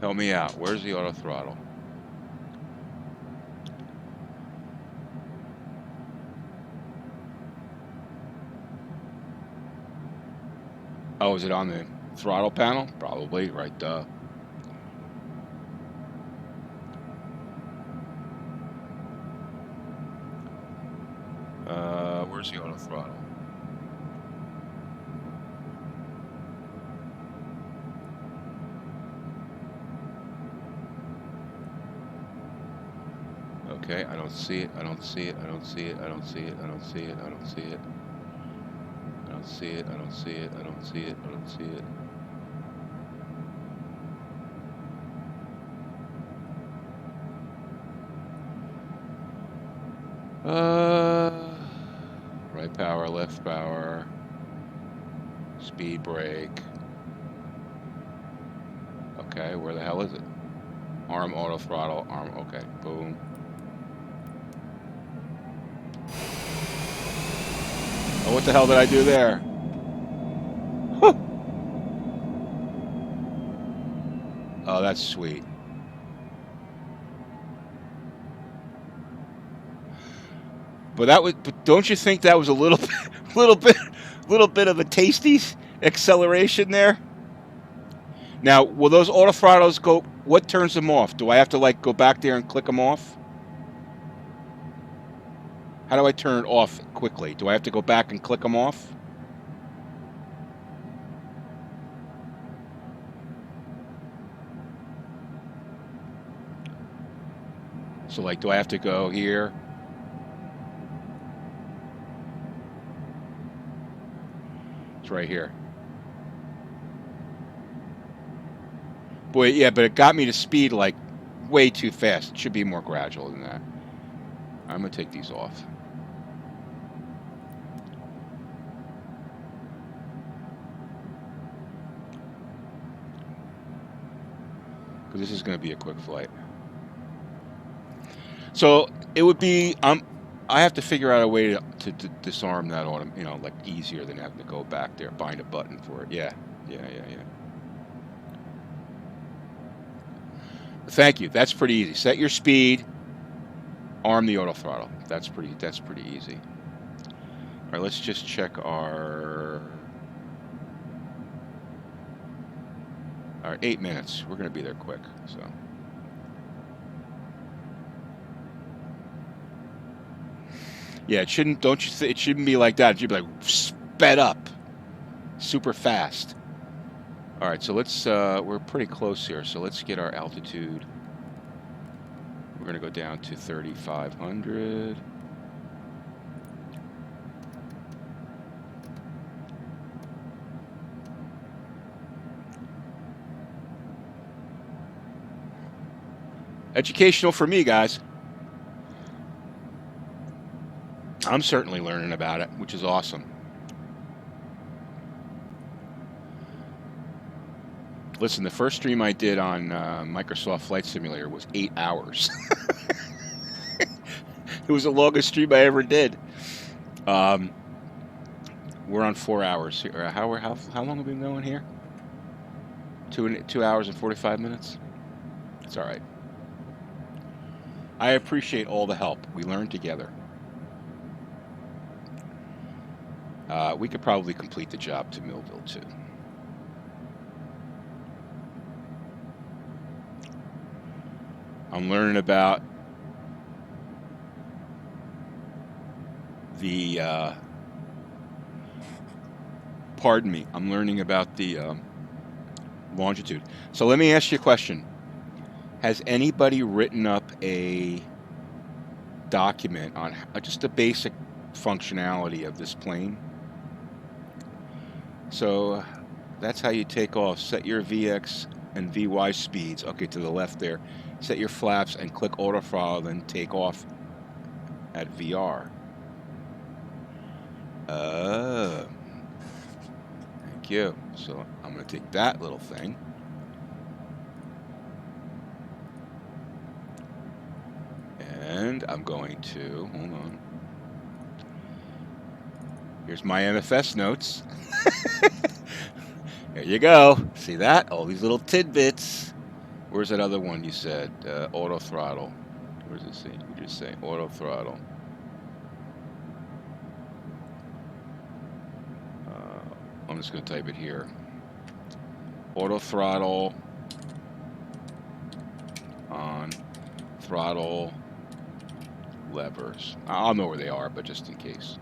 Help me out. Where's the auto throttle? Oh, is it on the throttle panel? Probably, right, duh. Where's the auto throttle? Okay, I don't see it, I don't see it, I don't see it, I don't see it, I don't see it, I don't see it. I don't see it, I don't see it, I don't see it, I don't see it. Right power, left power, speed brake. Okay, where the hell is it? Arm auto throttle, arm, okay, boom. Oh, what the hell did I do there? Whew. Oh, that's sweet. But don't you think that was a little bit of a tasty acceleration there? Now, will those auto throttles go? What turns them off? Do I have to like go back there and click them off? How do I turn it off quickly? Do I have to go back and click them off? So like, do I have to go here? It's right here. Boy, yeah, but it got me to speed like way too fast. It should be more gradual than that. I'm gonna take these off. Because this is gonna be a quick flight. So it would be, I have to figure out a way to disarm that on, you know, like easier than having to go back there, find a button for it. Yeah. Thank you. That's pretty easy. Set your speed, arm the auto throttle. That's pretty easy. All right, let's just check our. All right, 8 minutes. We're gonna be there quick. So. Yeah, it shouldn't. Don't you? It shouldn't be like that. It should be like sped up, super fast. All right, so let's. We're pretty close here, so let's get our altitude. We're gonna go down to 3,500. Educational for me, guys. I'm certainly learning about it, which is awesome. Listen, the first stream I did on Microsoft Flight Simulator was 8 hours. It was the longest stream I ever did. We're on 4 hours here. How long have we been going here? 2 hours and 45 minutes. It's all right. I appreciate all the help. We learn together. We could probably complete the job to Millville too. I'm learning about the pardon me. I'm learning about the longitude. So let me ask you a question. Has anybody written up a document on just the basic functionality of this plane? So that's how you take off. Set your VX and VY speeds. Okay, to the left there. Set your flaps and click auto throttle, then take off at VR. Thank you. So I'm going to take that little thing. And I'm going to, hold on. Here's my MFS notes. There you go. See that? All these little tidbits. Where's that other one you said? Auto throttle. Where does it say? You just say auto throttle. I'm just going to type it here. Auto throttle on throttle levers. I'll know where they are, but just in case.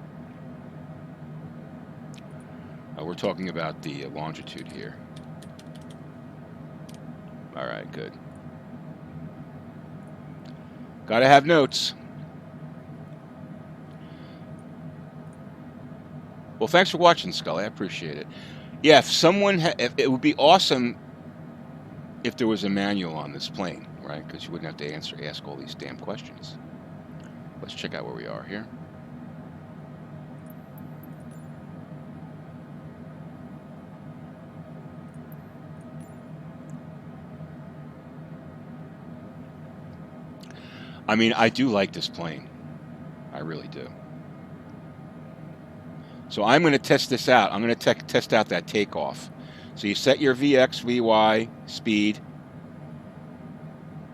We're talking about the longitude here. All right, good. Gotta have notes. Well, thanks for watching, Scully. I appreciate it. Yeah, if someone, it would be awesome if there was a manual on this plane, right? Because you wouldn't have to ask all these damn questions. Let's check out where we are here. I mean, I do like this plane. I really do. So I'm going to test this out. I'm going to test out that takeoff. So you set your VX, VY speed,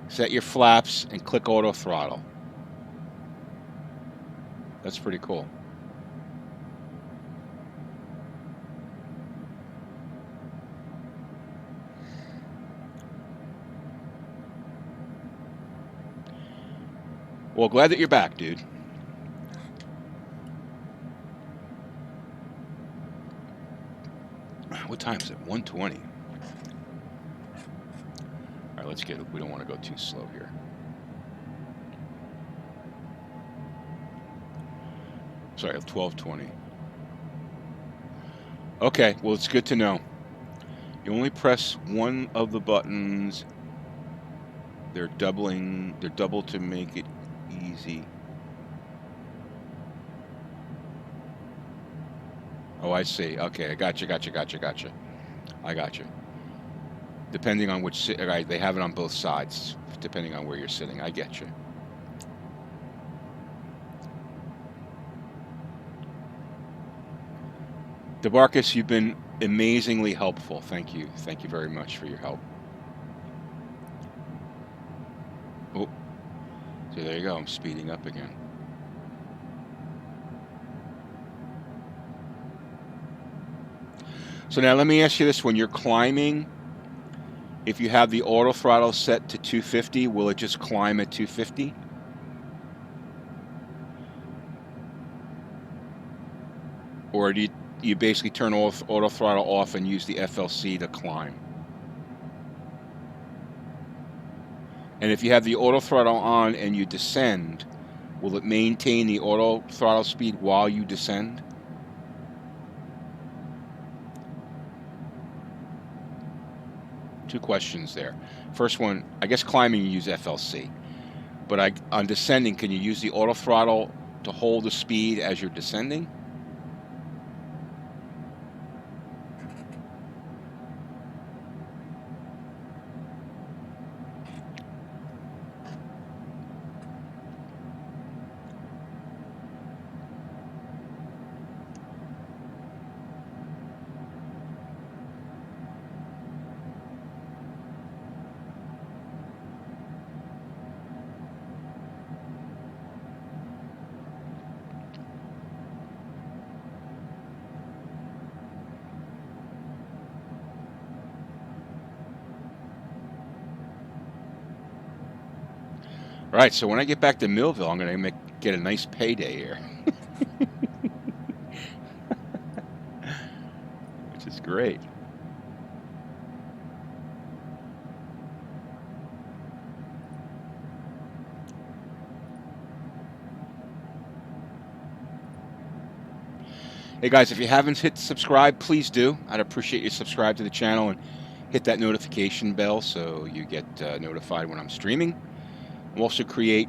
set your flaps, and click auto throttle. That's pretty cool. Well, glad that you're back, dude. What time is it? 1:20. All right, let's get it. We don't want to go too slow here. Sorry, 12:20. Okay, well, it's good to know. You only press one of the buttons. They're double to make it easy. Oh, I see. Okay, I gotcha. I got you. Depending on which, right, they have it on both sides, depending on where you're sitting. I get you. DeBarcus, you've been amazingly helpful. Thank you. Thank you very much for your help. Oh, so there you go. I'm speeding up again. So now let me ask you this. When you're climbing, if you have the auto throttle set to 250, will it just climb at 250? Or do you basically turn off auto throttle off and use the FLC to climb? And if you have the auto throttle on and you descend, will it maintain the auto throttle speed while you descend? Two questions there. First one, I guess climbing you use FLC, but on descending, can you use the auto throttle to hold the speed as you're descending. All right, so when I get back to Millville, I'm going to get a nice payday here, which is great. Hey guys, if you haven't hit subscribe, please do. I'd appreciate you subscribe to the channel and hit that notification bell so you get notified when I'm streaming. I also create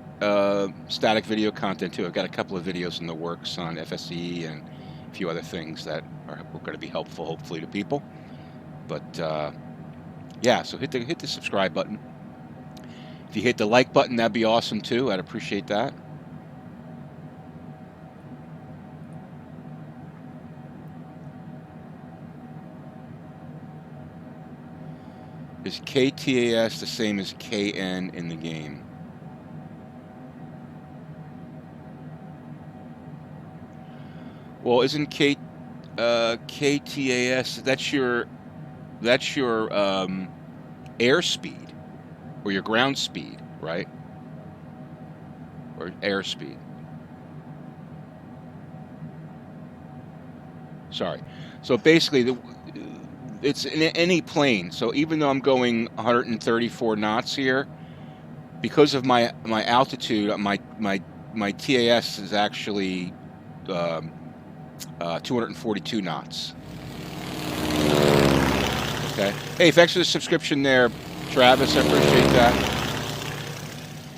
static video content too. I've got a couple of videos in the works on FSE and a few other things that are going to be helpful, hopefully, to people. But yeah, so hit the subscribe button. If you hit the like button, that'd be awesome too. I'd appreciate that. Is KTAS the same as KN in the game? Well, isn't KTAS, that's your airspeed or your ground speed, right? Or airspeed. Sorry. So basically, it's in any plane. So even though I'm going 134 knots here, because of my altitude, my TAS is actually 242 knots. Okay. Hey, thanks for the subscription there, Travis. I appreciate that.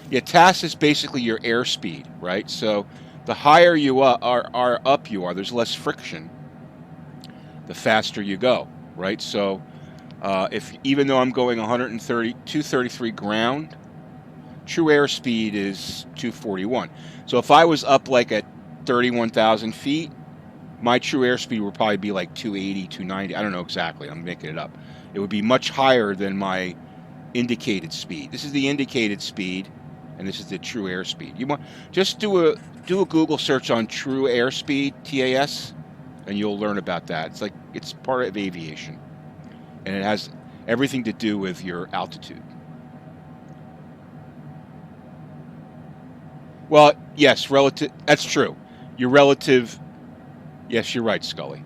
Yeah, TAS is basically your airspeed, right? So the higher you are up you are, there's less friction, the faster you go, right? So if even though I'm going 233 ground, true airspeed is 241. So if I was up like at 31,000 feet, my true airspeed would probably be like 280, 290. I don't know exactly. I'm making it up. It would be much higher than my indicated speed. This is the indicated speed, and this is the true airspeed. You want just do a Google search on true airspeed TAS, and you'll learn about that. It's part of aviation, and it has everything to do with your altitude. Well, yes, relative. That's true. Your relative. Yes, you're right, Scully.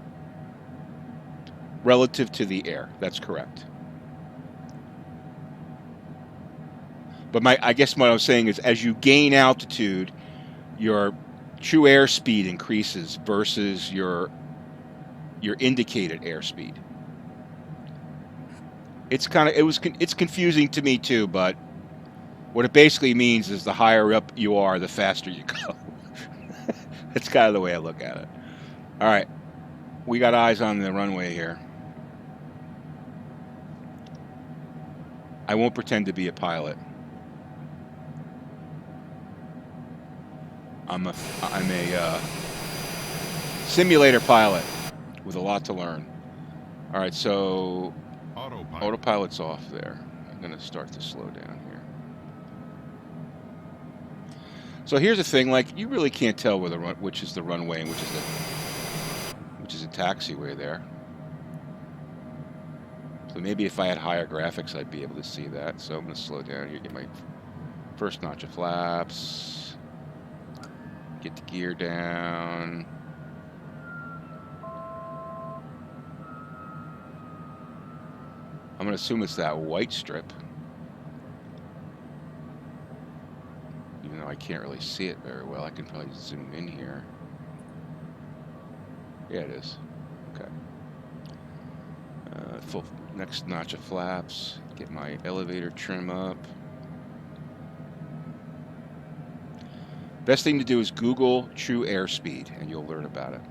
Relative to the air. That's correct. But I guess what I was saying is, as you gain altitude, your true airspeed increases versus your indicated airspeed. It's confusing to me too, but what it basically means is the higher up you are, the faster you go. That's kind of the way I look at it. All right, we got eyes on the runway here. I won't pretend to be a pilot. I'm a simulator pilot with a lot to learn. All right, so autopilot's off there. I'm going to start to slow down here. So here's the thing: like, you really can't tell where which is the runway and which is a taxiway there. So maybe if I had higher graphics, I'd be able to see that. So I'm going to slow down here, get my first notch of flaps, get the gear down. I'm going to assume it's that white strip, even though I can't really see it very well. I can probably zoom in here. Yeah, it is. Okay. Full next notch of flaps. Get my elevator trim up. Best thing to do is Google true airspeed, and you'll learn about it.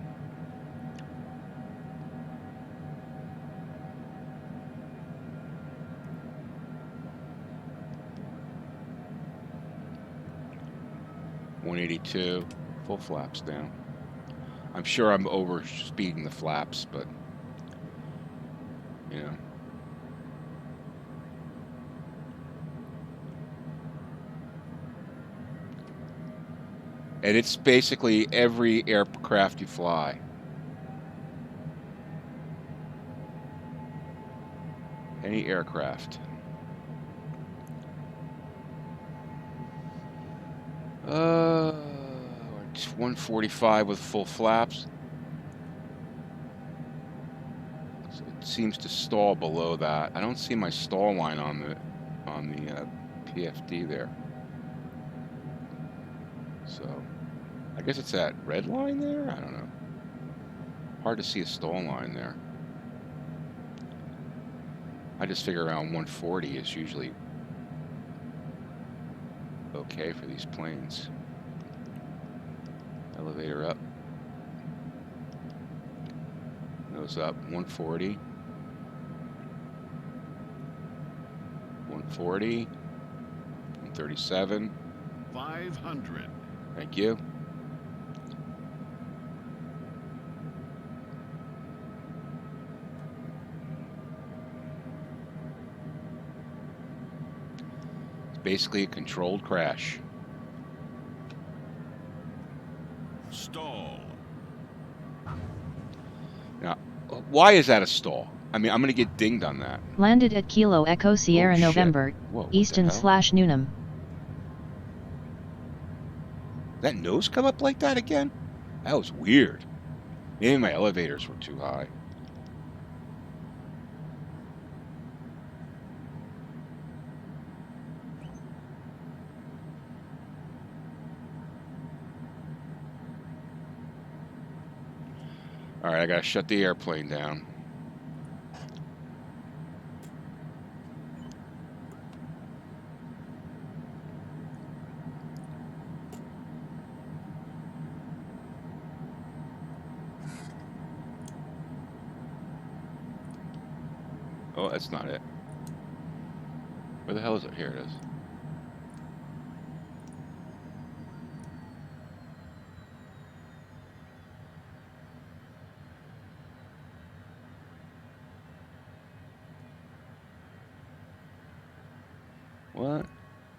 .182, full flaps down. I'm sure I'm over speeding the flaps, but you know. And it's basically every aircraft you fly. Any aircraft. It's 145 with full flaps. So it seems to stall below that. I don't see my stall line on the PFD there. So I guess it's that red line there? I don't know. Hard to see a stall line there. I just figure around 140 is usually okay for these planes. Elevator up. Nose up. 140. 140. 137. 500. Thank you. It's basically a controlled crash. Stall. Now, why is that a stall? I mean, I'm going to get dinged on that. Landed at Kilo Echo Sierra Oh, shit. November, Whoa, what Easton the hell? / Newnham. That nose come up like that again? That was weird. Maybe my elevators were too high. All right, I gotta shut the airplane down. Oh, that's not it. Where the hell is it? Here it is. What?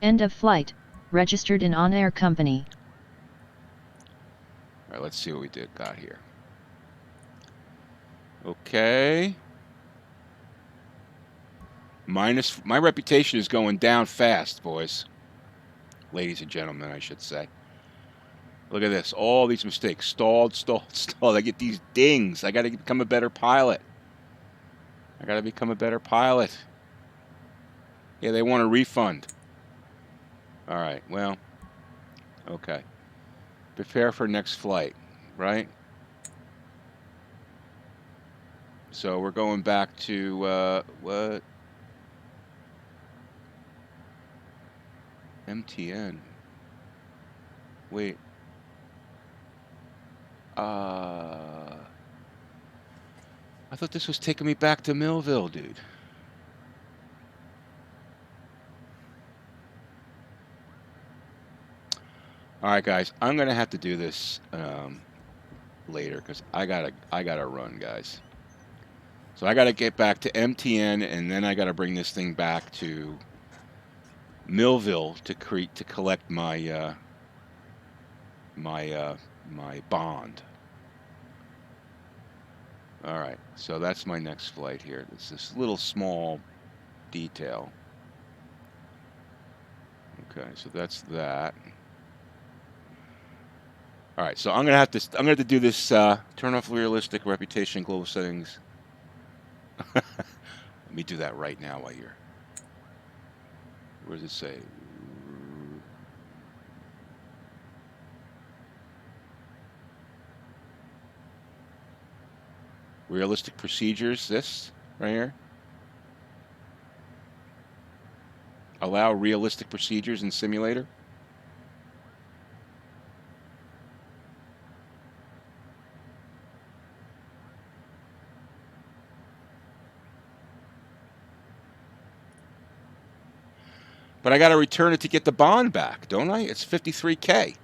End of flight, registered in OnAir Company. All right, let's see what we got here. Okay. My reputation is going down fast, boys. Ladies and gentlemen, I should say. Look at this. All these mistakes. Stalled. I get these dings. I got to become a better pilot. Yeah, they want a refund. All right, well, okay. Prepare for next flight, right? So we're going back to, what? MTN. Wait. I thought this was taking me back to Millville, dude. All right, guys, I'm gonna have to do this later because I gotta run, guys. So I gotta get back to MTN, and then I gotta bring this thing back to Millville to collect my my bond. All right, so that's my next flight here. It's this little small detail. Okay, so that's that. All right, so I'm gonna have to do this. Turn off realistic reputation global settings. Let me do that right now while you're. Where does it say? Realistic procedures. This right here. Allow realistic procedures in simulator. But I got to return it to get the bond back, don't I? It's $53K.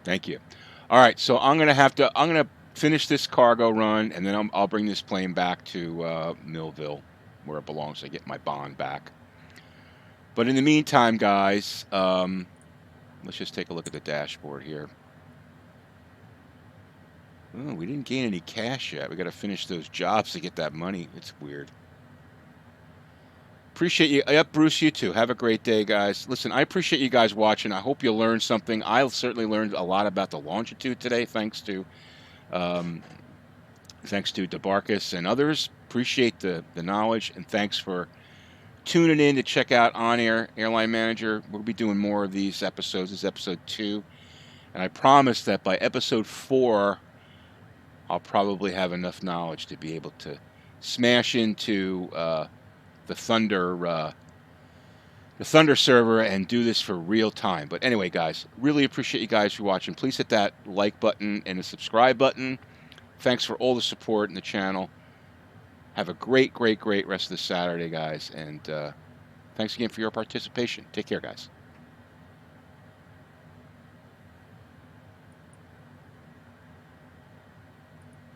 Thank you. All right, so I'm gonna finish this cargo run, and then I'll bring this plane back to Millville, where it belongs. I get my bond back. But in the meantime, guys, let's just take a look at the dashboard here. Oh, we didn't gain any cash yet. We got to finish those jobs to get that money. It's weird. Appreciate you. Yep, Bruce, you too. Have a great day, guys. Listen, I appreciate you guys watching. I hope you learned something. I certainly learned a lot about the Longitude today, thanks to DeBarcus and others. Appreciate the knowledge, and thanks for tuning in to check out OnAir Airline Manager. We'll be doing more of these episodes. This is episode 2, and I promise that by episode 4, I'll probably have enough knowledge to be able to smash into the Thunder server and do this for real time. But anyway, guys, really appreciate you guys for watching. Please hit that like button and the subscribe button. Thanks for all the support in the channel. Have a great rest of the Saturday, guys, and thanks again for your participation. Take care, guys.